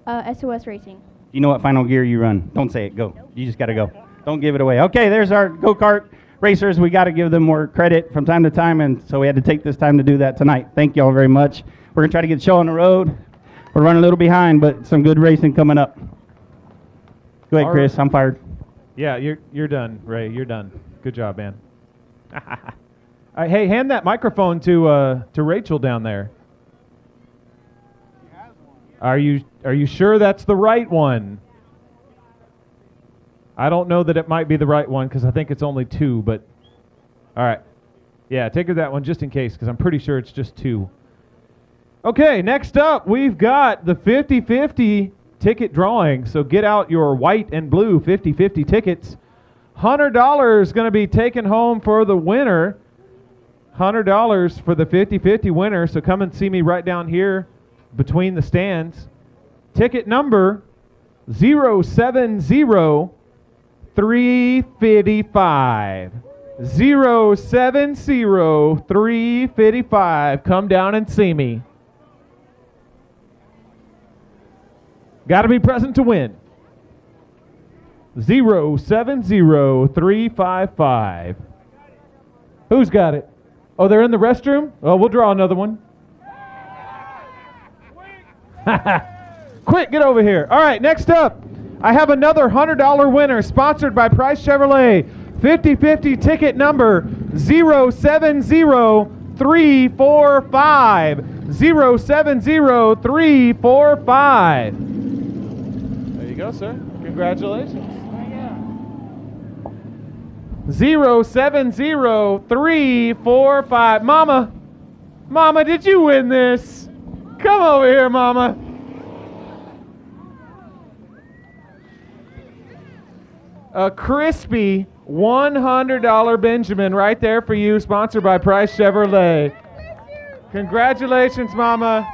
SOS Racing. You know what final gear you run? Don't say it. Go. You just got to go. Don't give it away. Okay, there's our go-kart racers. We got to give them more credit from time to time, and so we had to take this time to do that tonight. Thank you all very much. We're going to try to get the show on the road. We're running a little behind, but some good racing coming up. Go ahead, Chris. I'm fired. Yeah, you're done, Ray. You're done. Good job, man. Hey, hand that microphone to Rachel down there. Are you sure that's the right one? I don't know that it might be the right one because I think it's only 2, but all right. Yeah, take her that one just in case because I'm pretty sure it's just 2. Okay, next up we've got the 50-50 ticket drawing. So get out your white and blue 50-50 tickets. $100 going to be taken home for the winner. $100 for the 50-50 winner. So come and see me right down here between the stands. Ticket number 070-355. 070-355. Come down and see me. Got to be present to win. 070-355. Who's got it? Oh, they're in the restroom? Oh, we'll draw another one. Quick, get over here. All right, next up, I have another $100 winner sponsored by Price Chevrolet. 50-50 ticket number 070-345. 070-345. There you go, sir. Congratulations. 070-345. Mama, did you win this? Come over here, Mama. A crispy $100 Benjamin right there for you, sponsored by Price Chevrolet. Congratulations, Mama.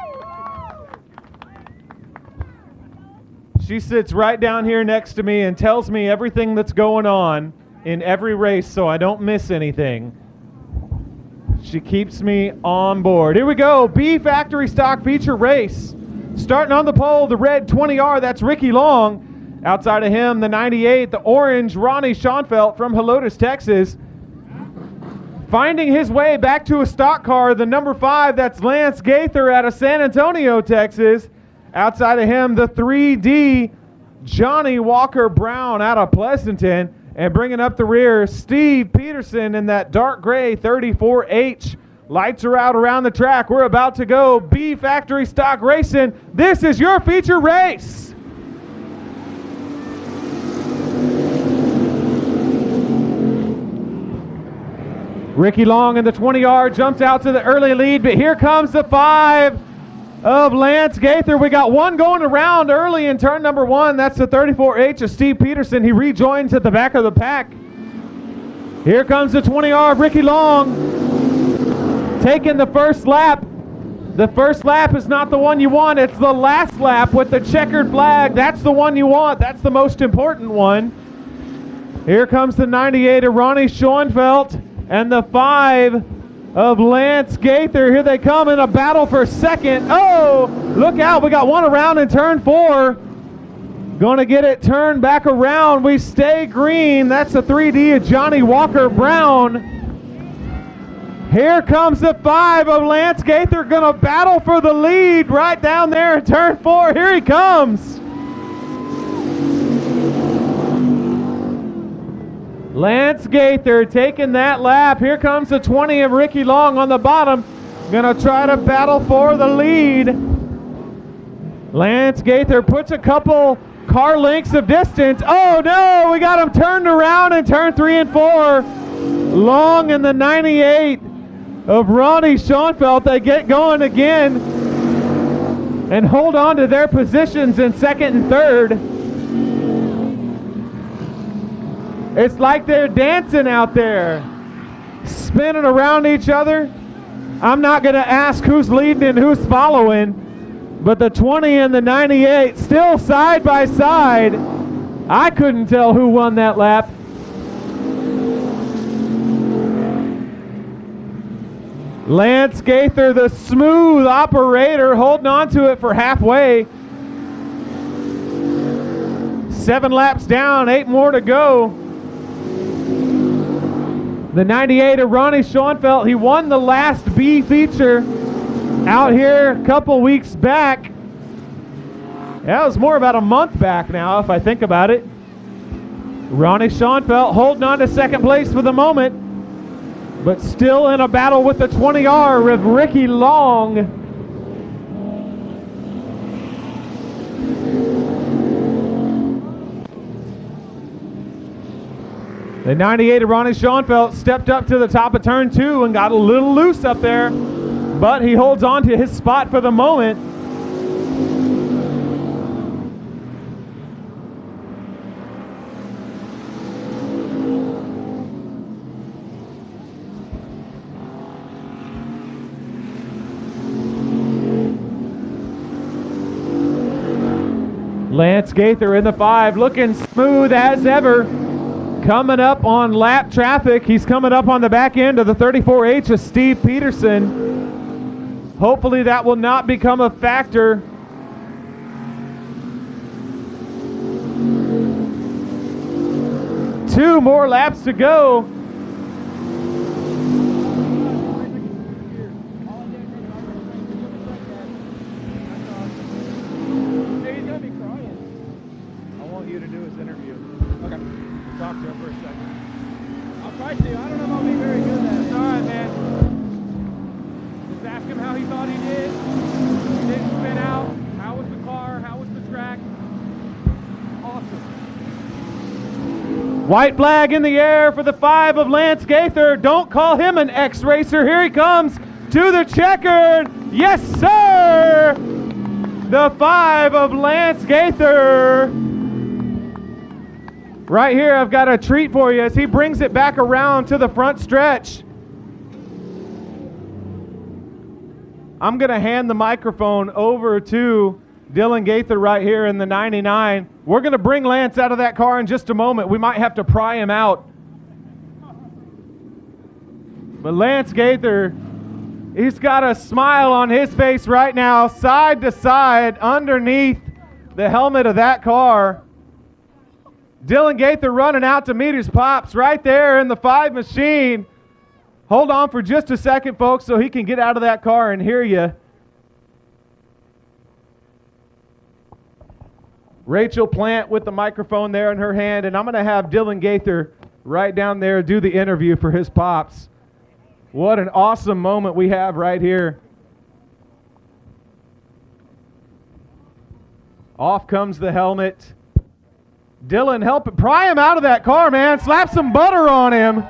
She sits right down here next to me and tells me everything that's going on in every race so I don't miss anything. She keeps me on board. Here we go. B Factory Stock Feature Race. Starting on the pole, the red 20R, that's Ricky Long. Outside of him, the 98, the orange, Ronnie Schoenfeld from Helotes, Texas. Finding his way back to a stock car, the number 5, that's Lance Gaither out of San Antonio, Texas. Outside of him, the 3D Johnny Walker Brown out of Pleasanton. And bringing up the rear, Steve Peterson in that dark gray 34H. Lights are out around the track. We're about to go B Factory Stock Racing. This is your feature race. Ricky Long in the 20R jumps out to the early lead, but here comes the 5 of Lance Gaither. We got one going around early in turn number 1. That's the 34H of Steve Peterson. He rejoins at the back of the pack. Here comes the 20R of Ricky Long taking the first lap. The first lap is not the one you want. It's the last lap with the checkered flag. That's the one you want. That's the most important one. Here comes the 98 of Ronnie Schoenfeld and the 5 of Lance Gaither. Here they come in a battle for second. Oh, look out. We got one around in turn 4. Going to get it turned back around. We stay green. That's the 3D of Johnny Walker Brown. Here comes the 5 of Lance Gaither. Going to battle for the lead right down there in turn 4. Here he comes. Lance Gaither taking that lap. Here comes the 20 of Ricky Long on the bottom. Gonna try to battle for the lead. Lance Gaither puts a couple car lengths of distance. Oh no, we got him turned around in turn 3 and 4. Long in the 98 of Ronnie Schoenfeld. They get going again and hold on to their positions in second and third. It's like they're dancing out there, spinning around each other. I'm not going to ask who's leading and who's following, but the 20 and the 98 still side by side. I couldn't tell who won that lap. Lance Gaither, the smooth operator, holding on to it for halfway. 7 laps down, 8 more to go. The 98 of Ronnie Schoenfeld, he won the last B feature out here a couple weeks back. That was more about a month back now, if I think about it. Ronnie Schoenfeld holding on to second place for the moment, but still in a battle with the 20R of Ricky Long. The 98 of Ronnie Schoenfeld stepped up to the top of turn 2 and got a little loose up there, but he holds on to his spot for the moment. Lance Gaither in the 5, looking smooth as ever. Coming up on lap traffic. He's coming up on the back end of the 34H of Steve Peterson. Hopefully that will not become a factor. Two more laps to go. Talk to him for a second. I'll try to. I don't know if I'll be very good at it. It's all right, man. Just ask him how he thought he did. He didn't spin out. How was the car? How was the track? Awesome. White flag in the air for the 5 of Lance Gaither. Don't call him an ex-racer. Here he comes to the checkered. Yes, sir! The 5 of Lance Gaither. Right here, I've got a treat for you as he brings it back around to the front stretch. I'm going to hand the microphone over to Dylan Gaither right here in the 99. We're going to bring Lance out of that car in just a moment. We might have to pry him out. But Lance Gaither, he's got a smile on his face right now, side to side, underneath the helmet of that car. Dylan Gaither running out to meet his pops right there in the 5 machine. Hold on for just a second, folks, so he can get out of that car and hear you. Rachel Plant with the microphone there in her hand, and I'm going to have Dylan Gaither right down there do the interview for his pops. What an awesome moment we have right here. Off comes the helmet. Dylan, pry him out of that car, man. Slap some butter on him.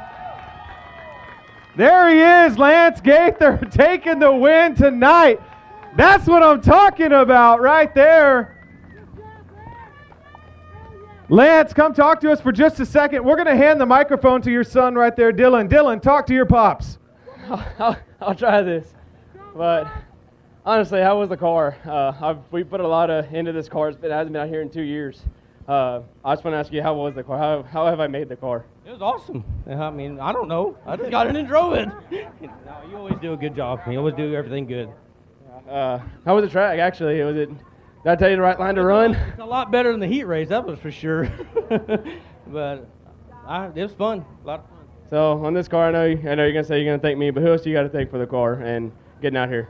There he is, Lance Gaither, taking the win tonight. That's what I'm talking about right there. Lance, come talk to us for just a second. We're going to hand the microphone to your son right there, Dylan. Dylan, talk to your pops. I'll try this. But honestly, how was the car? We put a lot into this car. It hasn't been out here in 2 years. I just want to ask you, how was the car? How have I made the car? It was awesome. I mean, I don't know. I just got in and drove it. No, you always do a good job. You always do everything good. How was the track, actually? Did I tell you the right line to run? It's a lot better than the heat race, that was for sure. But it was fun. A lot of fun. So on this car, I know you're going to say you're going to thank me, but who else do you got to thank for the car and getting out here?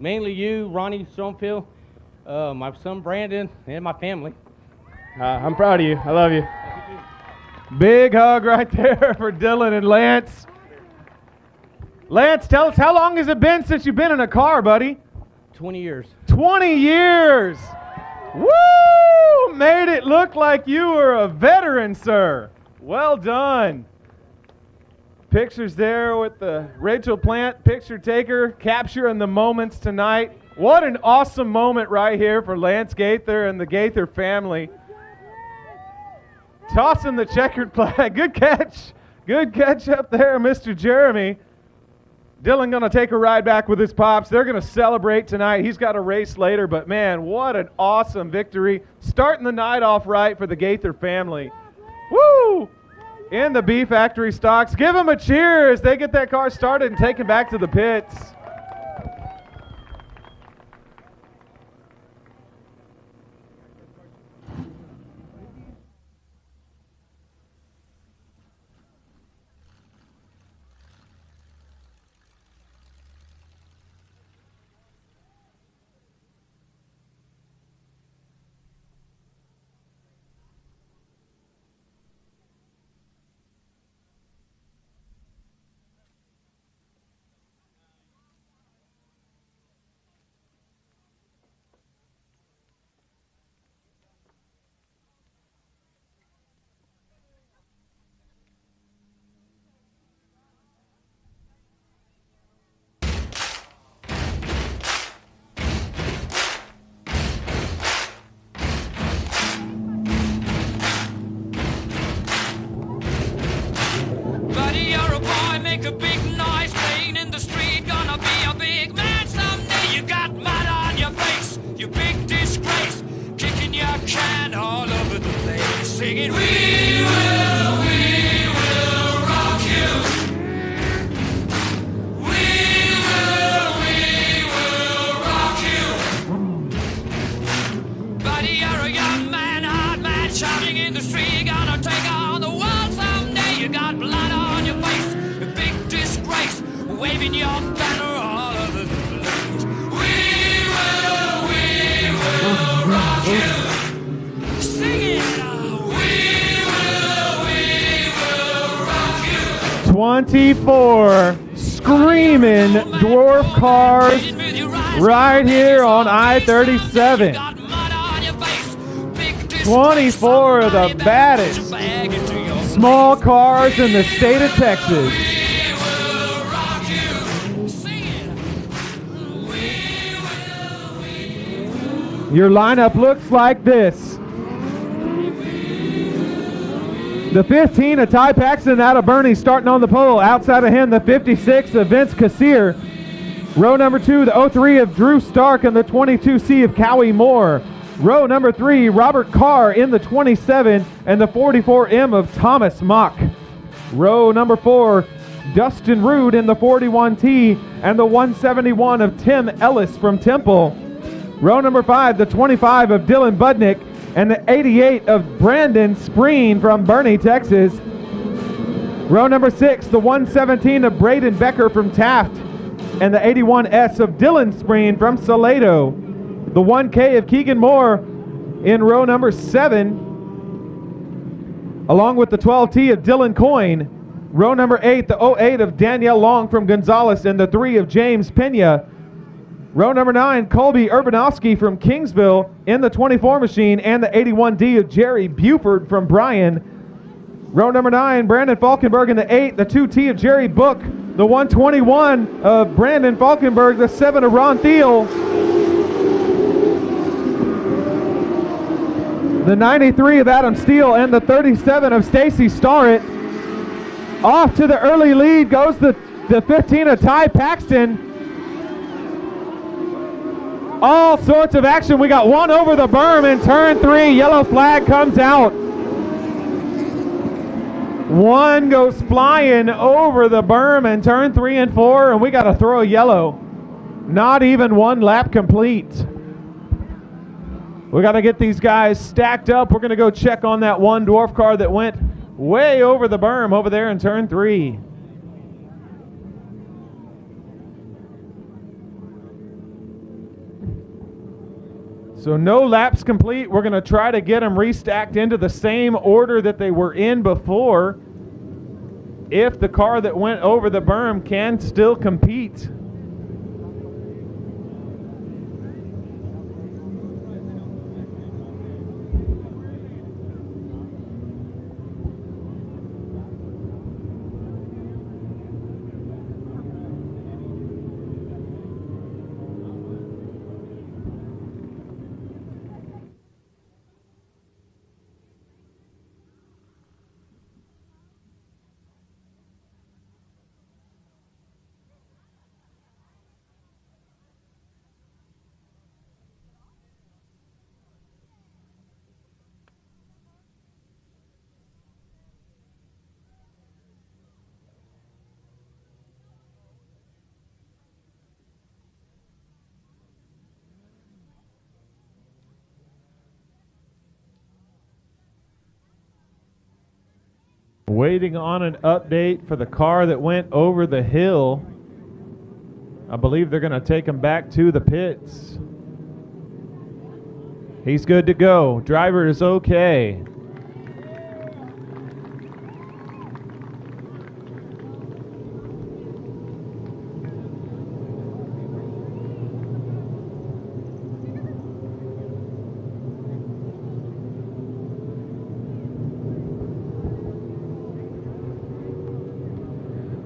Mainly you, Ronnie Stronefield, my son Brandon, and my family. I'm proud of you. I love you. Big hug right there for Dylan and Lance. Lance, tell us, how long has it been since you've been in a car, buddy? 20 years. 20 years! Woo! Made it look like you were a veteran, sir. Well done. Pictures there with the Rachel Plant picture taker, capturing the moments tonight. What an awesome moment right here for Lance Gaither and the Gaither family. Tossing the checkered flag. Good catch. Good catch up there, Mr. Jeremy. Dylan going to take a ride back with his pops. They're going to celebrate tonight. He's got a race later, but man, what an awesome victory. Starting the night off right for the Gaither family. Woo! In the B Factory stocks. Give them a cheer as they get that car started and taken back to the pits. Make a big noise playing in the street. Gonna be a big man someday. You got mud on your face, you big disgrace. Kicking your can all over the place. Singing, we will rock you. We will rock you. Buddy, you're a young man, hard man, shouting in the street. Gonna take on the world someday. You got blood on your face, waving your banner all over the place. We will rock you. Sing it now. We will rock you. 24 screaming Dwarf cars right here on I-37. 24 of the baddest small cars in the state of Texas. Your lineup looks like this. The 15 of Ty Paxton out of Bernie starting on the pole. Outside of him, the 56 of Vince Cassier. Row number 2, the 03 of Drew Stark and the 22C of Cowie Moore. Row number 3, Robert Carr in the 27 and the 44M of Thomas Mock. Row number 4, Dustin Rude in the 41T and the 171 of Tim Ellis from Temple. Row number 5, the 25 of Dylan Budnick and the 88 of Brandon Spreen from Bernie, Texas. Row number 6, the 117 of Braden Becker from Taft and the 81S of Dylan Spreen from Salado. The 1K of Keegan Moore in row number 7, along with the 12T of Dylan Coyne. Row number 8, the 08 of Danielle Long from Gonzales, and the 3 of James Pena. Row number 9, Colby Urbanowski from Kingsville in the 24 machine, and the 81D of Jerry Buford from Bryan. Row number 9, Brandon Falkenberg in the 8, the 2T of Jerry Book, the 121 of Brandon Falkenberg, the 7 of Ron Thiel, the 93 of Adam Steele, and the 37 of Stacy Starrett. Off to the early lead goes the 15 of Ty Paxton. All sorts of action. We got one over the berm in turn 3. Yellow flag comes out. One goes flying over the berm in turn 3 and 4, and we got to throw a yellow. Not even one lap complete. We got to get these guys stacked up. We're going to go check on that one dwarf car that went way over the berm over there in turn 3. So no laps complete. We're going to try to get them restacked into the same order that they were in before, if the car that went over the berm can still compete. Waiting on an update for the car that went over the hill. I believe they're going to take him back to the pits. He's good to go. Driver is okay.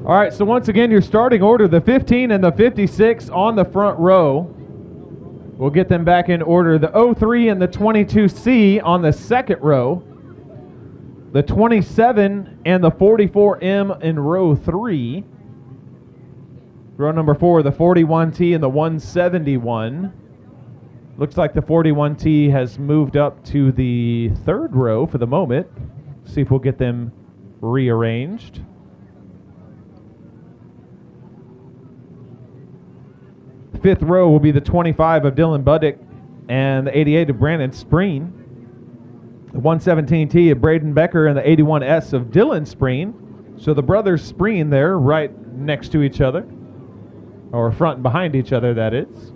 All right, so once again, your starting order, the 15 and the 56 on the front row. We'll get them back in order. The 03 and the 22C on the second row. The 27 and the 44M in row 3. Row number 4, the 41T and the 171. Looks like the 41T has moved up to the third row for the moment. See if we'll get them rearranged. Fifth row will be the 25 of Dylan Buddick and the 88 of Brandon Spreen. The 117T of Braden Becker and the 81S of Dylan Spreen. So the brothers Spreen there right next to each other. Or front and behind each other, that is.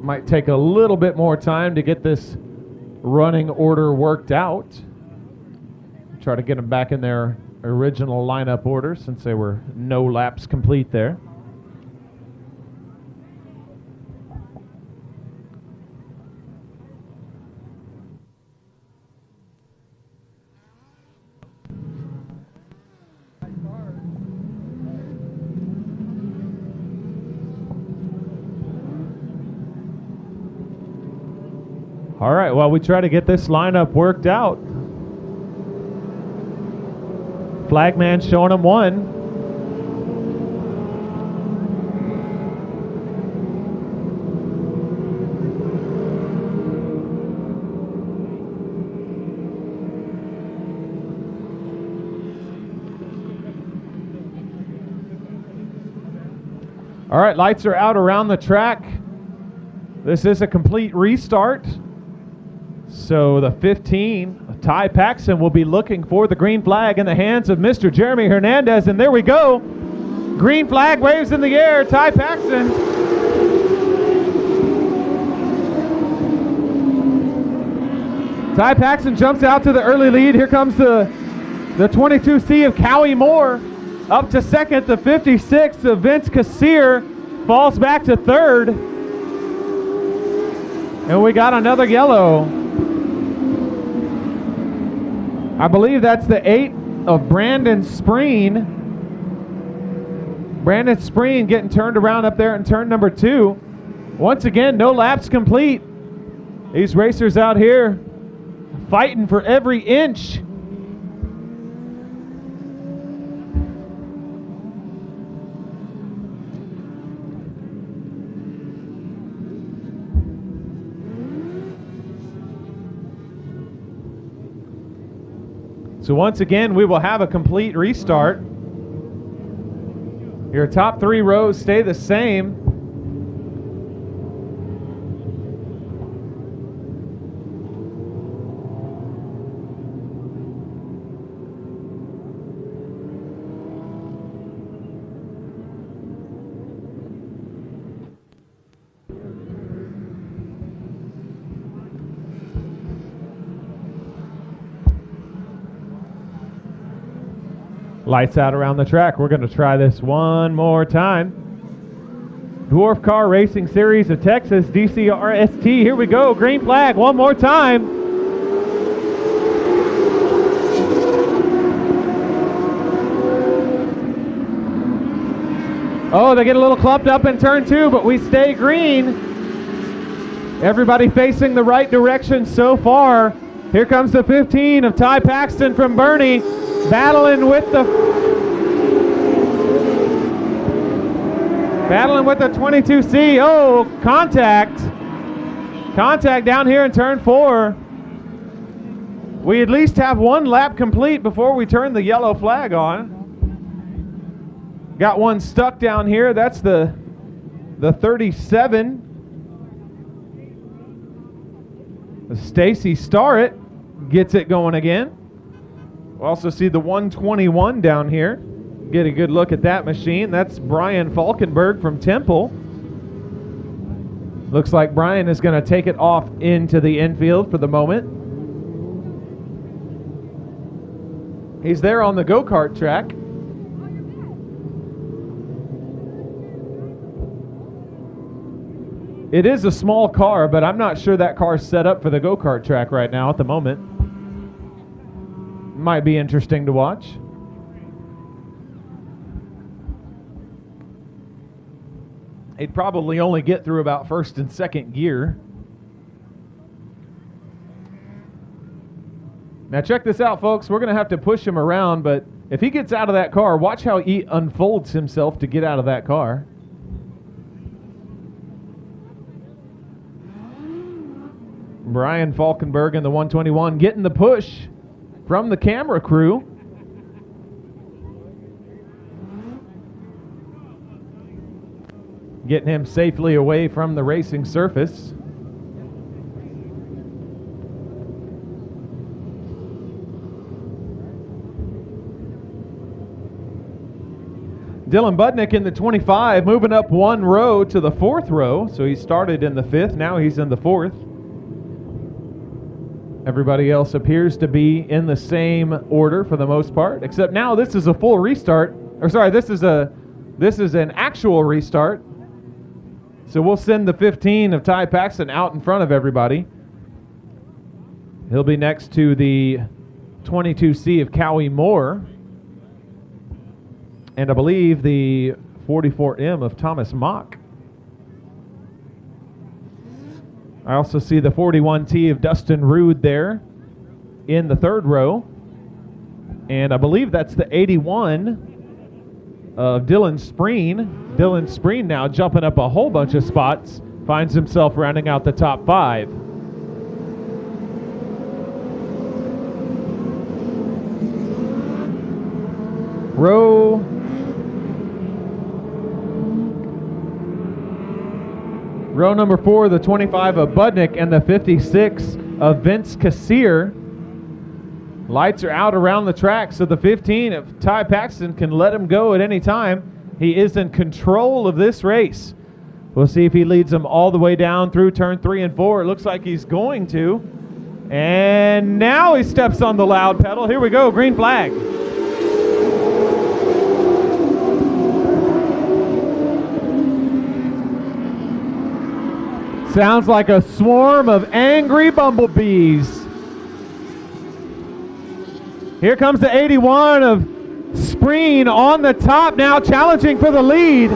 Might take a little bit more time to get this running order worked out. Try to get them back in their original lineup order since they were no laps complete there. All right, while we try to get this lineup worked out. Flagman showing him one. All right, lights are out around the track. This is a complete restart. So the 15, Ty Paxton, will be looking for the green flag in the hands of Mr. Jeremy Hernandez. And there we go. Green flag waves in the air. Ty Paxton. Ty Paxton jumps out to the early lead. Here comes the 22C of Cowie Moore. Up to second, the 56 of Vince Cassier falls back to third. And we got another yellow. I believe that's the 8 of Brandon Spreen. Brandon Spreen getting turned around up there in turn number 2. Once again, no laps complete. These racers out here fighting for every inch. So once again, we will have a complete restart. Your top 3 rows stay the same. Lights out around the track. We're going to try this one more time. Dwarf Car Racing Series of Texas, DCRST. Here we go. Green flag one more time. Oh, they get a little clumped up in turn 2, but we stay green. Everybody facing the right direction so far. Here comes the 15 of Ty Paxton from Bernie. Battling with the 22C. Oh, contact down here in turn 4. We at least have one lap complete before we turn the yellow flag on. Got one stuck down here. That's the 37. Stacy Starrett gets it going again. We'll also see the 121 down here. Get a good look at that machine. That's Brian Falkenberg from Temple. Looks like Brian is going to take it off into the infield for the moment. He's there on the go-kart track. It is a small car, but I'm not sure that car's set up for the go-kart track right now at the moment. Might be interesting to watch. He'd probably only get through about first and second gear. Now check this out, folks. We're going to have to push him around, but if he gets out of that car, watch how he unfolds himself to get out of that car. Brian Falkenberg in the 121 getting the push from the camera crew. Getting him safely away from the racing surface. Dylan Budnick in the 25, moving up one row to the 4th row. So he started in the 5th, now he's in the 4th. Everybody else appears to be in the same order for the most part, except now this is a full restart. Or sorry, this is an actual restart. So we'll send the 15 of Ty Paxton out in front of everybody. He'll be next to the 22C of Cowie Moore. And I believe the 44M of Thomas Mock. I also see the 41T of Dustin Rude there in the 3rd row. And I believe that's the 81 of Dylan Spreen. Dylan Spreen now jumping up a whole bunch of spots, finds himself rounding out the top 5. Row number 4, the 25 of Budnick and the 56 of Vince Cassier. Lights are out around the track, so the 15 of Ty Paxton can let him go at any time. He is in control of this race. We'll see if he leads them all the way down through turn 3 and 4. It looks like he's going to. And now he steps on the loud pedal. Here we go, green flag. Sounds like a swarm of angry bumblebees. Here comes the 81 of Spreen on the top now, challenging for the lead.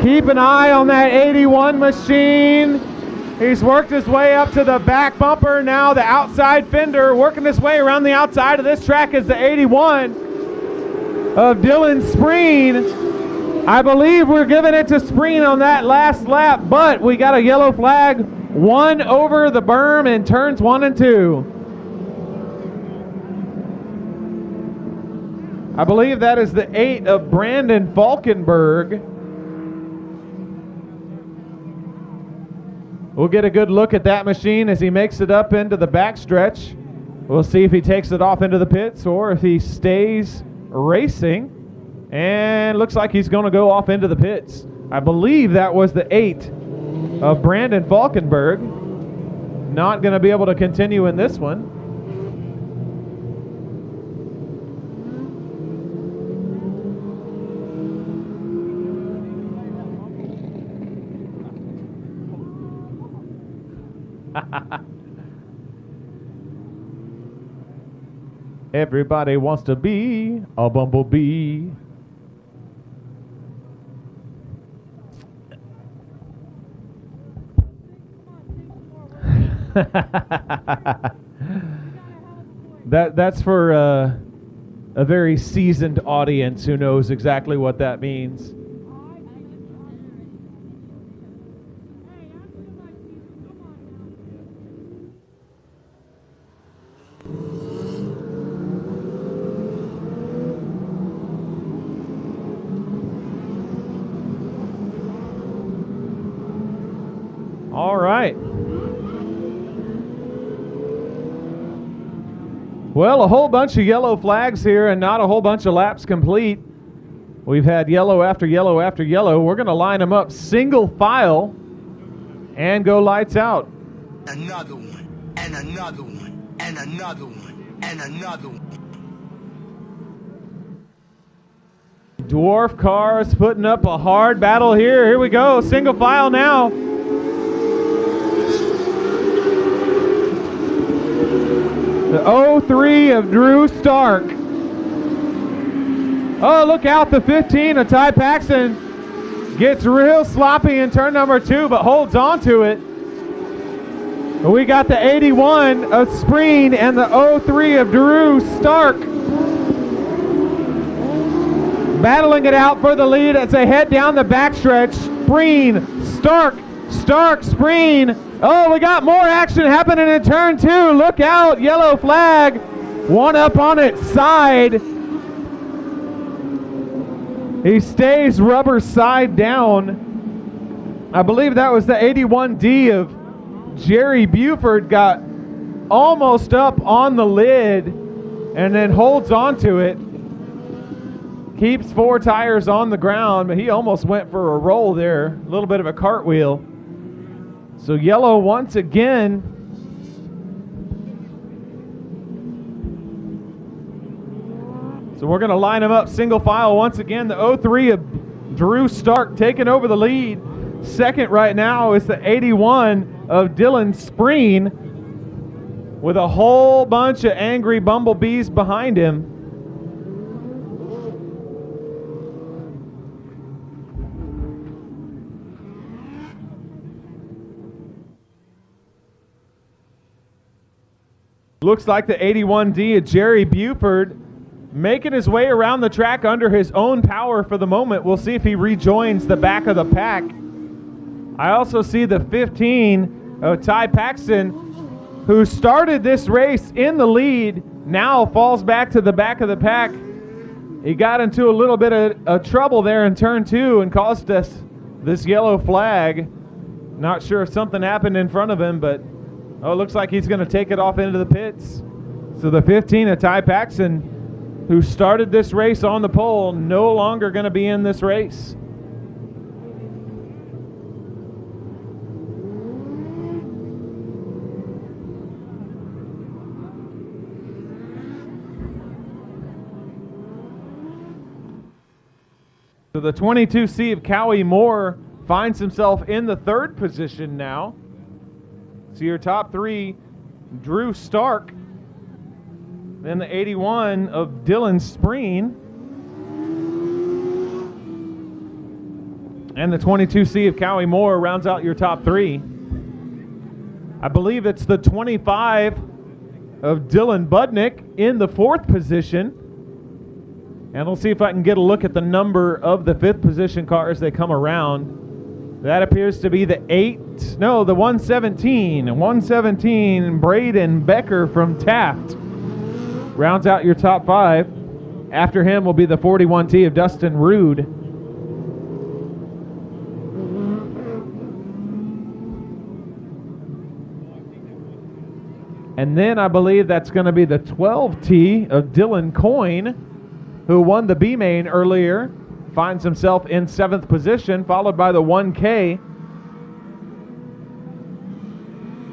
Keep an eye on that 81 machine. He's worked his way up to the back bumper. Now the outside fender, working his way around the outside of this track is the 81 of Dylan Spreen. I believe we're giving it to Spreen on that last lap, but we got a yellow flag. 1 over the berm in turns 1 and 2. I believe that is the 8 of Brandon Falkenberg. We'll get a good look at that machine as he makes it up into the backstretch. We'll see if he takes it off into the pits or if he stays racing. And looks like he's going to go off into the pits. I believe that was the 8 of Brandon Falkenberg. Not going to be able to continue in this one. Everybody wants to be a bumblebee. That's for a very seasoned audience who knows exactly what that means. All right. Well, a whole bunch of yellow flags here and not a whole bunch of laps complete. We've had yellow after yellow after yellow. We're going to line them up single file and go lights out. Another one, and another one, and another one, and another one. Dwarf cars putting up a hard battle here. Here we go, single file now. The 03 of Drew Stark. Oh, look out, the 15 of Ty Paxton gets real sloppy in turn number 2, but holds on to it. We got the 81 of Spreen and the 03 of Drew Stark battling it out for the lead as they head down the backstretch. Spreen, Stark, Spreen. Oh, we got more action happening in turn 2. Look out, yellow flag. One up on its side. He stays rubber side down. I believe that was the 81D of Jerry Buford. Got almost up on the lid and then holds on to it. Keeps 4 tires on the ground, but he almost went for a roll there. A little bit of a cartwheel. So yellow once again. So we're going to line them up single file once again. The 03 of Drew Stark taking over the lead. Second right now is the 81 of Dylan Spreen with a whole bunch of angry bumblebees behind him. Looks like the 81D of Jerry Buford making his way around the track under his own power for the moment. We'll see if he rejoins the back of the pack. I also see the 15 of Ty Paxton, who started this race in the lead, now falls back to the back of the pack. He got into a little bit of trouble there in turn 2 and caused us this yellow flag. Not sure if something happened in front of him, but it looks like he's going to take it off into the pits. So the 15 of Ty Paxson, who started this race on the pole, no longer going to be in this race. So the 22C of Cowie Moore finds himself in the 3rd position now. So your top 3, Drew Stark, then the 81 of Dylan Spreen, and the 22C of Cowie Moore rounds out your top 3. I believe it's the 25 of Dylan Budnick in the 4th position. And we'll see if I can get a look at the number of the 5th position car as they come around. That appears to be the 117. 117, Braden Becker from Taft rounds out your top 5. After him will be the 41T of Dustin Rude. And then I believe that's going to be the 12T of Dylan Coyne, who won the B main earlier, finds himself in 7th position, followed by the 1K.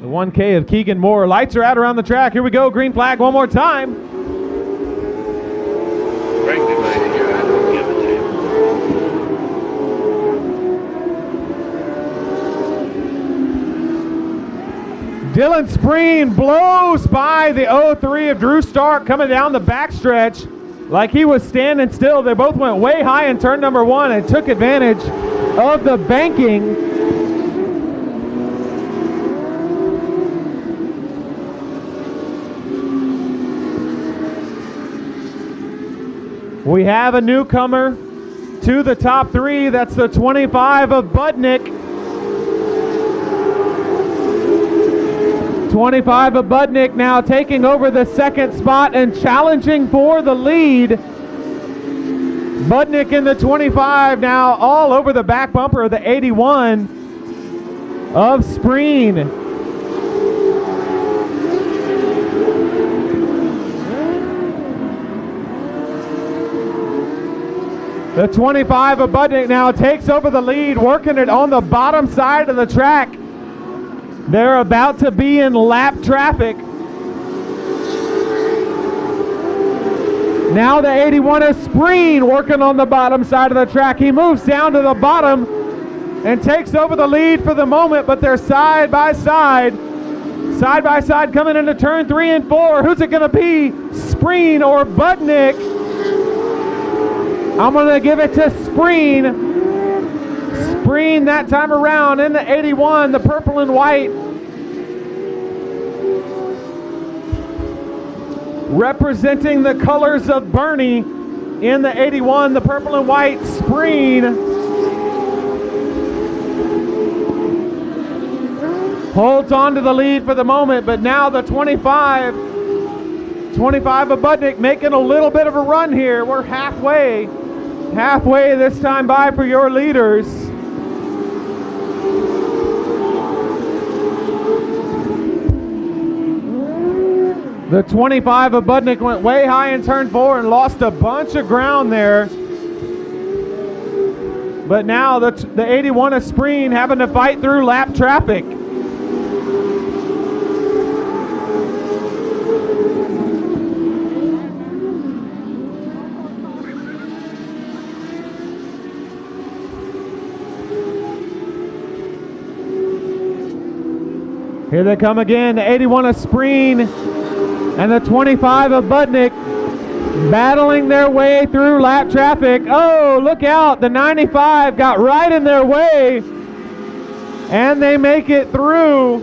The 1K of Keegan Moore. Lights are out around the track. Here we go. Green flag one more time. Dylan Spreen blows by the 03 of Drew Stark coming down the backstretch. Like he was standing still. They both went way high in turn number 1 and took advantage of the banking. We have a newcomer to the top 3. That's the 25 of Budnick. 25 of Budnick now taking over the 2nd spot and challenging for the lead. Budnick in the 25 now all over the back bumper of the 81 of Spreen. The 25 of Budnick now takes over the lead, working it on the bottom side of the track. They're about to be in lap traffic. Now the 81 is Spreen working on the bottom side of the track. He moves down to the bottom and takes over the lead for the moment, but they're side by side coming into turn 3 and 4. Who's it going to be? Spreen or Budnick? I'm going to give it to Spreen. Spreen that time around in the 81, the purple and white. Representing the colors of Bernie in the 81, the purple and white, Spreen. Holds on to the lead for the moment, but now the 25 of Budnick making a little bit of a run here. We're halfway this time by for your leaders. The 25 of Budnick went way high in turn 4 and lost a bunch of ground there. But now the 81 of Spreen having to fight through lap traffic. Here they come again, the 81 of Spreen and the 25 of Budnick battling their way through lap traffic. Oh, look out, the 95 got right in their way and they make it through.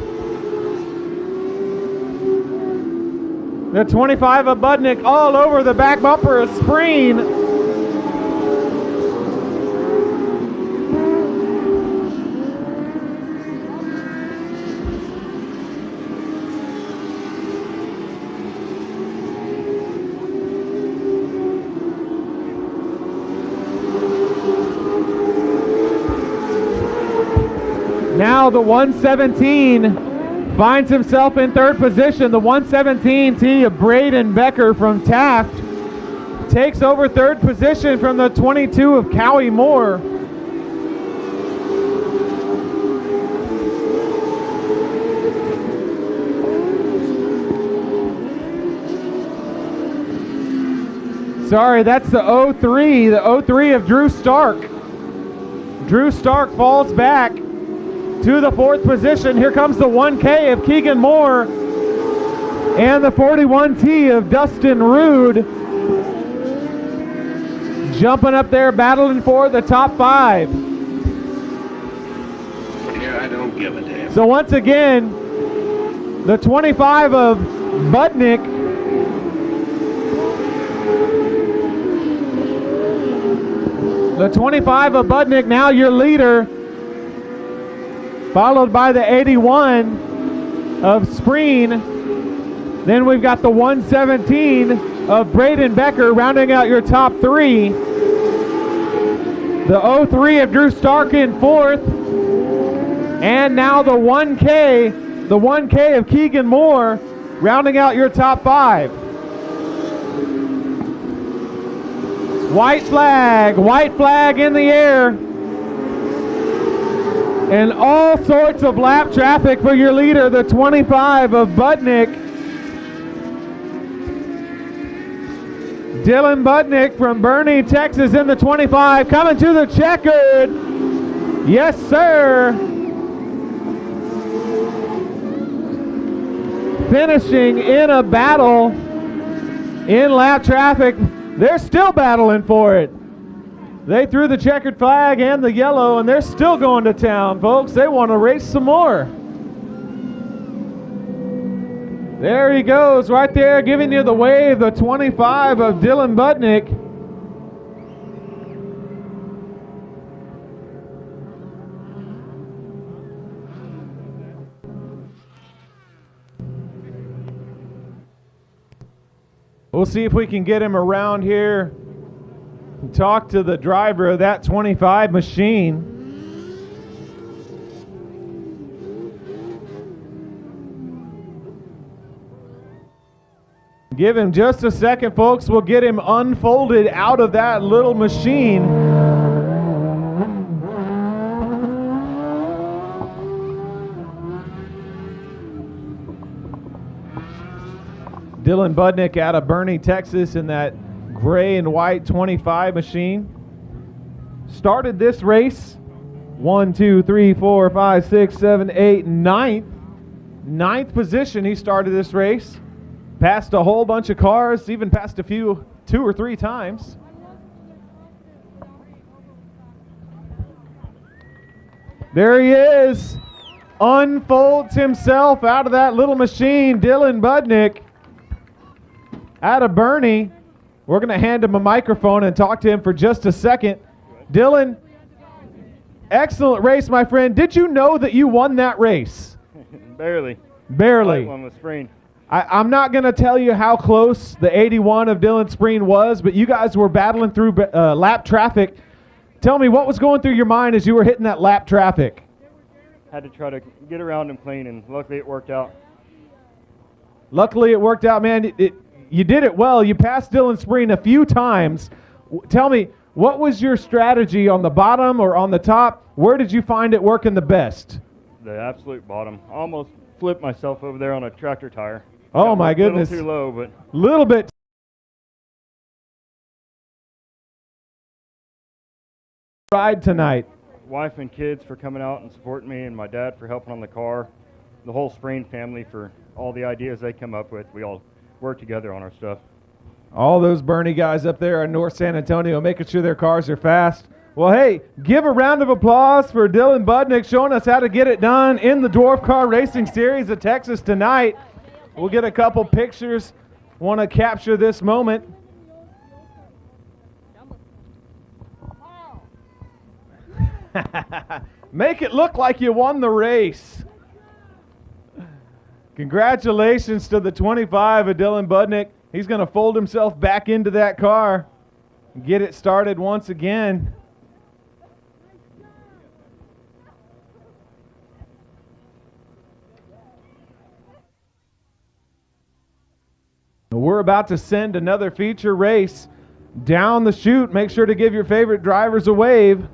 The 25 of Budnick all over the back bumper of Spreen. the 117 finds himself in third position. The 117 T of Braden Becker from Taft takes over third position from the 22 of Cowie Moore. Sorry, that's the 03, the 03 of Drew Stark. Drew Stark falls back to the fourth position. Here comes the 1K of Keegan Moore and the 41T of Dustin Rude. Jumping up there, battling for the top 5. Yeah, I don't give a damn. So once again, the 25 of Budnick now your leader, followed by the 81 of Spreen. Then we've got the 117 of Braden Becker rounding out your top 3. The 03 of Drew Stark in fourth. And now the 1K of Keegan Moore rounding out your top 5. White flag in the air. And all sorts of lap traffic for your leader, the 25 of Budnick. Dylan Budnick from Boerne, Texas in the 25, coming to the checkered. Yes, sir. Finishing in a battle in lap traffic. They're still battling for it. They threw the checkered flag and the yellow, and they're still going to town, folks. They want to race some more. There he goes, right there, giving you the wave, the 25 of Dylan Budnick. We'll see if we can get him around here and talk to the driver of that 25 machine. Give him just a second, folks. We'll get him unfolded out of that little machine. Dylan Budnick out of Boerne, Texas in that gray and white 25 machine. Started this race 1, 2, 3, 4, 5, 6, 7, 8, ninth position. He started this race. Passed a whole bunch of cars, even passed a few 2 or 3 times. There he is. Unfolds himself out of that little machine. Dylan Budnick out of Boerne. We're going to hand him a microphone and talk to him for just a second. Dylan, excellent race, my friend. Did you know that you won that race? Barely. Barely. One with Spreen. I'm not going to tell you how close the 81 of Dylan Spreen was, but you guys were battling through lap traffic. Tell me, what was going through your mind as you were hitting that lap traffic? Had to try to get around him clean, and luckily it worked out. Luckily it worked out, man. You did it well. You passed Dylan Spreen a few times. Tell me, what was your strategy on the bottom or on the top? Where did you find it working the best? The absolute bottom. Almost flipped myself over there on a tractor tire. Oh, my goodness. A little too low, but... Little bit. Ride tonight. Wife and kids for coming out and supporting me, and my dad for helping on the car. The whole Spreen family for all the ideas they come up with. We all work together on our stuff. All those Boerne guys up there in North San Antonio making sure their cars are fast. Well, hey, give a round of applause for Dylan Budnick showing us how to get it done in the Dwarf Car Racing Series of Texas tonight. We'll get a couple pictures. Want to capture this moment. Make it look like you won the race. Congratulations to the 25 of Dylan Budnick. He's going to fold himself back into that car and get it started once again. We're about to send another feature race down the chute. Make sure to give your favorite drivers a wave.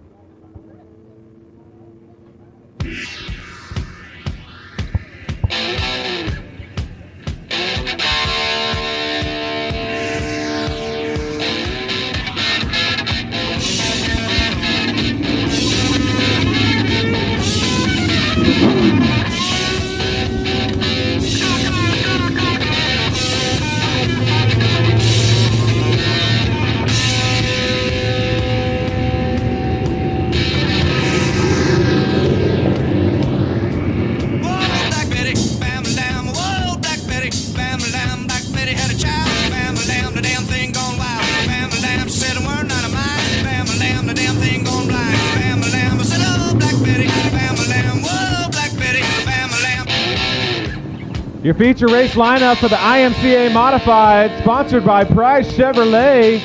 Your feature race lineup for the IMCA Modified, sponsored by Price Chevrolet.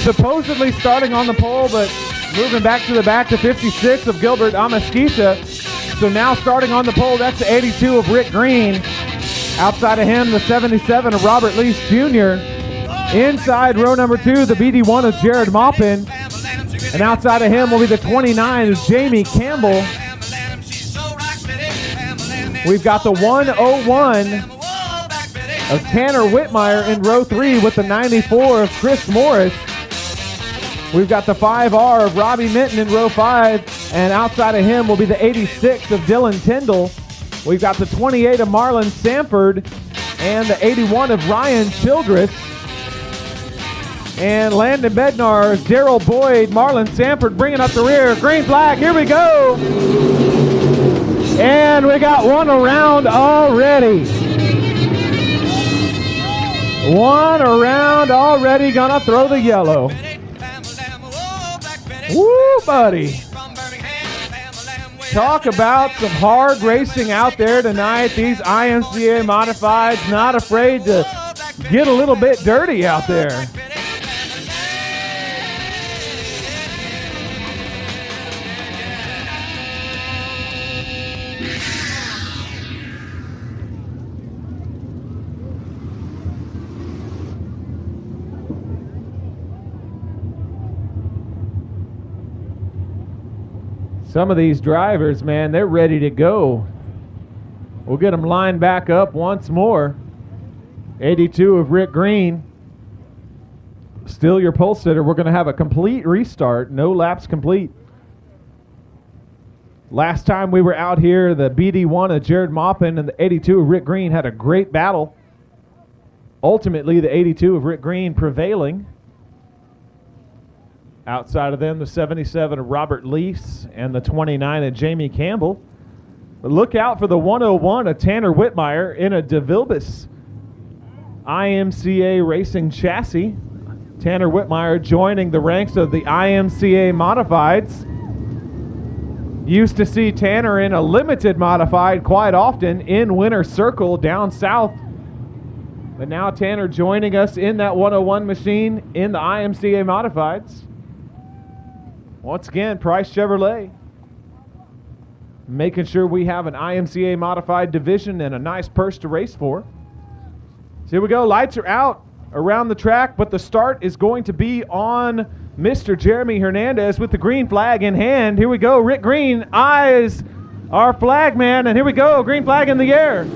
Supposedly starting on the pole, but moving back to the back to 56 of Gilbert Amasquita. So now starting on the pole, that's the 82 of Rick Green. Outside of him, the 77 of Robert Lease Jr. Inside row number 2, the BD1 of Jared Maupin. And outside of him will be the 29 of Jamie Campbell. We've got the 101 of Tanner Whitmire in row 3 with the 94 of Chris Morris. We've got the 5R of Robbie Minton in row 5, and outside of him will be the 86 of Dylan Tyndall. We've got the 28 of Marlon Sanford and the 81 of Ryan Childress. And Landon Bednar, Daryl Boyd, Marlon Sanford bringing up the rear. Green flag, here we go. And we got one around already. One around already, gonna throw the yellow. Woo, buddy. Talk about some hard racing out there tonight. These IMCA Modifieds not afraid to get a little bit dirty out there. Some of these drivers, man, they're ready to go. We'll get them lined back up once more. 82 of Rick Green. Still your pole sitter. We're going to have a complete restart. No laps complete. Last time we were out here, the BD1 of Jared Maupin and the 82 of Rick Green had a great battle. Ultimately, the 82 of Rick Green prevailing. Outside of them, the 77 of Robert Lease and the 29 of Jamie Campbell. But look out for the 101 of Tanner Whitmire in a DeVilbiss IMCA Racing chassis. Tanner Whitmire joining the ranks of the IMCA Modifieds. Used to see Tanner in a limited modified quite often in Winter Circle down south. But now Tanner joining us in that 101 machine in the IMCA Modifieds. Once again, Price Chevrolet making sure we have an IMCA Modified division and a nice purse to race for. So here we go. Lights are out around the track, but the start is going to be on Mr. Jeremy Hernandez with the green flag in hand. Here we go. Rick Green eyes our flag man, and here we go. Green flag in the air.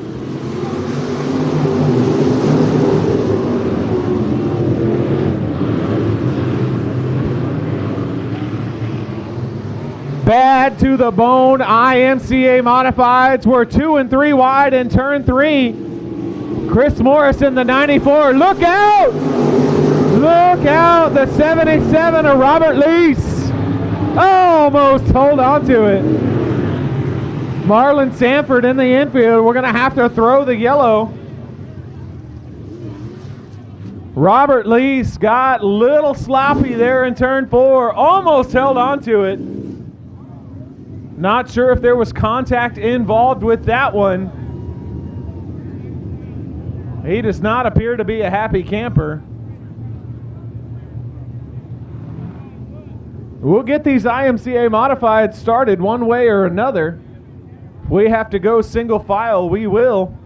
Bad to the bone. IMCA Modifieds were 2 and 3 wide in turn 3. Chris Morris in the 94. Look out! Look out! The 77 of Robert Lease. Almost hold on to it. Marlon Sanford in the infield. We're going to have to throw the yellow. Robert Lease got a little sloppy there in turn 4. Almost held on to it. Not sure if there was contact involved with that one. He does not appear to be a happy camper. We'll get these IMCA Modified started one way or another. If we have to go single file, we will.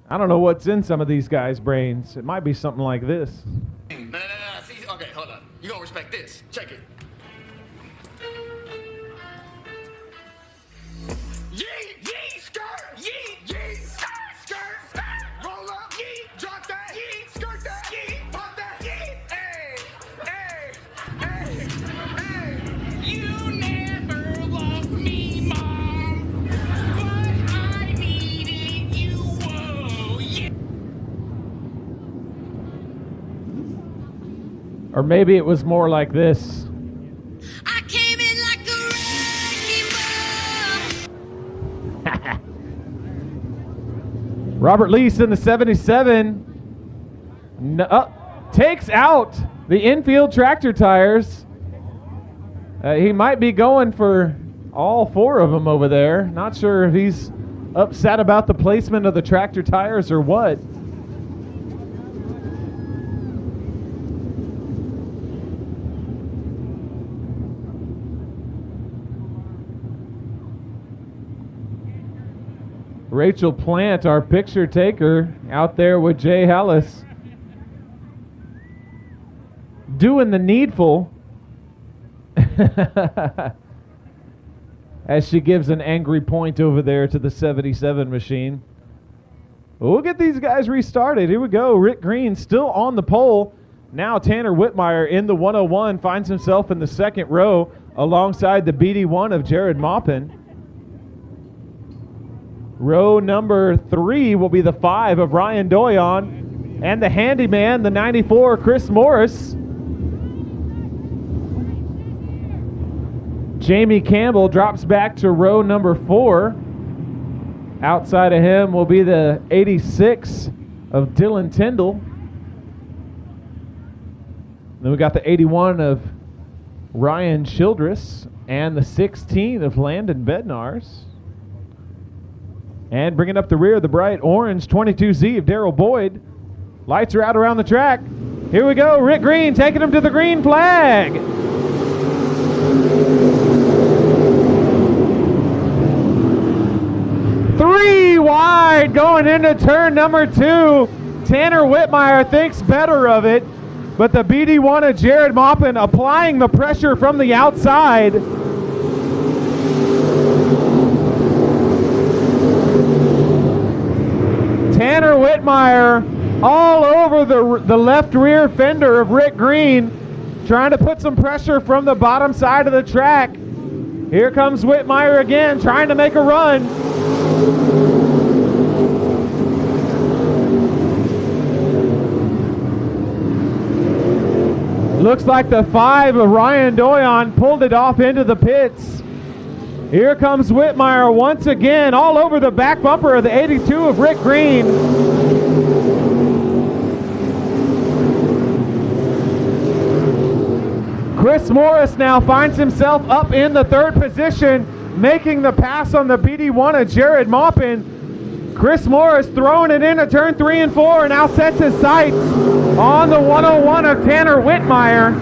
I don't know what's in some of these guys' brains. It might be something like this. No. See, okay, hold on. You gonna respect this. Check it. Yeet, yeet, skirt, yeet, yeet, skirt, skirt, skirt. Roll up, yeet, drop that, yeet, skirt that, yeet, pop that, yeet. Hey. You never loved me, Mom, but I needed you. Whoa, yeah. Or maybe it was more like this. Robert Lease in the 77 takes out the infield tractor tires. He might be going for all 4 of them over there. Not sure if he's upset about the placement of the tractor tires or what. Rachel Plant, our picture taker, out there with Jay Hellis, doing the needful as she gives an angry point over there to the 77 machine. We'll get these guys restarted. Here we go. Rick Green still on the pole. Now Tanner Whitmire in the 101 finds himself in the second row alongside the BD1 of Jared Maupin. Row number 3 will be the 5 of Ryan Doyon and the handyman, the 94, Chris Morris. Jamie Campbell drops back to row number 4. Outside of him will be the 86 of Dylan Tyndall. Then we got the 81 of Ryan Childress and the 16 of Landon Bednars. And bringing up the rear, the bright orange 22Z of Darrell Boyd. Lights are out around the track. Here we go, Rick Green taking him to the green flag. Three wide going into turn number 2. Tanner Whitmire thinks better of it, but the BD1 of Jared Maupin applying the pressure from the outside. Tanner Whitmire all over the left rear fender of Rick Green, trying to put some pressure from the bottom side of the track. Here comes Whitmire again, trying to make a run. Looks like the 5 of Ryan Doyon pulled it off into the pits. Here comes Whitmire once again, all over the back bumper of the 82 of Rick Green. Chris Morris now finds himself up in the 3rd position, making the pass on the BD1 of Jared Maupin. Chris Morris throwing it into turn 3 and 4, and now sets his sights on the 101 of Tanner Whitmire.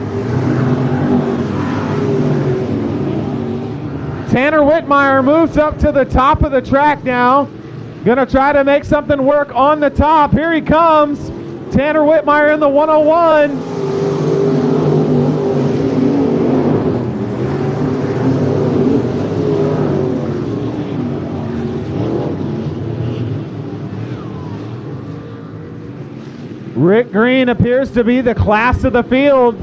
Tanner Whitmire moves up to the top of the track now. Gonna try to make something work on the top. Here he comes. Tanner Whitmire in the 101. Rick Green appears to be the class of the field,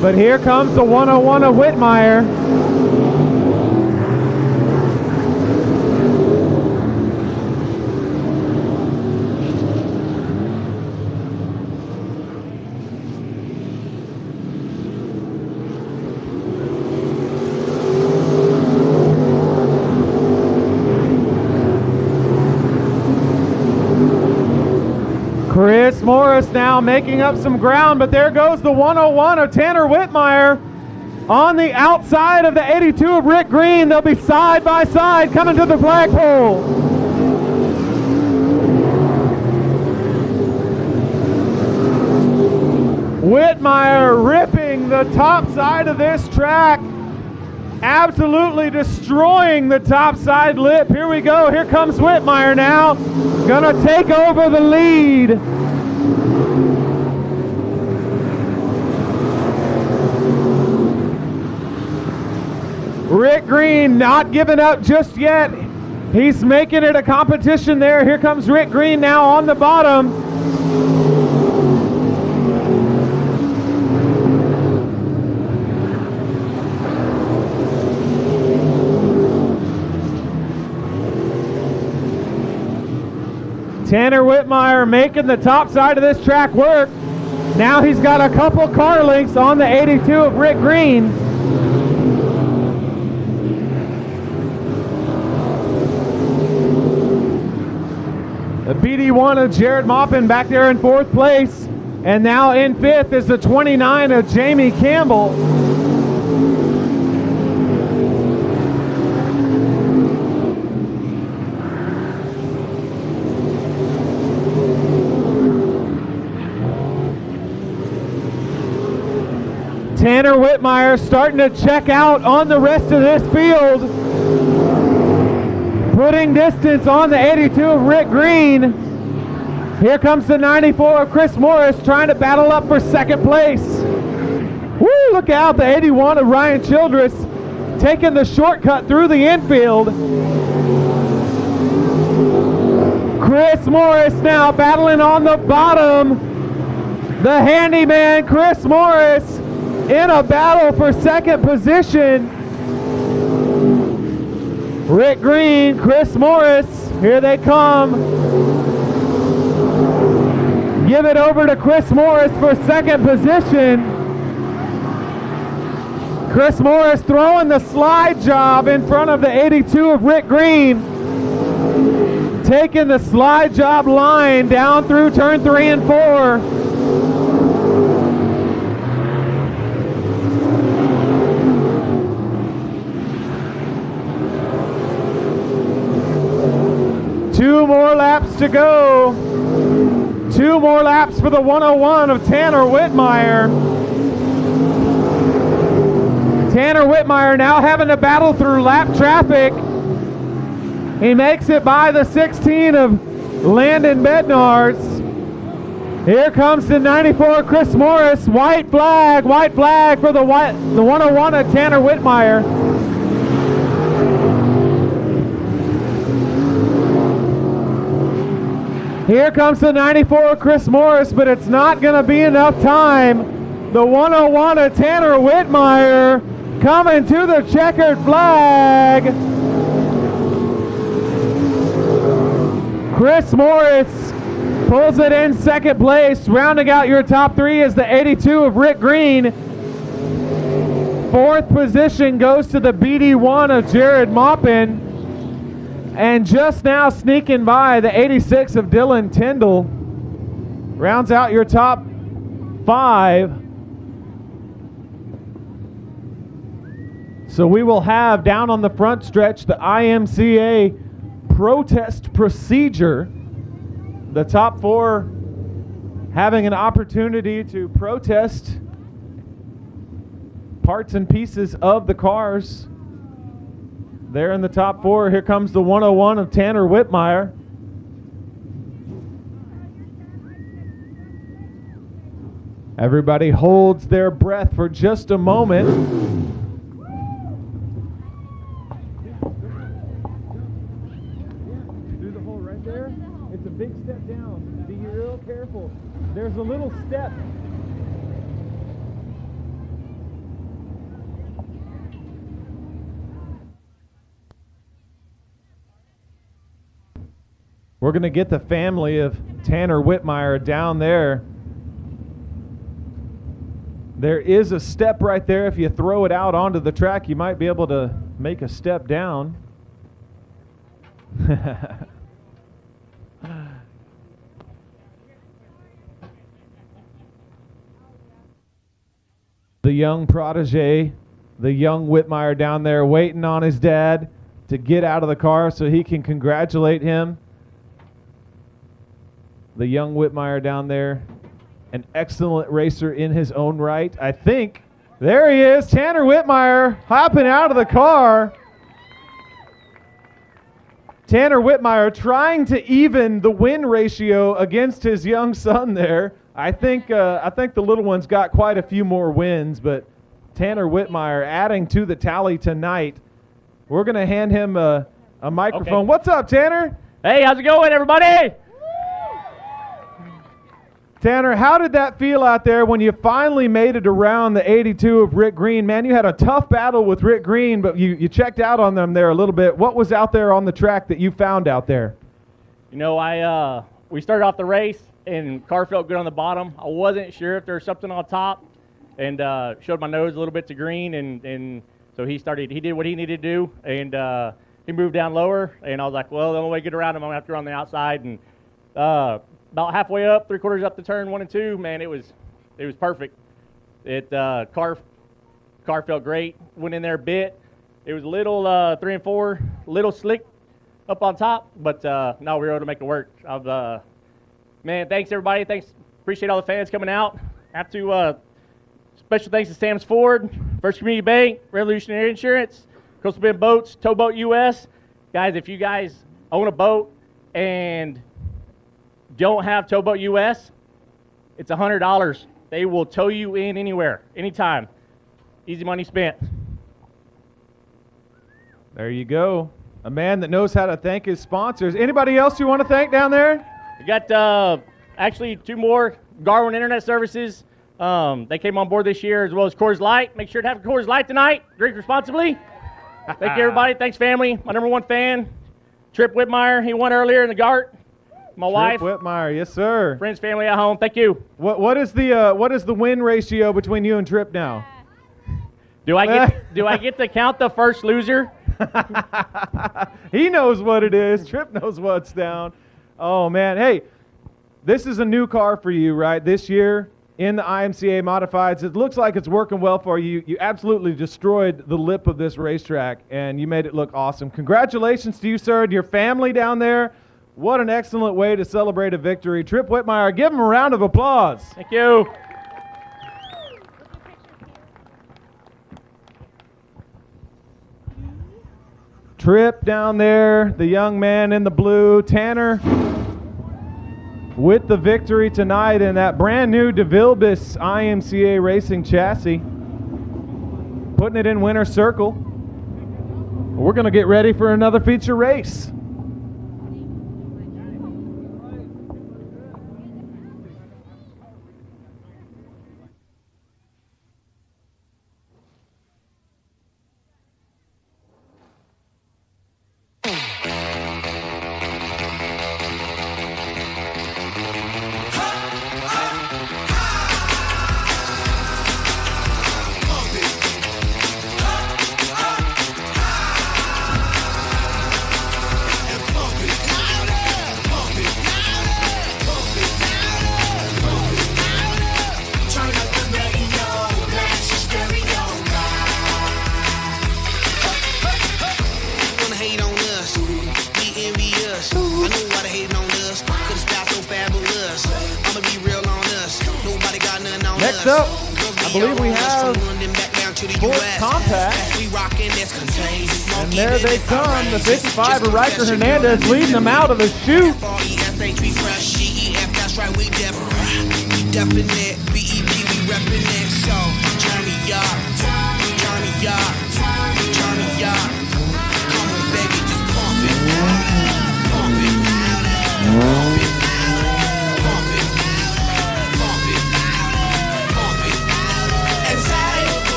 but here comes the 101 of Whitmire. Chris Morris now making up some ground, but there goes the 101 of Tanner Whitmire on the outside of the 82 of Rick Green. They'll be side by side coming to the flagpole. Whitmire ripping the top side of this track. absolutely destroying the top side lip. Here we go. Here comes Whitmire now. Gonna take over the lead. Rick Green not giving up just yet. He's making it a competition there. Here comes Rick Green now on the bottom. Tanner Whitmire making the top side of this track work. Now he's got a couple car lengths on the 82 of Rick Green. The BD1 of Jared Maupin back there in 4th place. And now in 5th is the 29 of Jamie Campbell. Tanner Whitmire starting to check out on the rest of this field. Putting distance on the 82 of Rick Green. Here comes the 94 of Chris Morris trying to battle up for 2nd place. Woo, look out, the 81 of Ryan Childress taking the shortcut through the infield. Chris Morris now battling on the bottom. The handyman Chris Morris in a battle for 2nd position. Rick Green, Chris Morris, here they come. Give it over to Chris Morris for 2nd position. Chris Morris throwing the slide job in front of the 82 of Rick Green. Taking the slide job line down through turn 3 and 4. Two more laps to go. 2 more laps for the 101 of Tanner Whitmire. Tanner Whitmire now having to battle through lap traffic. He makes it by the 16 of Landon Bednarz. Here comes the 94 Chris Morris. White flag for the 101 of Tanner Whitmire. Here comes the 94 Chris Morris, but it's not going to be enough time. The 101 of Tanner Whitmire coming to the checkered flag. Chris Morris pulls it in 2nd place. Rounding out your top 3 is the 82 of Rick Green. 4th position goes to the BD1 of Jared Maupin. And just now sneaking by the 86 of Dylan Tyndall. Rounds out your top 5. So we will have down on the front stretch the IMCA protest procedure. The top 4 having an opportunity to protest parts and pieces of the cars. There in the top 4, here comes the 101 of Tanner Whitmire. Everybody holds their breath for just a moment. Do the hole right there. It's a big step down. Be real careful. There's a little step. We're going to get the family of Tanner Whitmire down there. There is a step right there. If you throw it out onto the track, you might be able to make a step down. The young protege, the young Whitmire down there waiting on his dad to get out of the car so he can congratulate him. The young Whitmire down there, an excellent racer in his own right. I think There he is, Tanner Whitmire hopping out of the car. Tanner Whitmire trying to even the win ratio against his young son there. I think the little one's got quite a few more wins, but Tanner Whitmire adding to the tally tonight. We're going to hand him a microphone. Okay. What's up, Tanner? Hey, how's it going, everybody? Tanner, how did that feel out there when you finally made it around the 82 of Rick Green? Man, you had a tough battle with Rick Green, but you checked out on them there a little bit. What was out there on the track that you found out there? You know, we started off the race, and car felt good on the bottom. I wasn't sure if there was something on top, and showed my nose a little bit to Green, and so he did what he needed to do, and he moved down lower, and I was like, well, the only way to get around him, I'm going to have to go on the outside, and about halfway up, 3/4 up the turn 1 and 2, man, it was perfect. Car felt great. Went in there a bit. It was a little 3 and 4, little slick up on top, but no, we were able to make it work. Man, thanks everybody. Thanks, appreciate all the fans coming out. Have to special thanks to Sam's Ford, First Community Bank, Revolutionary Insurance, Coastal Bend Boats, Towboat US. Guys, if you guys own a boat and don't have Towboat US, it's $100. They will tow you in anywhere, anytime. Easy money spent. There you go. A man that knows how to thank his sponsors. Anybody else you want to thank down there? We got actually 2 more, Garwin Internet Services. They came on board this year, as well as Coors Light. Make sure to have a Coors Light tonight. Drink responsibly. Thank you, everybody. Thanks, family. My number 1 fan, Trip Whitmire. He won earlier in the GART. My wife. Whitmire, yes, sir. Friends, family at home. Thank you. What is the win ratio between you and Trip now? Do I get to count the first loser? He knows what it is. Trip knows what's down. Oh man, hey, this is a new car for you, right? This year in the IMCA Modifieds. It looks like it's working well for you. You absolutely destroyed the lip of this racetrack, and you made it look awesome. Congratulations to you, sir, and your family down there. What an excellent way to celebrate a victory. Trip Whitmire, give him a round of applause. Thank you. Trip down there, the young man in the blue. Tanner with the victory tonight in that brand new DeVilbiss IMCA Racing chassis. Putting it in winner's circle. We're going to get ready for another feature race. Next up, I believe we have Sports Compact. And there they come, the 55 of Riker Hernandez leading them out of the chute.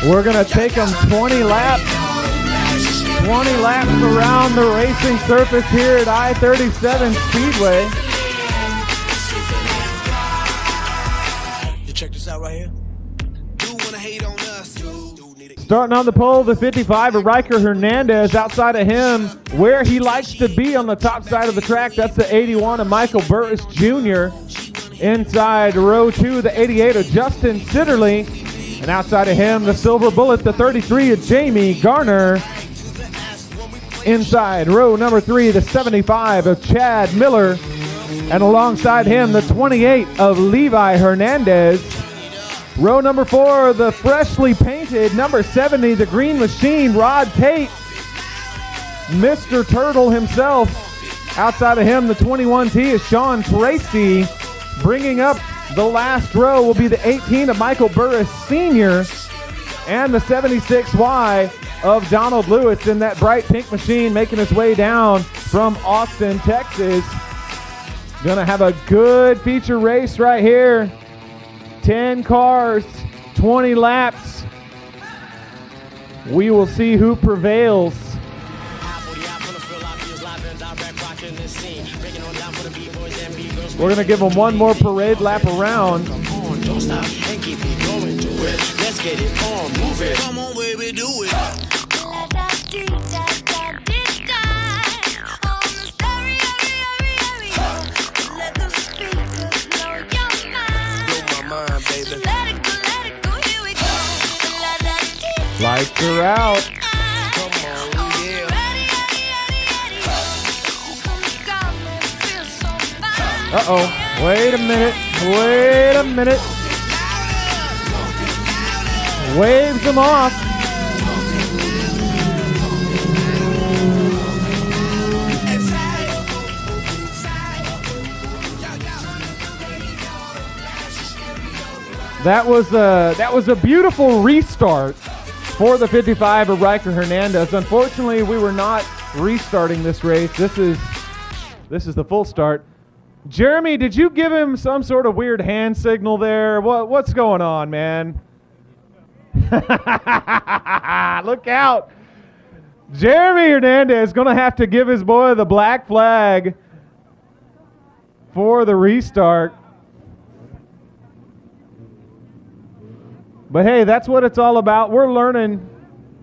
We're going to take them 20 laps. 20 laps around the racing surface here at I-37 Speedway. You check this out right here. Starting on the pole, the 55 of Riker Hernandez. Outside of him, where he likes to be on the top side of the track, that's the 81 of Michael Burris Jr. Inside row 2, the 88 of Justin Sitterly. And outside of him, the silver bullet, the 33 of Jamie Garner. Inside row number 3, the 75 of Chad Miller. And alongside him, the 28 of Levi Hernandez. Row number 4, the freshly painted number 70, the Green Machine, Rod Tate. Mr. Turtle himself. Outside of him, the 21T is Sean Tracy. Bringing up the last row will be the 18 of Michael Burris Sr. and the 76Y of Donald Lewis in that bright pink machine, making his way down from Austin, Texas. Gonna have a good feature race right here. 10 cars, 20 laps. We will see who prevails. We're going to give them one more parade lap around. Don't stop and keep it going to it. Let's get it on, move it. Come on, baby, do it. Lights are out. Uh-oh. Wait a minute. Wait a minute. Waves them off. That was a beautiful restart for the 55 of Riker Hernandez. Unfortunately, we were not restarting this race. This is the full start. Jeremy, did you give him some sort of weird hand signal there? What's going on, man? Look out. Jeremy Hernandez is going to have to give his boy the black flag for the restart. But hey, that's what it's all about. We're learning.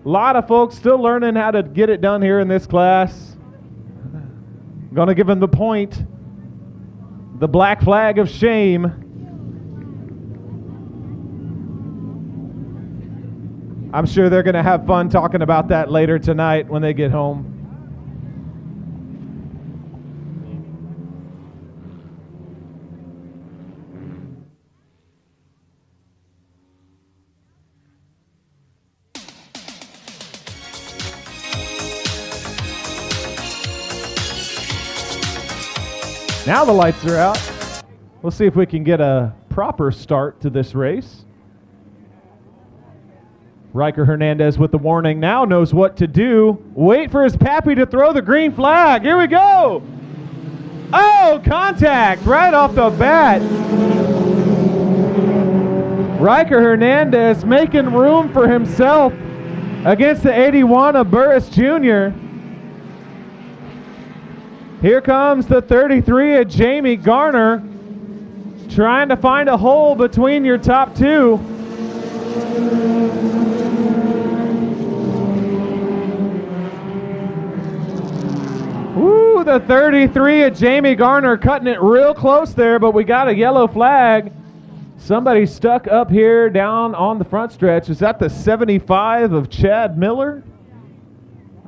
A lot of folks still learning how to get it done here in this class. Going to give him the point. The black flag of shame. I'm sure they're going to have fun talking about that later tonight when they get home. Now the lights are out. We'll see if we can get a proper start to this race. Riker Hernandez with the warning now knows what to do. Wait for his pappy to throw the green flag. Here we go. Oh, contact right off the bat. Riker Hernandez making room for himself against the 81 of Burris Jr. Here comes the 33 of Jamie Garner, trying to find a hole between your top two. Woo, the 33 of Jamie Garner cutting it real close there, but we got a yellow flag. Somebody stuck up here down on the front stretch. Is that the 75 of Chad Miller?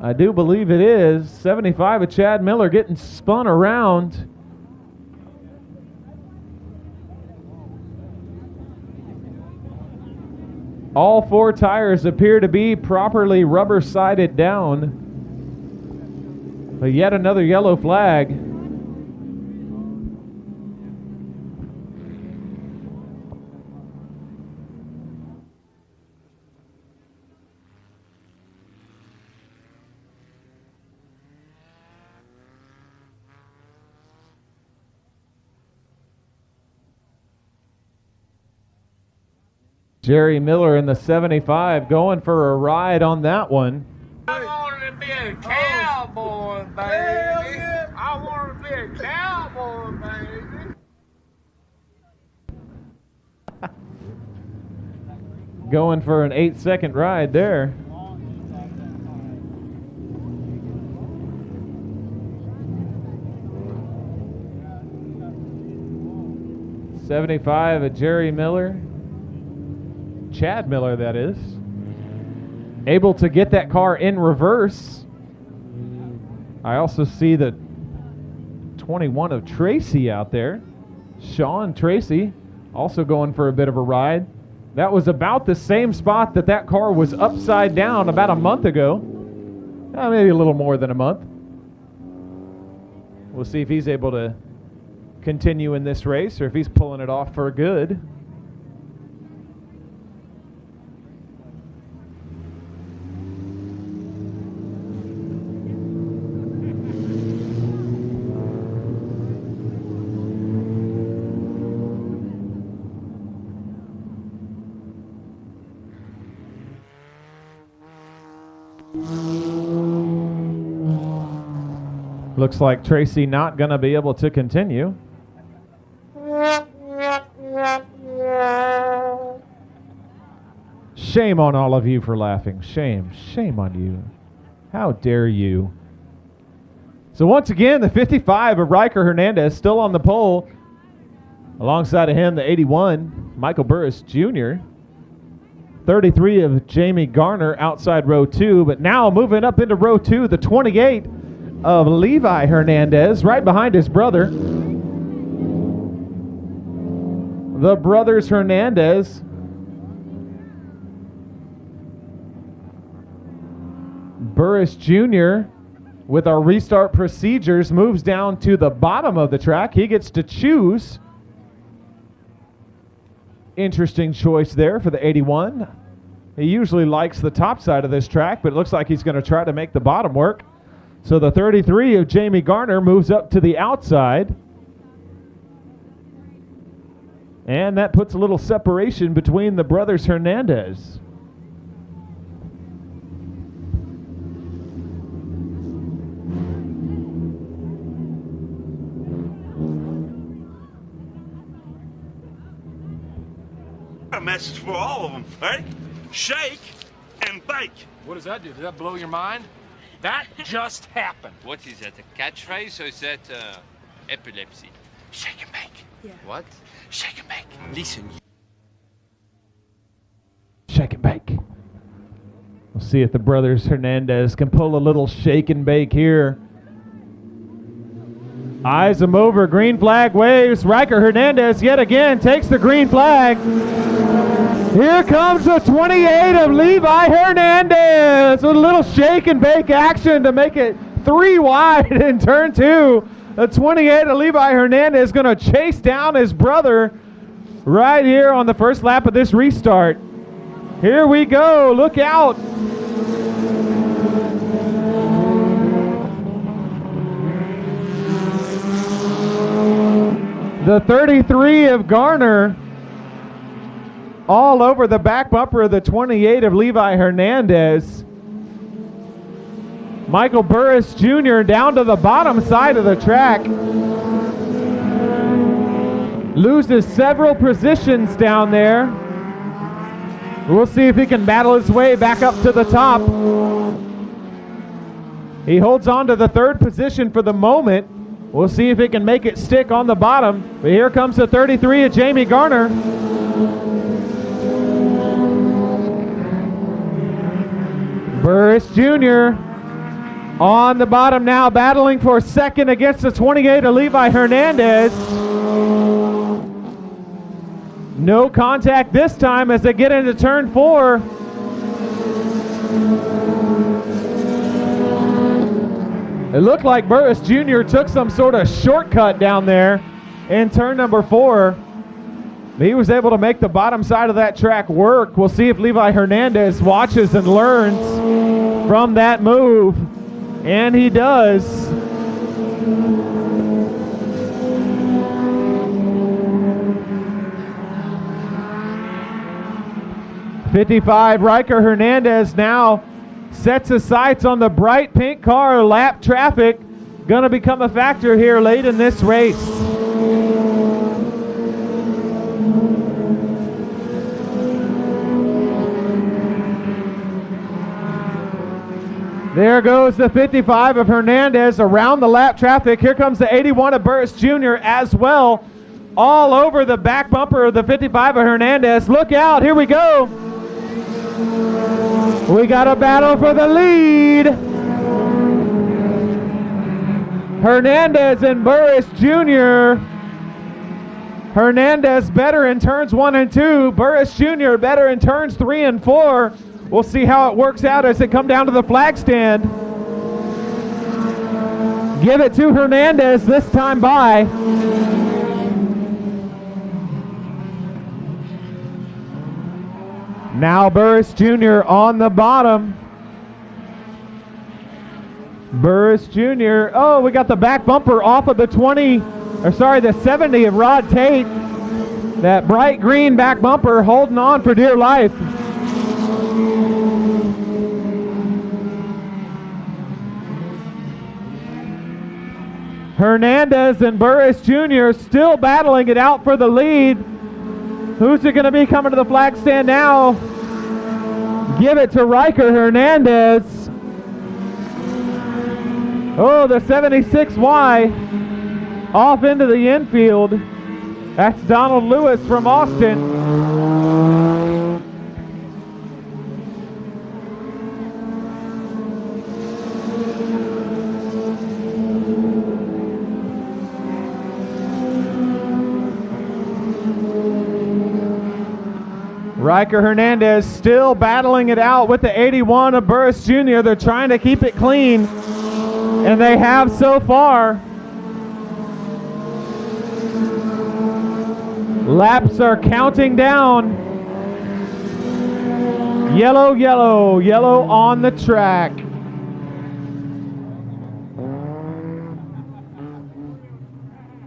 I do believe it is. 75 of Chad Miller getting spun around. All four tires appear to be properly rubber-sided down. But yet another yellow flag. Jerry Miller in the 75 going for a ride on that one. I wanted to be a cowboy, baby. I wanted to be a cowboy, baby. Going for an 8-second ride there. '75 of Jerry Miller. Chad Miller, that is. Able to get that car in reverse. I also see the 21 of Tracy out there. Sean Tracy also going for a bit of a ride. That was about the same spot that car was upside down about a month ago. Maybe a little more than a month. We'll see if he's able to continue in this race or if he's pulling it off for good. Looks like Tracy not going to be able to continue. Shame on all of you for laughing. Shame. Shame on you. How dare you. So once again, the 55 of Riker Hernandez still on the pole. Alongside of him, the 81, Michael Burris Jr. 33 of Jamie Garner outside row 2. But now moving up into row 2, the 28 of Levi Hernandez, right behind his brother. The brothers Hernandez. Burris Jr., with our restart procedures, moves down to the bottom of the track. He gets to choose. Interesting choice there for the 81. He usually likes the top side of this track, but it looks like he's going to try to make the bottom work. So the 33 of Jamie Garner moves up to the outside. And that puts a little separation between the brothers Hernandez. A message for all of them. Ready? Shake and bake. What does that do? Does that blow your mind? That just happened. What is that, a catchphrase or is that epilepsy? Shake and bake. Yeah. What? Shake and bake. Listen. Shake and bake. We'll see if the brothers Hernandez can pull a little shake and bake here. Eyes him over, green flag waves. Riker Hernandez yet again takes the green flag. Here comes the 28 of Levi Hernandez with a little shake and bake action to make it 3 wide in turn 2. The 28 of Levi Hernandez is going to chase down his brother right here on the first lap of this restart. Here we go. Look out. The 33 of Garner all over the back bumper of the 28 of Levi Hernandez. Michael Burris Jr. down to the bottom side of the track. Loses several positions down there. We'll see if he can battle his way back up to the top. He holds on to the 3rd position for the moment. We'll see if he can make it stick on the bottom. But here comes the 33 of Jamie Garner. Burris Jr. on the bottom now, battling for 2nd against the 28 of Levi Hernandez. No contact this time as they get into turn 4. It looked like Burris Jr. took some sort of shortcut down there in turn number 4. He was able to make the bottom side of that track work. We'll see if Levi Hernandez watches and learns from that move. And he does. '55 Riker Hernandez now sets his sights on the bright pink car. Lap traffic going to become a factor here late in this race. There goes the 55 of Hernandez around the lap traffic. Here comes the 81 of Burris Jr. as well. All over the back bumper of the 55 of Hernandez. Look out, here we go. We got a battle for the lead. Hernandez and Burris Jr. Hernandez better in turns 1 and 2. Burris Jr. better in turns 3 and 4. We'll see how it works out as they come down to the flag stand. Give it to Hernandez this time by. Now Burris Jr. on the bottom. Burris Jr. Oh, we got the back bumper off of the 70 of Rod Tate. That bright green back bumper holding on for dear life. Hernandez and Burris Jr. still battling it out for the lead. Who's it going to be coming to the flag stand now? Give it to Riker Hernandez. Oh, the 76Y off into the infield. That's Donald Lewis from Austin. Riker Hernandez still battling it out with the 81 of Burris Jr. They're trying to keep it clean, and they have so far. Laps are counting down. Yellow, yellow, yellow on the track.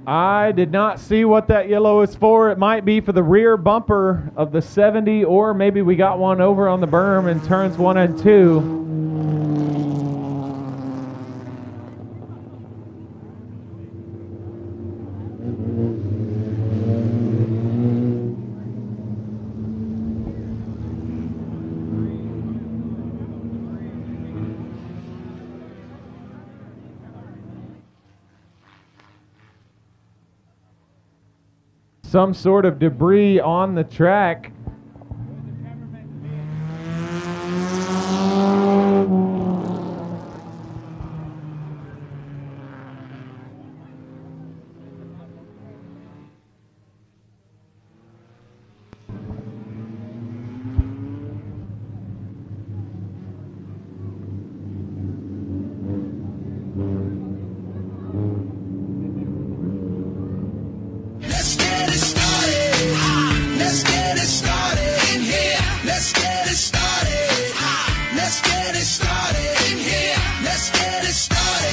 I did not see what that yellow is for. It might be for the rear bumper of the 70, or maybe we got one over on the berm in turns 1 and 2. Some sort of debris on the track.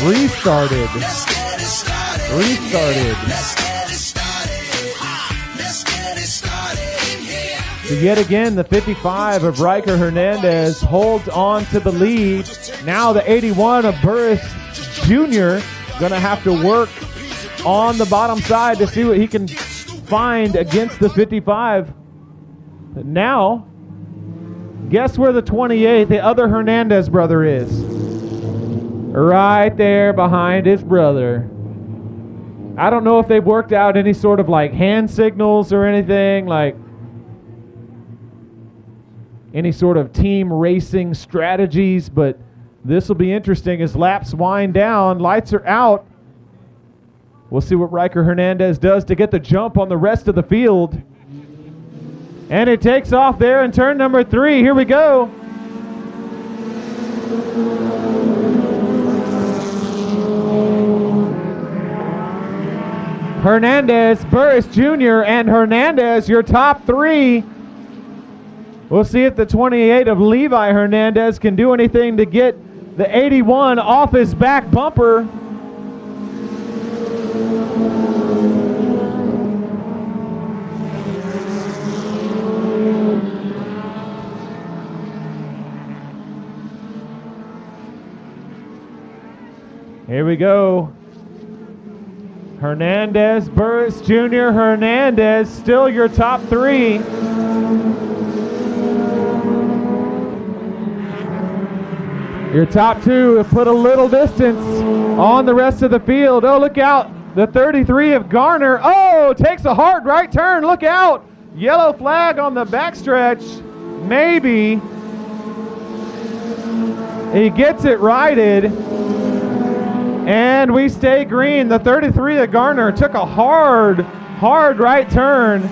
Restarted. So yet again, the 55 of Riker Hernandez holds on to the lead. Now the 81 of Burris Jr. going to have to work on the bottom side to see what he can find against the 55. But now, guess where the 28, the other Hernandez brother is? Right there behind his brother. I don't know if they've worked out any sort of like hand signals or anything, like any sort of team racing strategies, but this will be interesting as laps wind down, lights are out. We'll see what Riker Hernandez does to get the jump on the rest of the field. And it takes off there in turn number 3. Here we go. Hernandez, Burris Jr., and Hernandez, your top 3. We'll see if the 28 of Levi Hernandez can do anything to get the 81 off his back bumper. Here we go. Hernandez, Burris Jr., Hernandez, still your top 3. Your top 2 have put a little distance on the rest of the field. Oh, look out. The 33 of Garner. Oh, takes a hard right turn. Look out. Yellow flag on the backstretch. Maybe. He gets it righted. And we stay green. The 33 of Garner took a hard Hard right turn.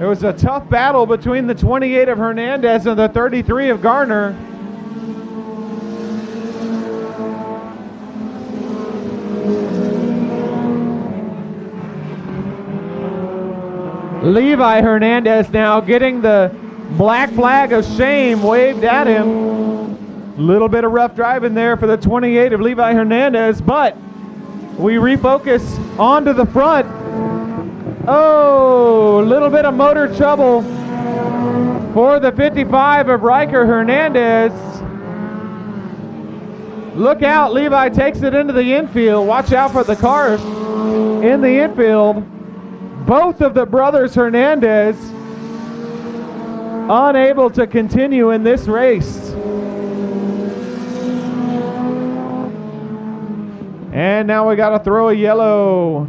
It was a tough battle between the 28 of Hernandez and the 33 of Garner. Levi Hernandez now getting the black flag of shame waved at him. Little bit of rough driving there for the 28 of Levi Hernandez, but we refocus onto the front. Oh, a little bit of motor trouble for the 55 of Riker Hernandez. Look out, Levi takes it into the infield. Watch out for the cars in the infield. Both of the brothers Hernandez unable to continue in this race. And now we got to throw a yellow.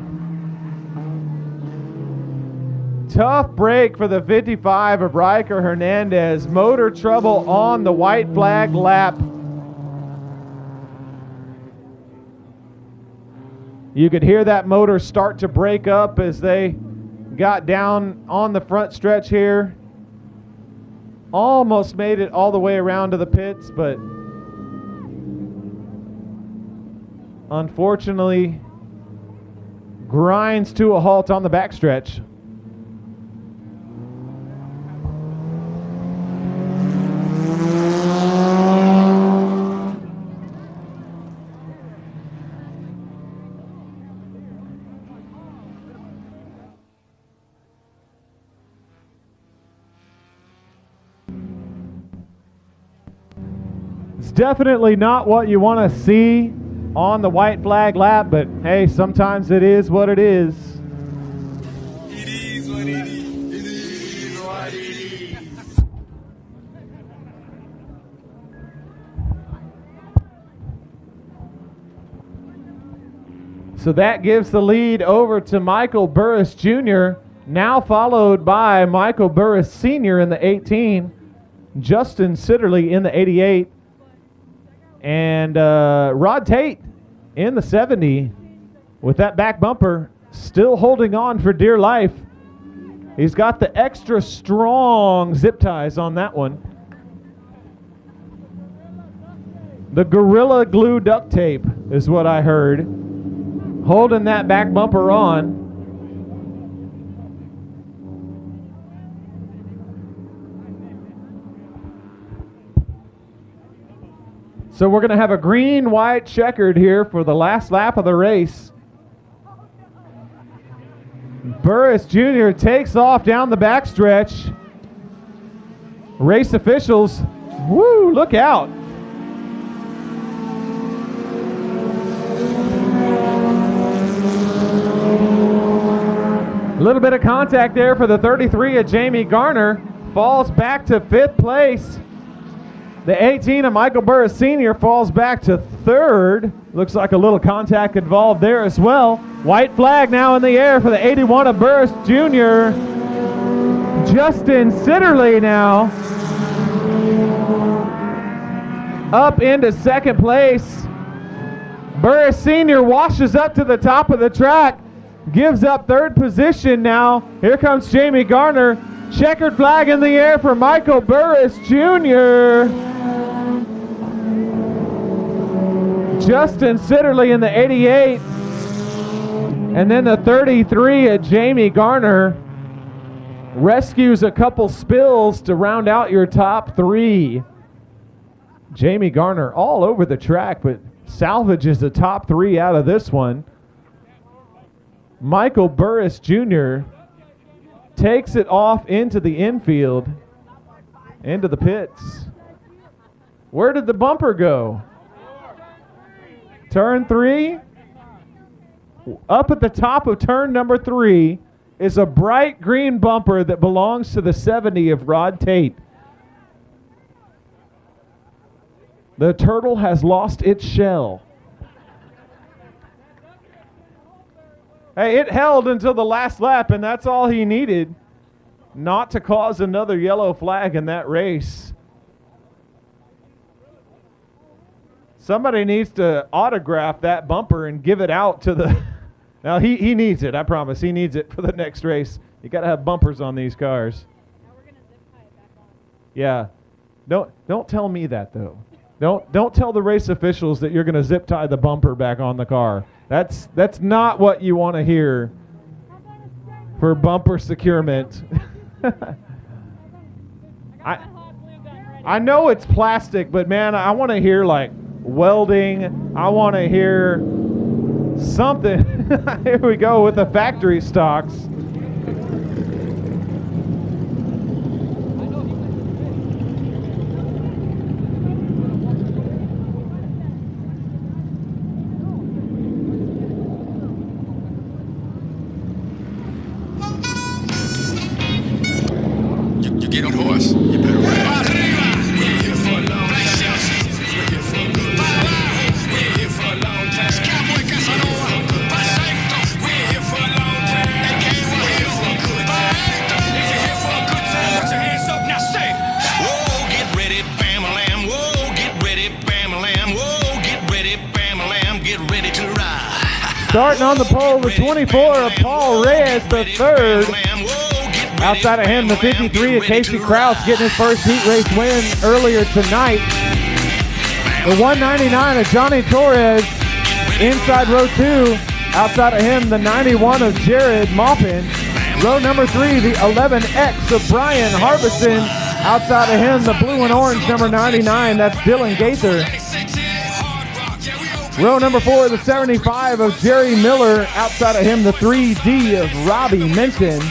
Tough break for the 55 of Riker Hernandez. Motor trouble on the white flag lap. You could hear that motor start to break up as they got down on the front stretch here. Almost made it all the way around to the pits, but unfortunately grinds to a halt on the backstretch. It's definitely not what you want to see on the white flag lap, but hey, sometimes it is what it is. It is what it is. It is what it is. So that gives the lead over to Michael Burris Jr., now followed by Michael Burris Sr. in the 18, Justin Sitterly in the 88, and Rod Tate in the 70 with that back bumper still holding on for dear life. He's got the extra strong zip ties on that one. The Gorilla Glue duct tape is what I heard, holding that back bumper on. So we're going to have a green-white checkered here for the last lap of the race. Burris Jr. takes off down the backstretch. Race officials, woo, look out. A little bit of contact there for the 33 of Jamie Garner. Falls back to 5th place. The 18 of Michael Burris Sr. falls back to 3rd. Looks like a little contact involved there as well. White flag now in the air for the 81 of Burris Jr. Justin Sitterly now up into 2nd place. Burris Sr. washes up to the top of the track, gives up 3rd position now. Here comes Jamie Garner. Checkered flag in the air for Michael Burris Jr. Justin Sitterly in the 88. And then the 33 at Jamie Garner rescues a couple spills to round out your top 3. Jamie Garner all over the track, but salvages the top 3 out of this one. Michael Burris Jr. takes it off into the infield, into the pits. Where did the bumper go? Turn 3. Up at the top of turn number 3 is a bright green bumper that belongs to the 70 of Rod Tate. The turtle has lost its shell. Hey, it held until the last lap, and that's all he needed not to cause another yellow flag in that race. Somebody needs to autograph that bumper and give it out to the... Now, he needs it, I promise. He needs it for the next race. You got to have bumpers on these cars. Yeah. Don't tell me that, though. Don't tell the race officials that you're going to zip tie the bumper back on the car. That's not what you want to hear for bumper securement. I know it's plastic, but man, I want to hear like welding. I want to hear something. Here we go with the factory stocks. You get on horse, you better ride. We're here for a long time. We're here for a good time. We're here for a long time. Cowboy Casanova, we're here for a long time. We're here for a good time. If you're here for a good time, put your hands up now. Say, whoa, get ready, bam-a-lam. Whoa, get ready, bam-a-lam. Whoa, get ready, bam-a-lam. Get ready to ride. Starting on the pole, the 24 of Paul Reyes, the third. Outside of him, the 53 of Casey Krause getting his first heat race win earlier tonight. The 199 of Johnny Torres inside row 2. Outside of him, the 91 of Jared Maupin. Row number 3, the 11X of Brian Harbison. Outside of him, the blue and orange number 99, that's Dylan Gaither. Row number 4, the 75 of Jerry Miller. Outside of him, the 3D of Robbie Minton.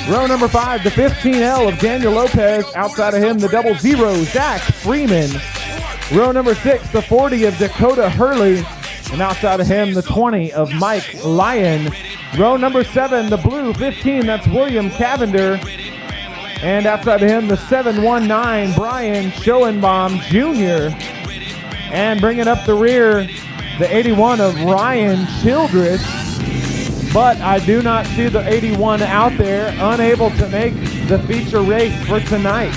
Row number 5, the 15L of Daniel Lopez. Outside of him, the 00, Zach Freeman. Row number 6, the 40 of Dakota Hurley. And outside of him, the 20 of Mike Lyon. Row number 7, the blue 15, that's William Cavender. And outside of him, the 719, Brian Schoenbaum Jr. And bringing up the rear, the 81 of Ryan Childress. But I do not see the 81 out there, unable to make the feature race for tonight.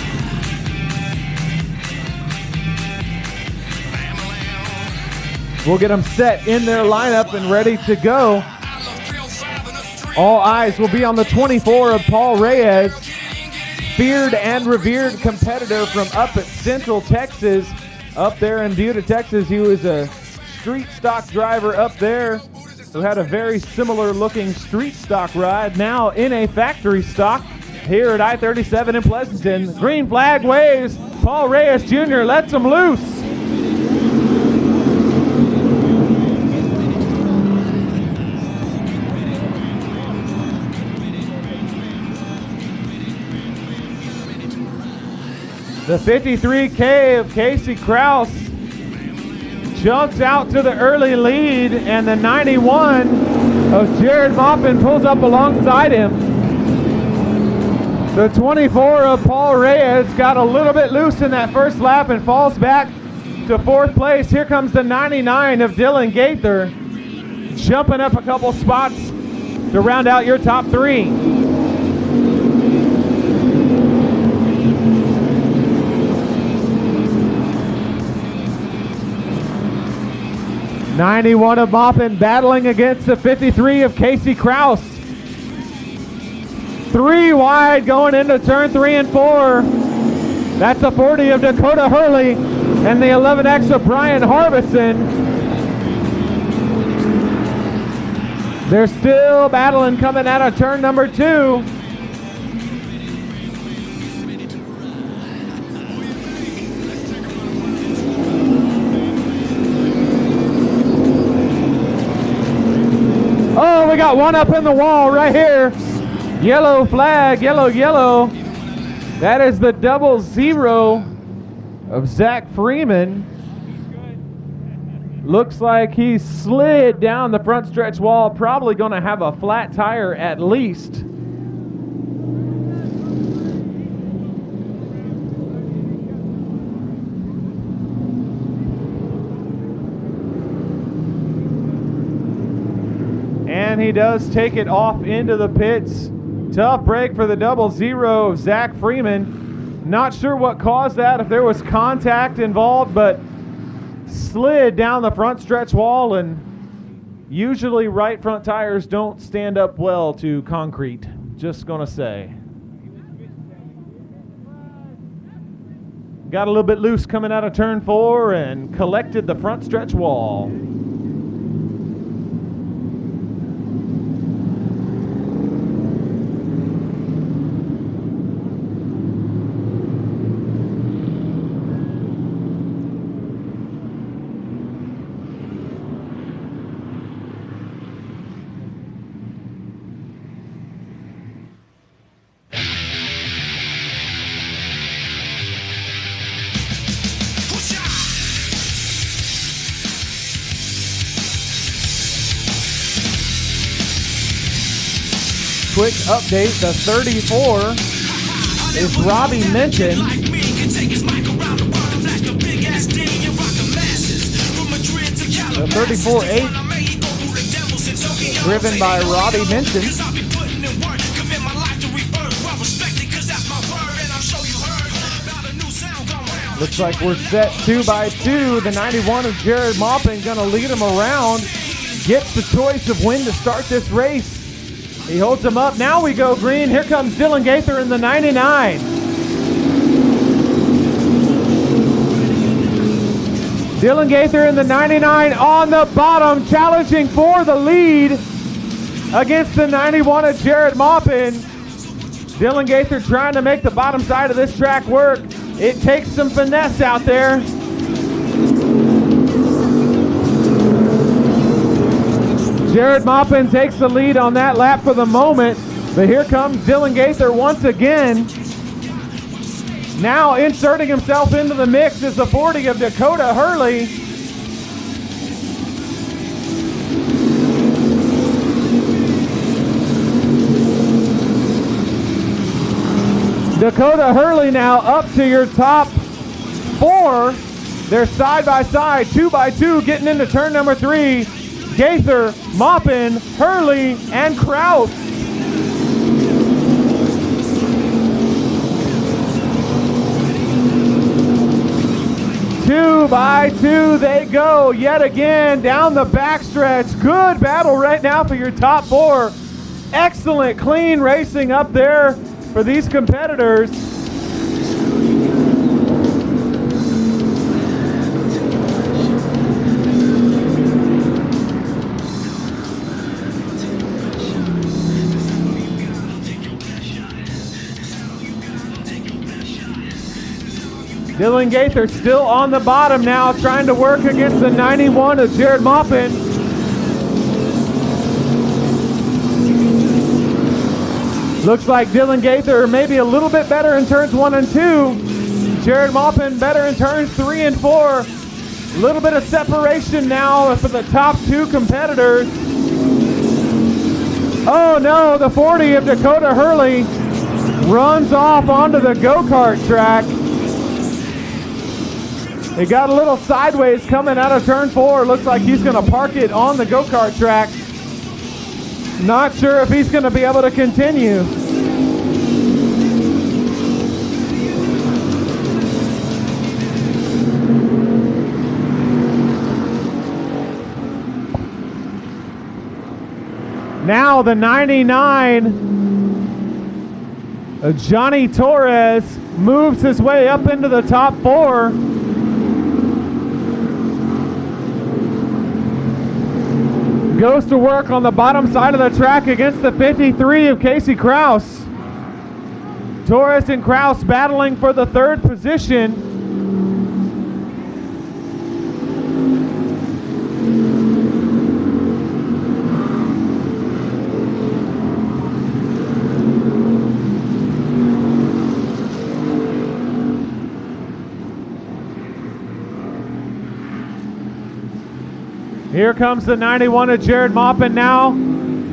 We'll get them set in their lineup and ready to go. All eyes will be on the 24 of Paul Reyes, feared and revered competitor from up at Central Texas. Up there in Buda, Texas, he was a street stock driver up there who had a very similar looking street stock ride, now in a factory stock here at I-37 in Pleasanton. Green flag waves. Paul Reyes Jr. lets him loose. The 53K of Casey Krause jumps out to the early lead, and the 91 of Jared Maupin pulls up alongside him. The 24 of Paul Reyes got a little bit loose in that first lap and falls back to 4th place. Here comes the 99 of Dylan Gaither, jumping up a couple spots to round out your top 3. 91 of Maupin battling against the 53 of Casey Krause. 3 wide going into turn 3 and 4. That's the 40 of Dakota Hurley and the 11X of Brian Harbison. They're still battling coming out of turn number 2. Oh, we got one up in the wall right here. Yellow flag, yellow, yellow. That is the 00 of Zach Freeman. Looks like he slid down the front stretch wall. Probably going to have a flat tire at least. And he does take it off into the pits. Tough break for the 00 of Zach Freeman. Not sure what caused that, if there was contact involved, but slid down the front stretch wall, and usually right front tires don't stand up well to concrete. Just gonna say. Got a little bit loose coming out of turn 4 and collected the front stretch wall. Quick update, the 34 is Robbie Minton. The 34-8 driven by Robbie Minton. Looks like we're set 2 by 2. The 91 of Jared Maupin gonna lead him around. Gets the choice of when to start this race. He holds him up. Now we go green. Here comes Dylan Gaither in the 99. Dylan Gaither in the 99 on the bottom, challenging for the lead against the 91 of Jared Maupin. Dylan Gaither trying to make the bottom side of this track work. It takes some finesse out there. Jared Maupin takes the lead on that lap for the moment, but here comes Dylan Gaither once again. Now inserting himself into the mix is the 40 of Dakota Hurley. Dakota Hurley now up to your top 4. They're side by side, 2 by 2, getting into turn number 3. Gaither, Maupin, Hurley, and Kraus. Two by two they go yet again down the backstretch. Good battle right now for your top 4. Excellent clean racing up there for these competitors. Dylan Gaither still on the bottom now, trying to work against the 91 of Jared Maupin. Looks like Dylan Gaither maybe a little bit better in turns 1 and 2. Jared Maupin better in turns 3 and 4. A little bit of separation now for the top 2 competitors. Oh no, the 40 of Dakota Hurley runs off onto the go-kart track. He got a little sideways coming out of turn 4. Looks like he's going to park it on the go-kart track. Not sure if he's going to be able to continue. Now the 99, Johnny Torres moves his way up into the top 4. Goes to work on the bottom side of the track against the 53 of Casey Kraus. Torres and Kraus battling for the 3rd position. Here comes the 91 of Jared Maupin now.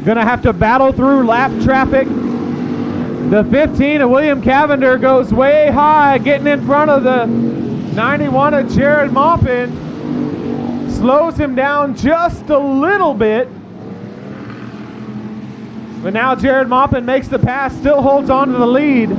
Gonna have to battle through lap traffic. The 15 of William Cavender goes way high, getting in front of the 91 of Jared Maupin. Slows him down just a little bit. But now Jared Maupin makes the pass, still holds on to the lead.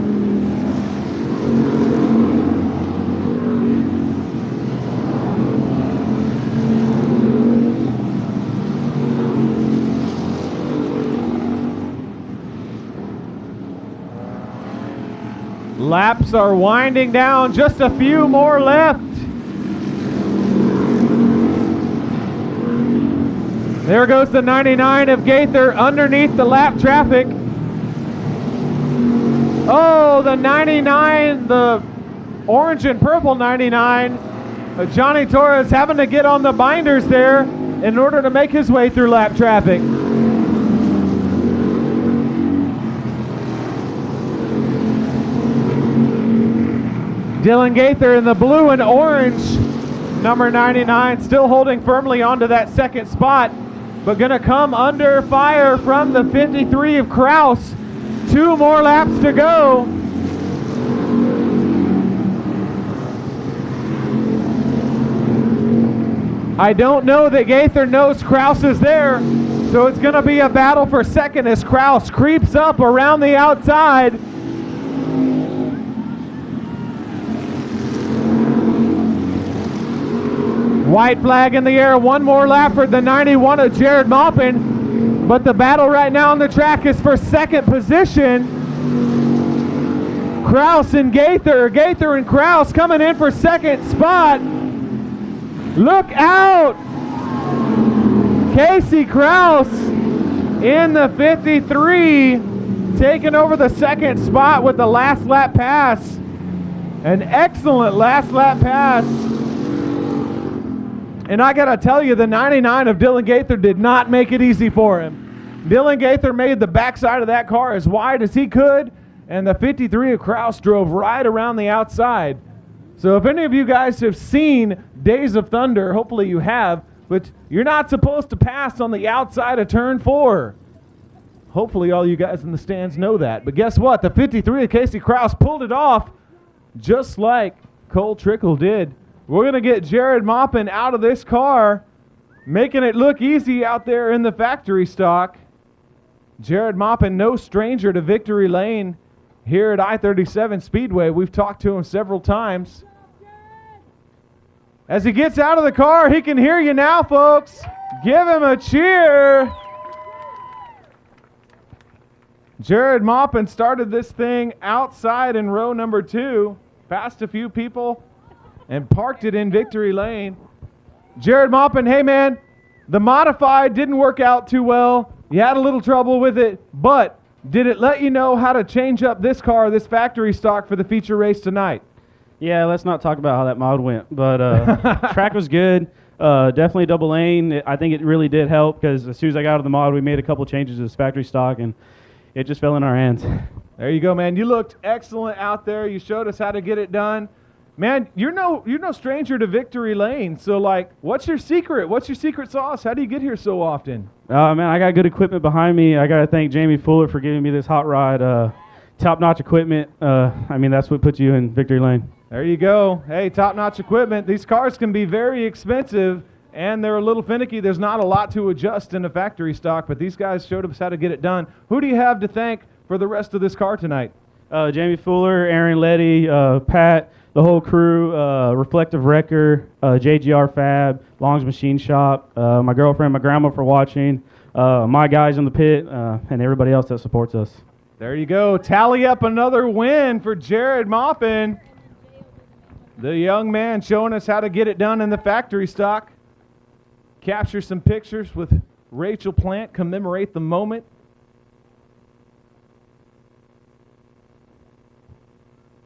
Laps are winding down, just a few more left. There goes the 99 of Gaither underneath the lap traffic. Oh, the 99, the orange and purple 99. Johnny Torres having to get on the binders there in order to make his way through lap traffic. Dylan Gaither in the blue and orange, number 99, still holding firmly onto that second spot, but gonna come under fire from the 53 of Kraus. 2 more laps to go. I don't know that Gaither knows Kraus is there, so it's gonna be a battle for second as Kraus creeps up around the outside. White flag in the air, 1 more lap for the 91 of Jared Maupin, but the battle right now on the track is for second position. Kraus and Gaither, Gaither and Kraus coming in for second spot. Look out! Casey Kraus in the 53, taking over the second spot with the last lap pass. An excellent last lap pass. And I gotta tell you, the 99 of Dylan Gaither did not make it easy for him. Dylan Gaither made the backside of that car as wide as he could, and the 53 of Kraus drove right around the outside. So if any of you guys have seen Days of Thunder, hopefully you have, but you're not supposed to pass on the outside of turn 4. Hopefully all you guys in the stands know that. But guess what? The 53 of Casey Kraus pulled it off just like Cole Trickle did. We're going to get Jared Maupin out of this car, making it look easy out there in the factory stock. Jared Maupin, no stranger to victory lane here at I-37 Speedway. We've talked to him several times. As he gets out of the car, he can hear you now, folks. Give him a cheer. Jared Maupin started this thing outside in row number 2, passed a few people, and parked it in victory lane. Jared Maupin, hey man, the modified didn't work out too well. You had a little trouble with it, but did it let you know how to change up this car, this factory stock, for the feature race tonight? Yeah, let's not talk about how that mod went, but track was good. Definitely double lane. I think it really did help because as soon as I got out of the mod, we made a couple changes to this factory stock, and it just fell in our hands. There you go, man. You looked excellent out there. You showed us how to get it done. Man, you're no stranger to victory lane. So, like, what's your secret? What's your secret sauce? How do you get here so often? Man, I got good equipment behind me. I got to thank Jamie Fuller for giving me this hot rod. Top-notch equipment. I mean, that's what puts you in victory lane. There you go. Hey, top-notch equipment. These cars can be very expensive, and they're a little finicky. There's not a lot to adjust in the factory stock, but these guys showed us how to get it done. Who do you have to thank for the rest of this car tonight? Jamie Fuller, Aaron Letty, Pat, the whole crew, Reflective Wrecker, JGR Fab, Long's Machine Shop, my girlfriend, my grandma for watching, my guys in the pit, and everybody else that supports us. There you go. Tally up another win for Jared Maupin. The young man showing us how to get it done in the factory stock. Capture some pictures with Rachel Plant, commemorate the moment.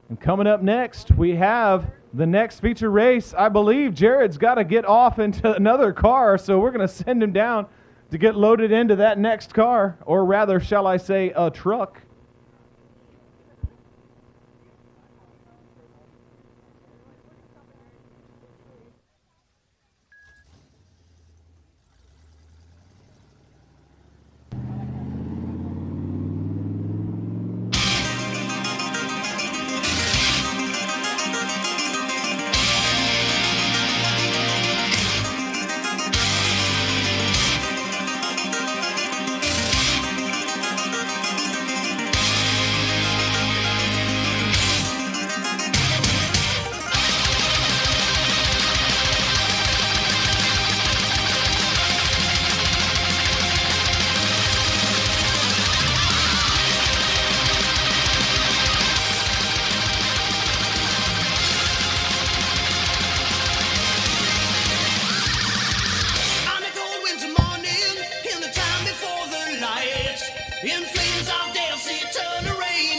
And coming up next, we have the next feature race. I believe Jared's got to get off into another car, so we're going to send him down to get loaded into that next car, or rather, shall I say, a truck.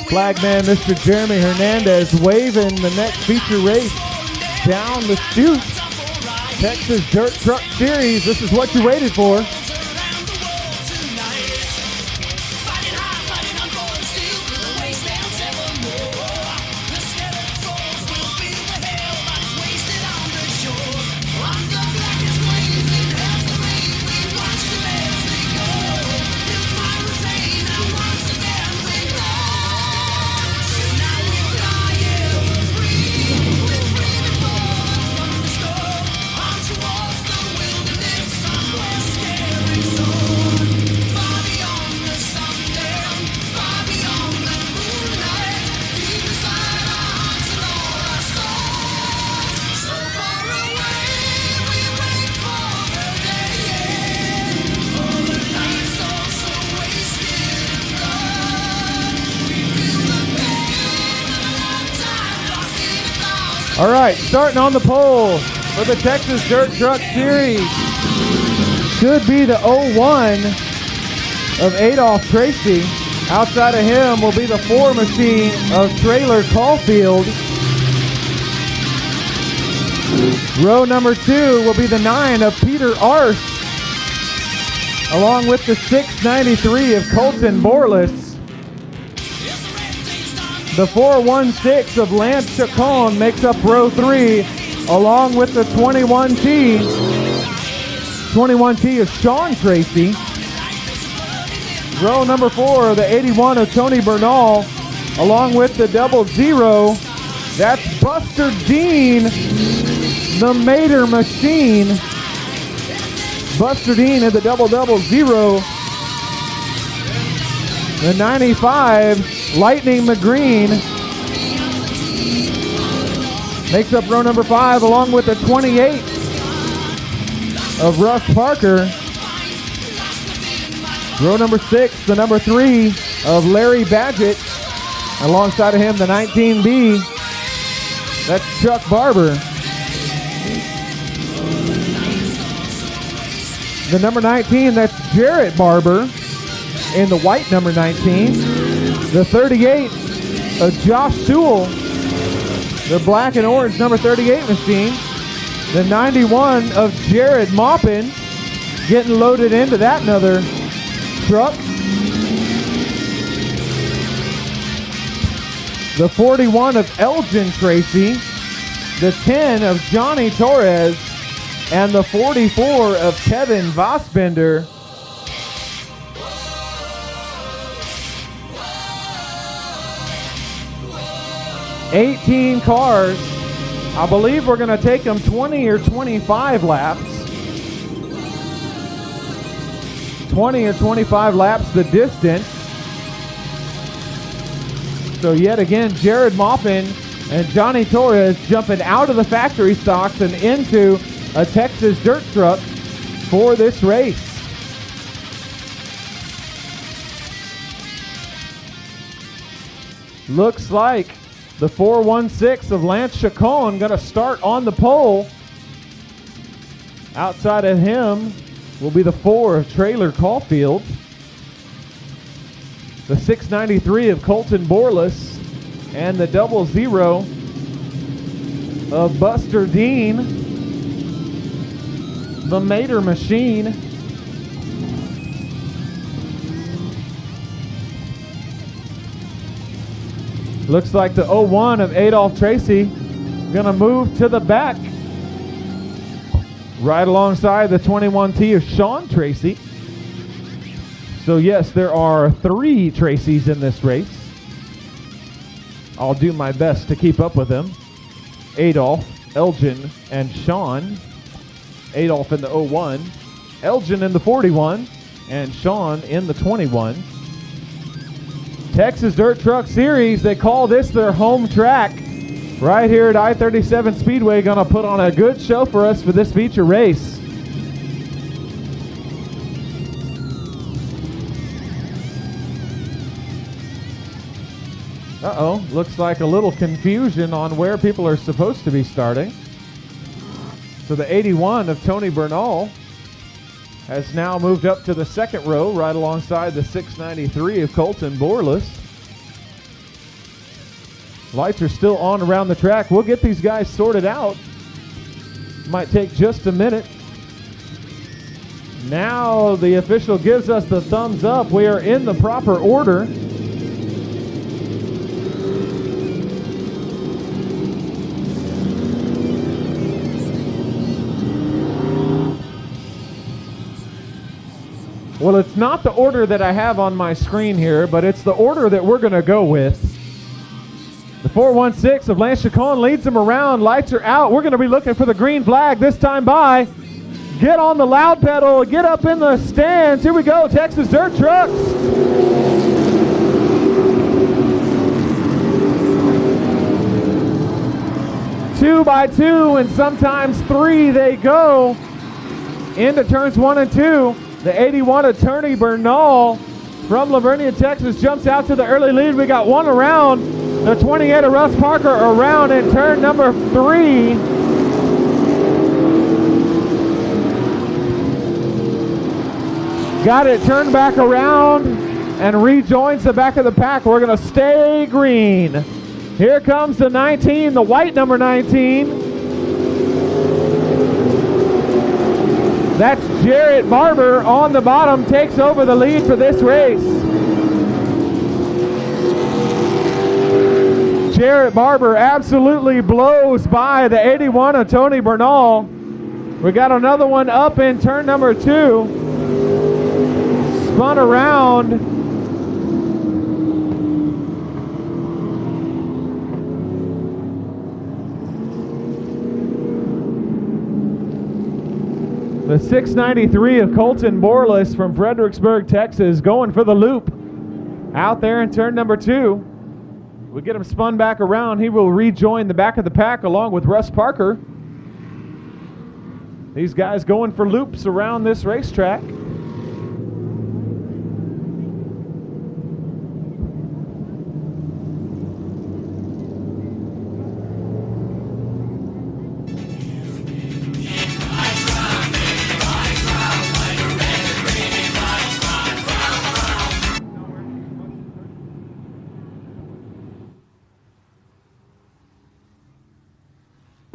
Flagman Mr. Jeremy Hernandez waving the next feature race down the chute. Texas Dirt Truck Series, this is what you waited for. All right, starting on the pole for the Texas Dirt Truck Series should be the 01 of Adolph Tracy. Outside of him will be the 4 machine of Trailer Caulfield. Row number 2 will be the 9 of Peter Arce, along with the 693 of Colton Borlas. The 416 of Lance Chacon makes up row 3, along with the 21T. 21T is Sean Tracy. Row number 4, the 81 of Tony Bernal, along with the 00. That's Buster Dean, the Mater Machine. Buster Dean at the 000. The 95, Lightning McGreen, makes up row number 5, along with the 28 of Russ Parker. Row number 6, the number 3 of Larry Badgett. Alongside of him, the 19B, that's Chuck Barber. The number 19, that's Jarrett Barber in the white number 19. The 38 of Josh Sewell, the black and orange number 38 machine. The 91 of Jared Maupin, getting loaded into that another truck. The 41 of Elgin Tracy, the 10 of Johnny Torres, and the 44 of Kevin Vosbender. $18 cars. I believe we're going to take them 20 or 25 laps. 20 or 25 laps the distance. So yet again, Jared Maupin and Johnny Torres jumping out of the factory stocks and into a Texas dirt truck for this race. Looks like the 416 of Lance Chacon going to start on the pole. Outside of him will be the 4 of Trailer Caulfield. The 693 of Colton Borlas. And the 00 of Buster Dean, the Mater Machine. Looks like the 01 of Adolph Tracy gonna move to the back, right alongside the 21T of Sean Tracy. So yes, there are 3 Tracys in this race. I'll do my best to keep up with them. Adolph, Elgin, and Sean. Adolph in the 01, Elgin in the 41, and Sean in the 21. Texas Dirt Truck Series, they call this their home track. Right here at I-37 Speedway, gonna put on a good show for us for this feature race. Uh-oh, looks like a little confusion on where people are supposed to be starting. So the 81 of Tony Bernal has now moved up to the second row right alongside the 693 of Colton Borlas. Lights are still on around the track. We'll get these guys sorted out. Might take just a minute. Now the official gives us the thumbs up. We are in the proper order. Well, it's not the order that I have on my screen here, but it's the order that we're going to go with. The 416 of Lance Chacon leads them around. Lights are out. We're going to be looking for the green flag this time by. Get on the loud pedal. Get up in the stands. Here we go, Texas Dirt Trucks. Two by two, and sometimes three they go into turns 1 and 2. The 81 of Tony Bernal from Lavernia, Texas jumps out to the early lead. We got one around. The 28 of Russ Parker around in turn number 3. Got it turned back around and rejoins the back of the pack. We're going to stay green. Here comes the 19, the white number 19. That's Jarrett Barber on the bottom, takes over the lead for this race. Jarrett Barber absolutely blows by the 81 of Tony Bernal. We got another one up in turn number 2. Spun around. The 693 of Colton Borlas from Fredericksburg, Texas, going for the loop. Out there in turn number 2. We get him spun back around. He will rejoin the back of the pack along with Russ Parker. These guys going for loops around this racetrack.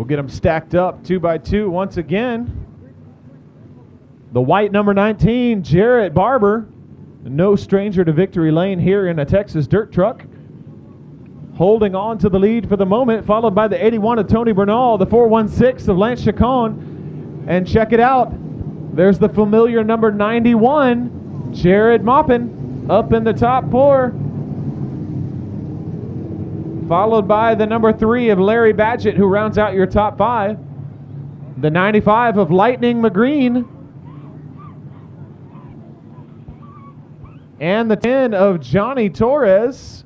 We'll get them stacked up 2 by 2 once again. The white number 19, Jarrett Barber. No stranger to victory lane here in a Texas dirt truck. Holding on to the lead for the moment, followed by the 81 of Tony Bernal, the 416 of Lance Chacon. And check it out. There's the familiar number 91, Jared Maupin, up in the top 4. Followed by the number 3 of Larry Badgett, who rounds out your top 5. The 95 of Lightning McGreen. And the 10 of Johnny Torres.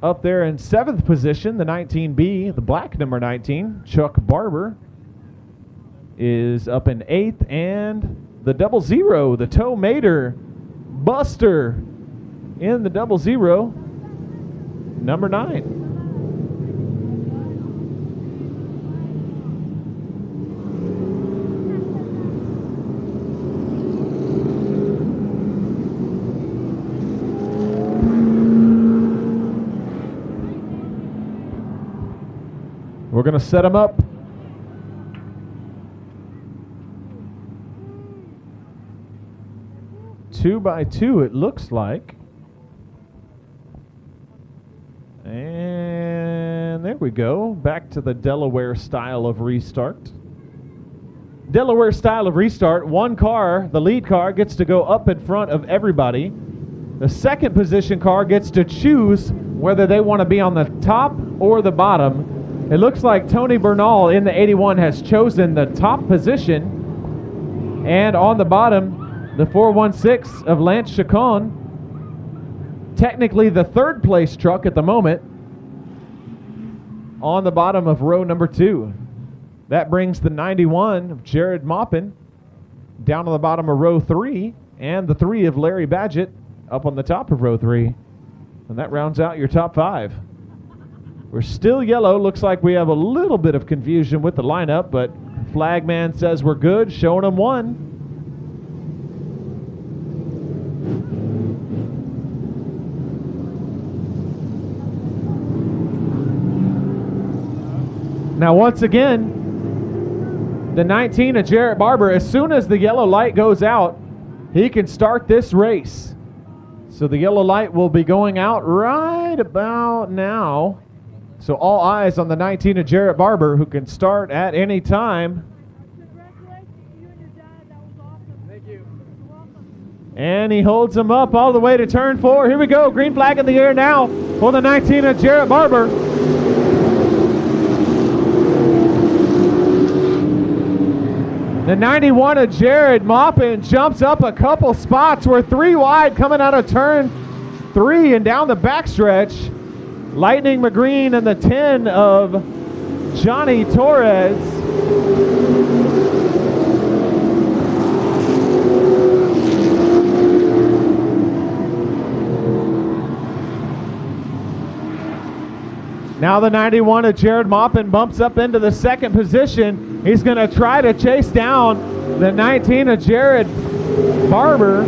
Up there in 7th position, the 19B, the black number 19, Chuck Barber, is up in 8th. And the 00, the Toe Mater, Buster, in the 00. Number 9. We're going to set them up. Two by two, it looks like. And there we go. Back to the Delaware style of restart. Delaware style of restart. One car, the lead car, gets to go up in front of everybody. The second position car gets to choose whether they want to be on the top or the bottom. It looks like Tony Bernal in the 81 has chosen the top position. And on the bottom, the 416 of Lance Chacon. Technically the third place truck at the moment, on the bottom of row number 2. That brings the 91 of Jared Maupin down on the bottom of row 3, and the 3 of Larry Badgett up on the top of row 3. And that rounds out your top 5. We're still yellow. Looks like we have a little bit of confusion with the lineup, but flagman says we're good, showing them one. Now once again, the 19 of Jarrett Barber, as soon as the yellow light goes out, he can start this race. So the yellow light will be going out right about now. So all eyes on the 19 of Jarrett Barber, who can start at any time. And he holds him up all the way to turn 4. Here we go, green flag in the air now for the 19 of Jarrett Barber. The 91 of Jared Maupin jumps up a couple spots. We're 3 wide coming out of turn 3 and down the backstretch. Lightning McGreen and the 10 of Johnny Torres. Now the 91 of Jared Maupin bumps up into the second position. He's going to try to chase down the 19 of Jared Barber.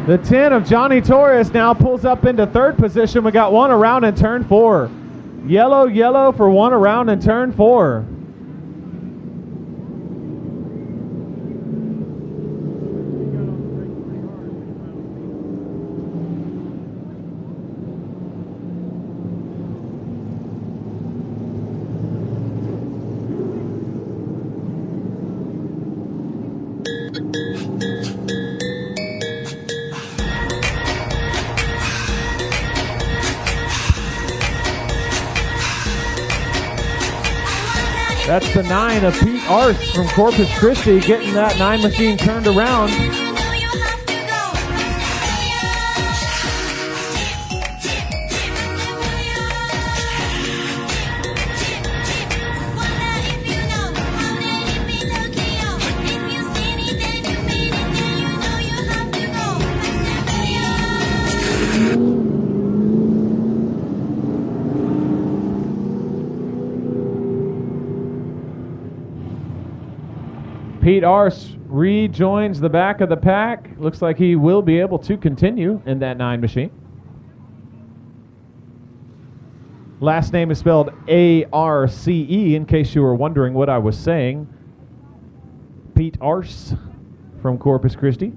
The 10 of Johnny Torres now pulls up into third position. We got one around in turn 4. Yellow, yellow for one around in turn 4. That's the 9 of Pete Arce from Corpus Christi, getting that 9 machine turned around. Pete Arce rejoins the back of the pack. Looks like he will be able to continue in that 9 machine. Last name is spelled A-R-C-E, in case you were wondering what I was saying. Pete Arce from Corpus Christi.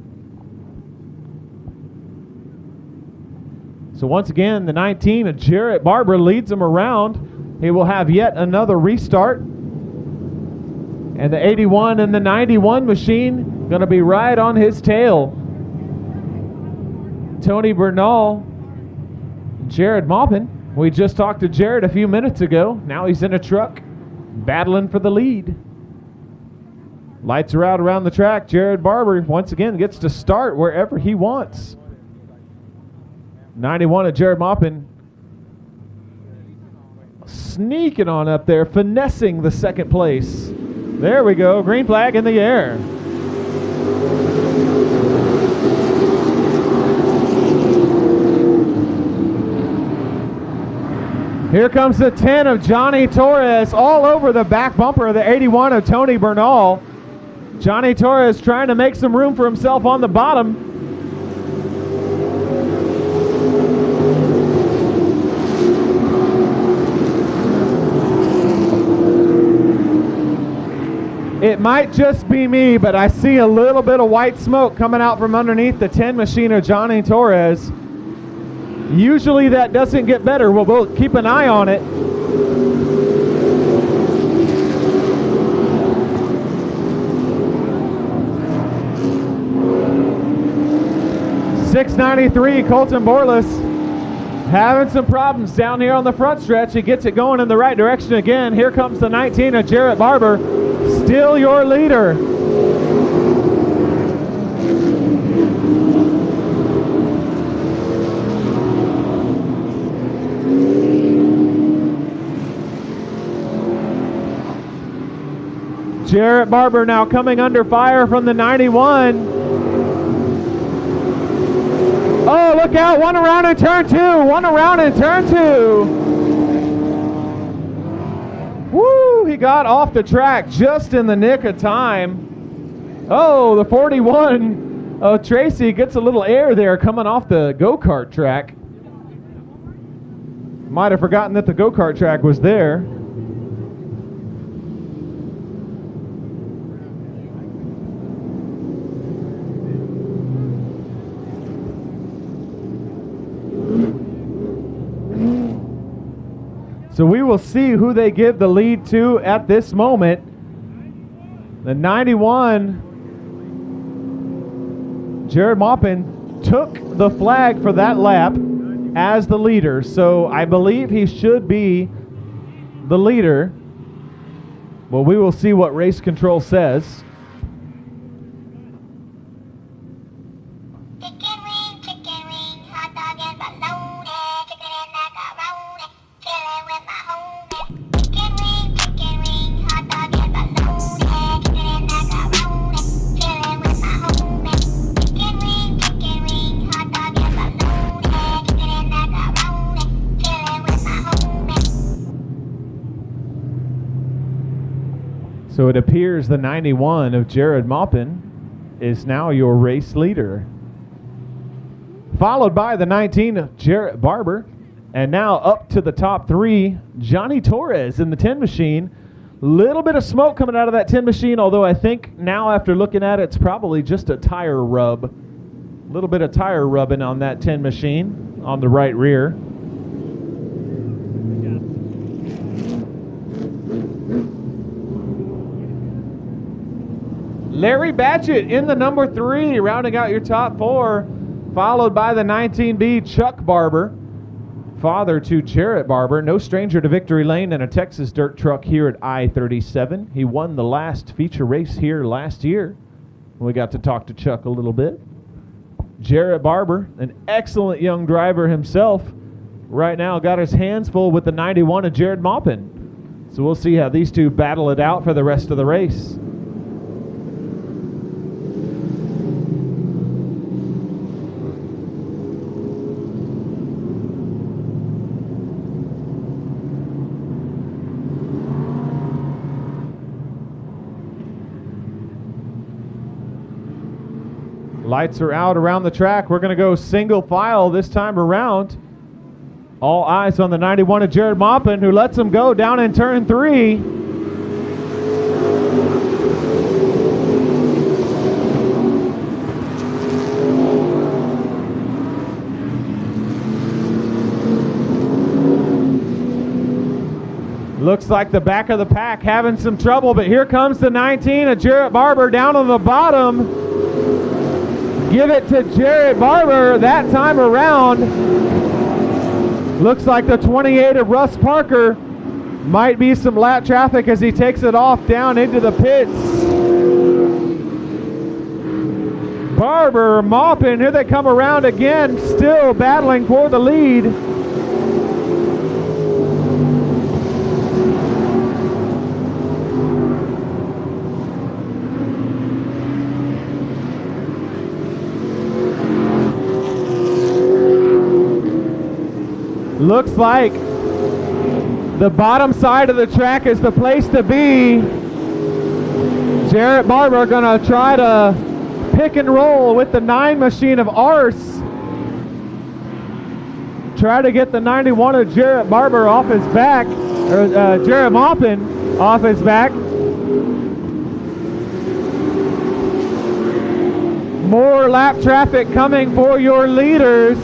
So once again, the 19 of Jarrett Barber leads him around. He will have yet another restart. And the 81 and the 91 machine going to be right on his tail. Tony Bernal, Jared Maupin. We just talked to Jared a few minutes ago. Now he's in a truck battling for the lead. Lights are out around the track. Jared Barber once again gets to start wherever he wants. 91 of Jared Maupin sneaking on up there, finessing the second place. There we go, green flag in the air. Here comes the 10 of Johnny Torres all over the back bumper of the 81 of Tony Bernal. Johnny Torres trying to make some room for himself on the bottom. It might just be me, but I see a little bit of white smoke coming out from underneath the 10 machine of Johnny Torres. Usually that doesn't get better. We'll keep an eye on it. .693 Colton Borlas having some problems down here on the front stretch. He gets it going in the right direction again. Here comes the 19 of Jarrett Barber. Still your leader. Jarrett Barber now coming under fire from the 91. Oh, look out. One around in turn 2. One around in turn 2. Woo, he got off the track just in the nick of time. Oh, the 41 of Tracy gets a little air there coming off the go-kart track. Might have forgotten that the go-kart track was there. So we will see who they give the lead to at this moment. The 91, Jared Maupin, took the flag for that lap as the leader. So I believe he should be the leader. Well, we will see what race control says. So it appears the 91 of Jared Maupin is now your race leader. Followed by the 19 of Jarrett Barber. And now up to the top 3, Johnny Torres in the 10 machine. Little bit of smoke coming out of that 10 machine, although I think now after looking at it, it's probably just a tire rub. A little bit of tire rubbing on that 10 machine on the right rear. Larry Batchett in the number 3, rounding out your top 4, followed by the 19B Chuck Barber, father to Jarrett Barber, no stranger to victory lane in a Texas dirt truck here at I-37. He won the last feature race here last year. We got to talk to Chuck a little bit. Jarrett Barber, an excellent young driver himself, right now got his hands full with the 91 of Jared Maupin. So we'll see how these two battle it out for the rest of the race. Lights are out around the track. We're going to go single file this time around. All eyes on the 91 of Jared Maupin, who lets him go down in turn 3. Looks like the back of the pack having some trouble, but here comes the 19 of Jarrett Barber down on the bottom. Give it to Jared Barber that time around. Looks like the 28 of Russ Parker might be some lap traffic as he takes it off down into the pits. Barber, Maupin, here they come around again, still battling for the lead. Looks like the bottom side of the track is the place to be. Jarrett Barber gonna try to pick and roll with the 9 machine of Arce. Try to get the 91 of Jarrett Barber off his back, or Jared Maupin off his back. More lap traffic coming for your leaders.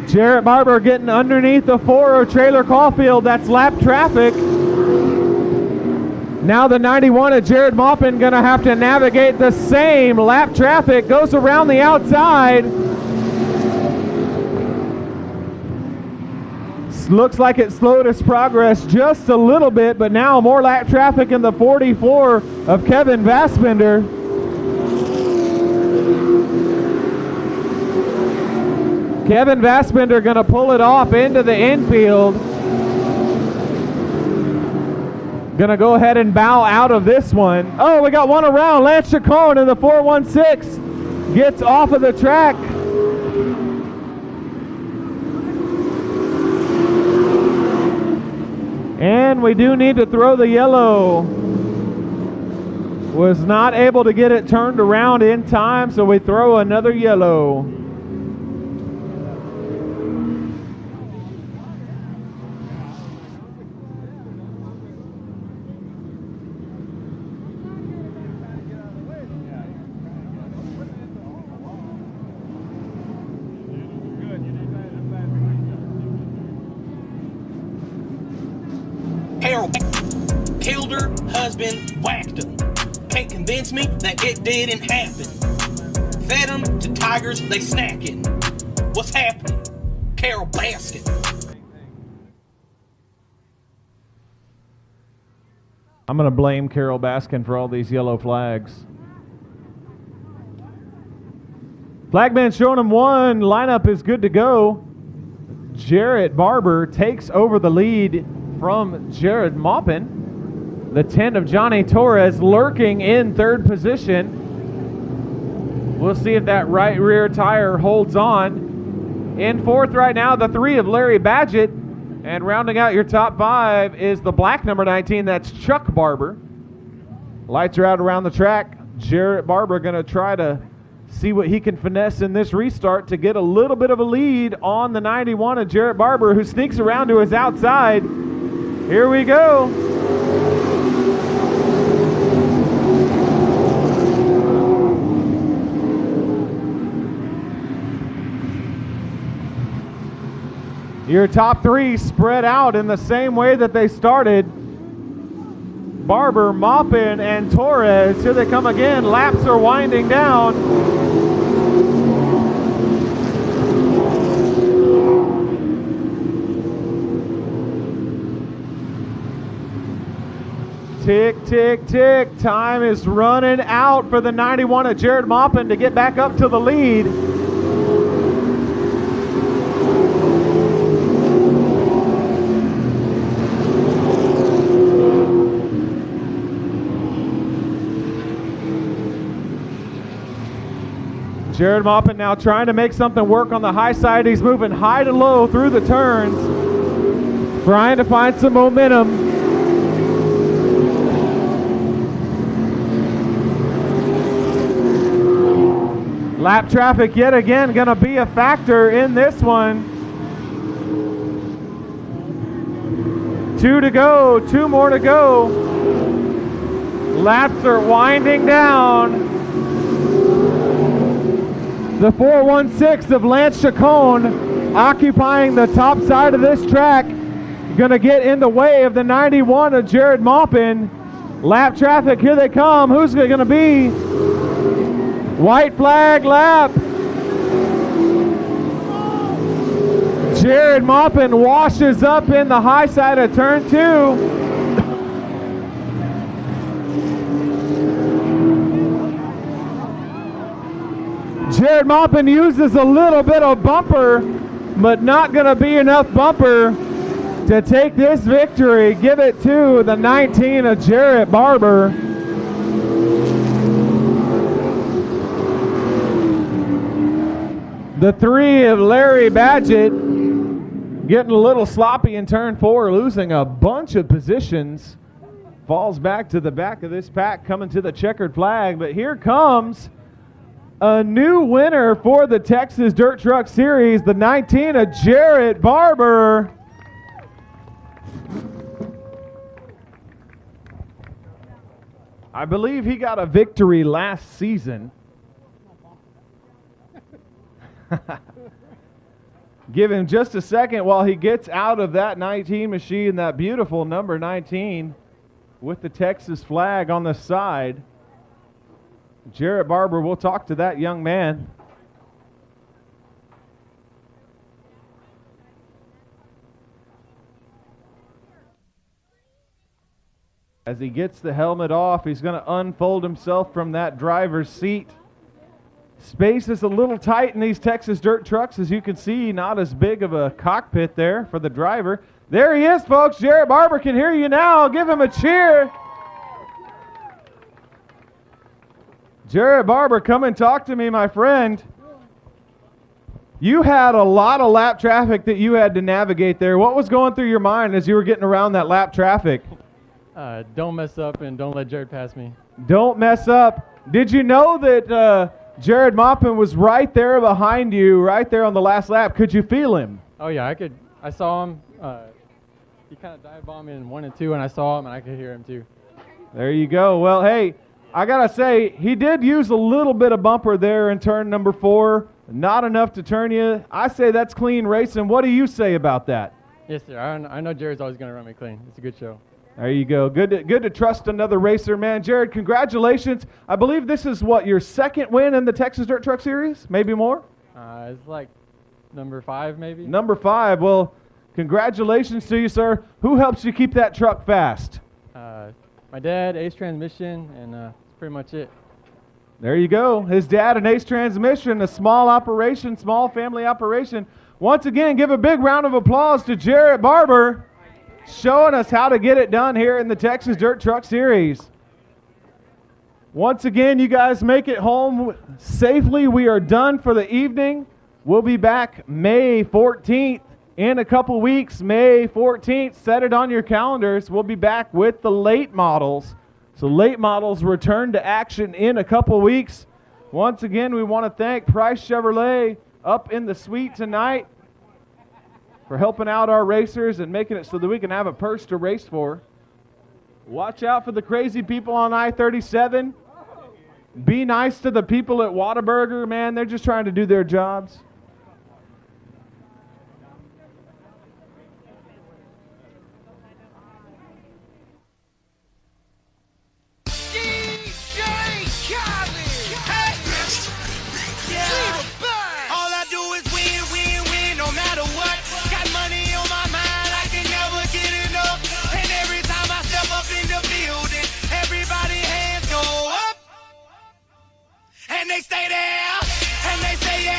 Jarrett Barber getting underneath the 4 of Trailer Caulfield. That's lap traffic. Now the 91 of Jared Maupin going to have to navigate the same lap traffic. Goes around the outside. Looks like it slowed his progress just a little bit, but now more lap traffic in the 44 of Kevin Vassbender. Kevin Vassbender going to pull it off into the infield. Gonna go ahead and bow out of this one. Oh, we got one around. Lance Chacon in the 416 gets off of the track. And we do need to throw the yellow. Was not able to get it turned around in time, so we throw another yellow. Carol killed her husband, whacked him. Can't convince me that it didn't happen. Fed them to tigers, they snacking. What's happening? Carol Baskin. I'm going to blame Carol Baskin for all these yellow flags. Flagman showing him one. Lineup is good to go. Jarrett Barber takes over the lead from Jared Maupin. The 10 of Johnny Torres lurking in third position. We'll see if that right rear tire holds on. In fourth right now, the 3 of Larry Badgett. And rounding out your top 5 is the black number 19. That's Chuck Barber. Lights are out around the track. Jarrett Barber going to try to see what he can finesse in this restart to get a little bit of a lead on the 91 of Jarrett Barber, who sneaks around to his outside. Here we go. Your top 3 spread out in the same way that they started. Barber, Maupin, and Torres. Here they come again. Laps are winding down. Tick, tick, tick. Time is running out for the 91 of Jared Maupin to get back up to the lead. Jared Maupin now trying to make something work on the high side. He's moving high to low through the turns, trying to find some momentum. Lap traffic yet again going to be a factor in this one. 2 to go, 2 more to go. Laps are winding down. The 416 of Lance Chacon occupying the top side of this track. Going to get in the way of the 91 of Jared Maupin. Lap traffic, here they come. Who's it going to be? White flag lap. Jared Maupin washes up in the high side of turn 2. Jared Maupin uses a little bit of bumper, but not going to be enough bumper to take this victory. Give it to the 19 of Jarrett Barber. The 3 of Larry Badgett getting a little sloppy in turn 4, losing a bunch of positions. Falls back to the back of this pack, coming to the checkered flag. But here comes a new winner for the Texas Dirt Truck Series, the 19 of Jarrett Barber. I believe he got a victory last season. Give him just a second while he gets out of that 19 machine, that beautiful number 19 with the Texas flag on the side. Jarrett Barber, we'll talk to that young man. As he gets the helmet off, he's going to unfold himself from that driver's seat. Space is a little tight in these Texas dirt trucks. As you can see, not as big of a cockpit there for the driver. There he is, folks. Jared Barber can hear you now. Give him a cheer. Jared Barber, come and talk to me, my friend. You had a lot of lap traffic that you had to navigate there. What was going through your mind as you were getting around that lap traffic? Don't mess up and don't let Jared pass me. Don't mess up. Did you know that Jared Maupin was right there behind you, right there on the last lap? Could you feel him? Oh yeah, I saw him. He kind of dive bombed me in 1 and 2, and I saw him and I could hear him too. There you go. Well, hey, I got to say, he did use a little bit of bumper there in turn number 4. Not enough to turn you. I say that's clean racing. What do you say about that? Yes, sir. I know Jared's always going to run me clean. It's a good show. There you go. Good to trust another racer, man. Jared, congratulations. I believe this is, what, your second win in the Texas Dirt Truck Series? Maybe more? It's like number 5, maybe. Number 5. Well, congratulations to you, sir. Who helps you keep that truck fast? My dad, Ace Transmission, and that's pretty much it. There you go. His dad, an Ace Transmission, a small operation, small family operation. Once again, give a big round of applause to Jared Barber, showing us how to get it done here in the Texas Dirt Truck Series. Once again, you guys make it home safely. We are done for the evening. We'll be back May 14th in a couple weeks. May 14th, set it on your calendars. We'll be back with the late models. So late models return to action in a couple weeks. Once again, we want to thank Price Chevrolet up in the suite tonight for helping out our racers and making it so that we can have a purse to race for. Watch out for the crazy people on I-37. Be nice to the people at Whataburger, man. They're just trying to do their jobs.